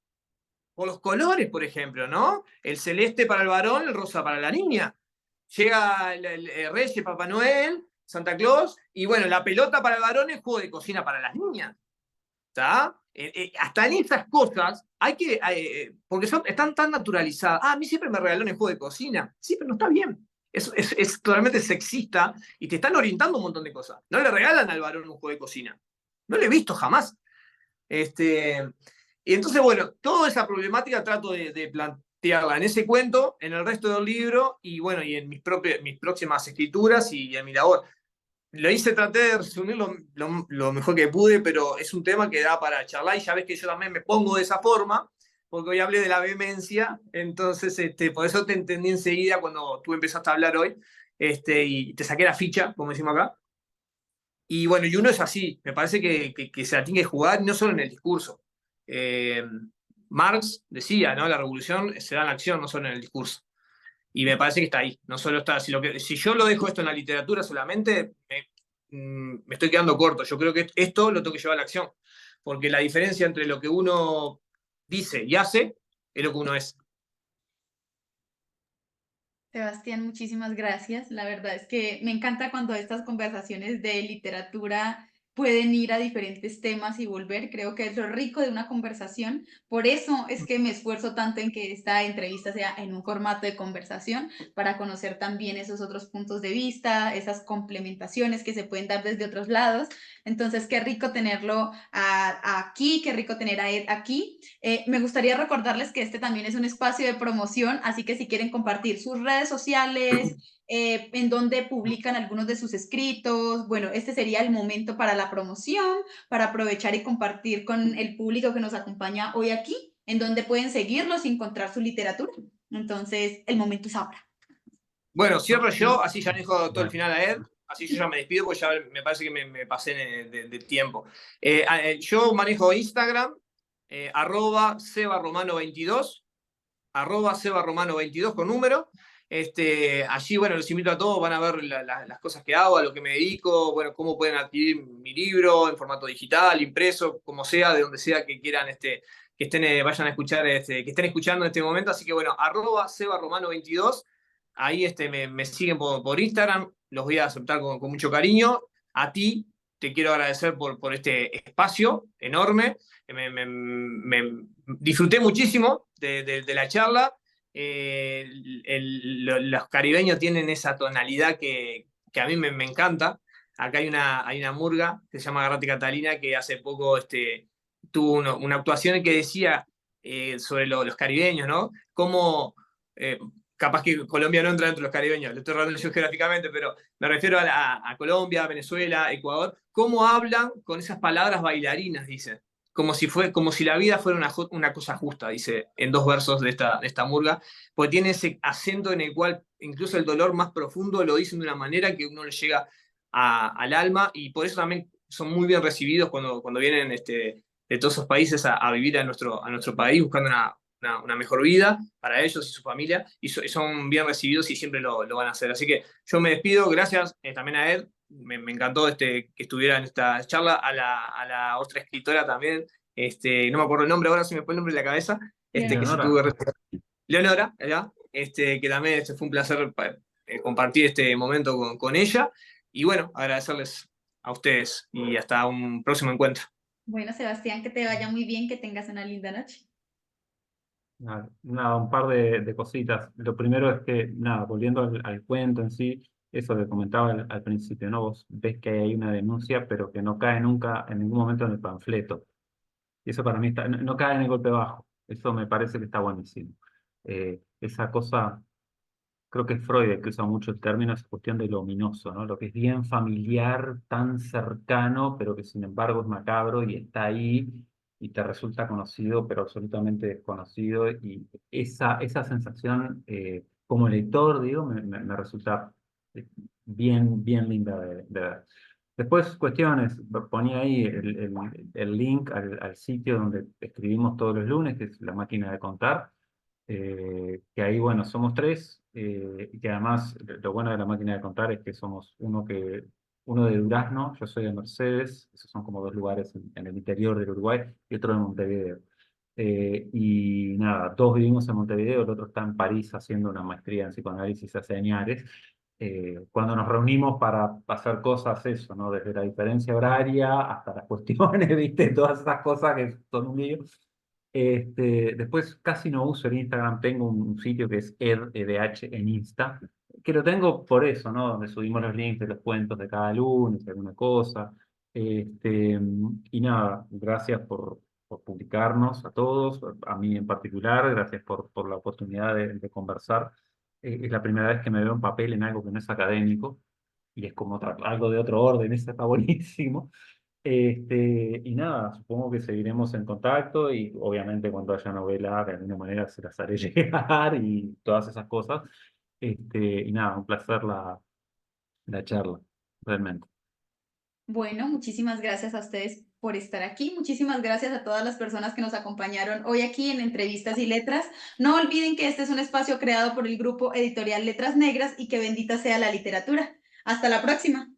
por los colores, por ejemplo, ¿no? El celeste para el varón, el rosa para la niña. Llega el Reyes, Papá Noel, Santa Claus, y bueno, la pelota para el varón, el juego de cocina para las niñas. ¿Está? Hasta en esas cosas hay que, porque están tan naturalizadas. A mí siempre me regalaron el juego de cocina. Sí, pero no está bien. Es totalmente sexista, y te están orientando un montón de cosas. No le regalan al varón un juego de cocina. No lo he visto jamás. Y entonces, bueno, toda esa problemática trato de plantearla en ese cuento, en el resto del libro, y bueno, y en mis próximas escrituras y en mi labor. lo hice, traté de resumir lo mejor que pude, pero es un tema que da para charlar y ya ves que yo también me pongo de esa forma, porque hoy hablé de la vehemencia, entonces por eso te entendí enseguida cuando tú empezaste a hablar hoy, y te saqué la ficha, como decimos acá. Y bueno, y uno es así, me parece que se la tiene que jugar, no solo en el discurso. Eh, Marx decía, ¿no? La revolución se da en la acción, no solo en el discurso. Y me parece que está ahí. No solo está. Si yo lo dejo esto en la literatura solamente, me estoy quedando corto. Yo creo que esto lo tengo que llevar a la acción. Porque la diferencia entre lo que uno dice y hace es lo que uno es. Sebastián, muchísimas gracias. La verdad es que me encanta cuando estas conversaciones de literatura pueden ir a diferentes temas y volver. Creo que es lo rico de una conversación. Por eso es que me esfuerzo tanto en que esta entrevista sea en un formato de conversación, para conocer también esos otros puntos de vista, esas complementaciones que se pueden dar desde otros lados. Entonces, qué rico tenerlo aquí, qué rico tener a Ed aquí. Me gustaría recordarles que este también es un espacio de promoción, así que si quieren compartir sus redes sociales, en donde publican algunos de sus escritos, bueno, este sería el momento para la promoción, para aprovechar y compartir con el público que nos acompaña hoy aquí, en donde pueden seguirlos y encontrar su literatura. Entonces, el momento es ahora. Bueno, cierro yo, así ya dejo todo el Bueno, final a Ed. Así yo ya me despido, porque ya me parece que me pasé de tiempo. Yo manejo Instagram, @sebaromano22, @sebaromano22 con número. Allí, bueno, los invito a todos, van a ver las cosas que hago, a lo que me dedico, bueno, cómo pueden adquirir mi libro en formato digital, impreso, como sea, de donde sea que quieran, que estén, vayan a escuchar, que estén escuchando en este momento. Así que bueno, @sebaromano22, ahí me siguen por Instagram, los voy a aceptar con mucho cariño. A ti te quiero agradecer por este espacio enorme. Disfruté muchísimo de la charla. Los caribeños tienen esa tonalidad que a mí me encanta. Acá hay una murga que se llama Garrate Catalina, que hace poco tuvo una actuación que decía sobre los caribeños, ¿no? Cómo, eh, capaz que Colombia no entra dentro de los caribeños, lo estoy hablando yo geográficamente, pero me refiero a Colombia, Venezuela, Ecuador, cómo hablan con esas palabras bailarinas, dice, como si la vida fuera una cosa justa, dice en dos versos de esta murga, porque tiene ese acento en el cual incluso el dolor más profundo lo dicen de una manera que uno le llega al alma, y por eso también son muy bien recibidos cuando vienen de todos esos países a vivir a nuestro país buscando una mejor vida para ellos y su familia, y son bien recibidos y siempre lo van a hacer. Así que yo me despido, gracias también a Ed, me encantó que estuviera en esta charla, a la otra escritora también, no me acuerdo el nombre ahora, se me fue el nombre de la cabeza, que se tuvo Leonora, que... Leonora, ¿verdad? Que también fue un placer compartir este momento con ella, y bueno, agradecerles a ustedes y hasta un próximo encuentro. Bueno, Sebastián, que te vaya muy bien, que tengas una linda noche. nada, un par de cositas. Lo primero es que, nada, volviendo al cuento en sí, eso que comentaba al principio, ¿no? Vos ves que hay una denuncia, pero que no cae nunca en ningún momento en el panfleto. Y eso para mí no cae en el golpe bajo. Eso me parece que está buenísimo. Esa cosa, creo que es Freud el que usa mucho el término, esa cuestión de lo ominoso, ¿no? Lo que es bien familiar, tan cercano, pero que sin embargo es macabro y está ahí y te resulta conocido, pero absolutamente desconocido. Y esa sensación, como lector, digo, me resulta bien linda de ver. Después, cuestiones, ponía ahí el link al sitio donde escribimos todos los lunes, que es La Máquina de Contar, que ahí, bueno, somos tres, y que además lo bueno de La Máquina de Contar es que somos uno de Durazno, yo soy de Mercedes, esos son como dos lugares en el interior del Uruguay, y otro de Montevideo. Y nada, dos vivimos en Montevideo, el otro está en París haciendo una maestría en psicoanálisis hace años. Cuando nos reunimos para hacer cosas, eso, ¿no? Desde la diferencia horaria hasta las cuestiones, ¿viste? Todas esas cosas que son un lío. Después casi no uso el Instagram, tengo un sitio que es edh en Insta, que lo tengo por eso, ¿no? Donde subimos los links de los cuentos de cada lunes, alguna cosa. Y nada, gracias por publicarnos a todos, a mí en particular, gracias por la oportunidad de conversar. Es la primera vez que me veo en papel en algo que no es académico. y es como algo de otro orden, eso está buenísimo. Y nada, supongo que seguiremos en contacto y obviamente cuando haya novela de alguna manera se las haré llegar y todas esas cosas. Y nada, un placer la charla, realmente. Bueno, muchísimas gracias a ustedes por estar aquí. Muchísimas gracias a todas las personas que nos acompañaron hoy aquí en Entrevistas y Letras. No olviden que este es un espacio creado por el grupo editorial Letras Negras y que bendita sea la literatura. Hasta la próxima.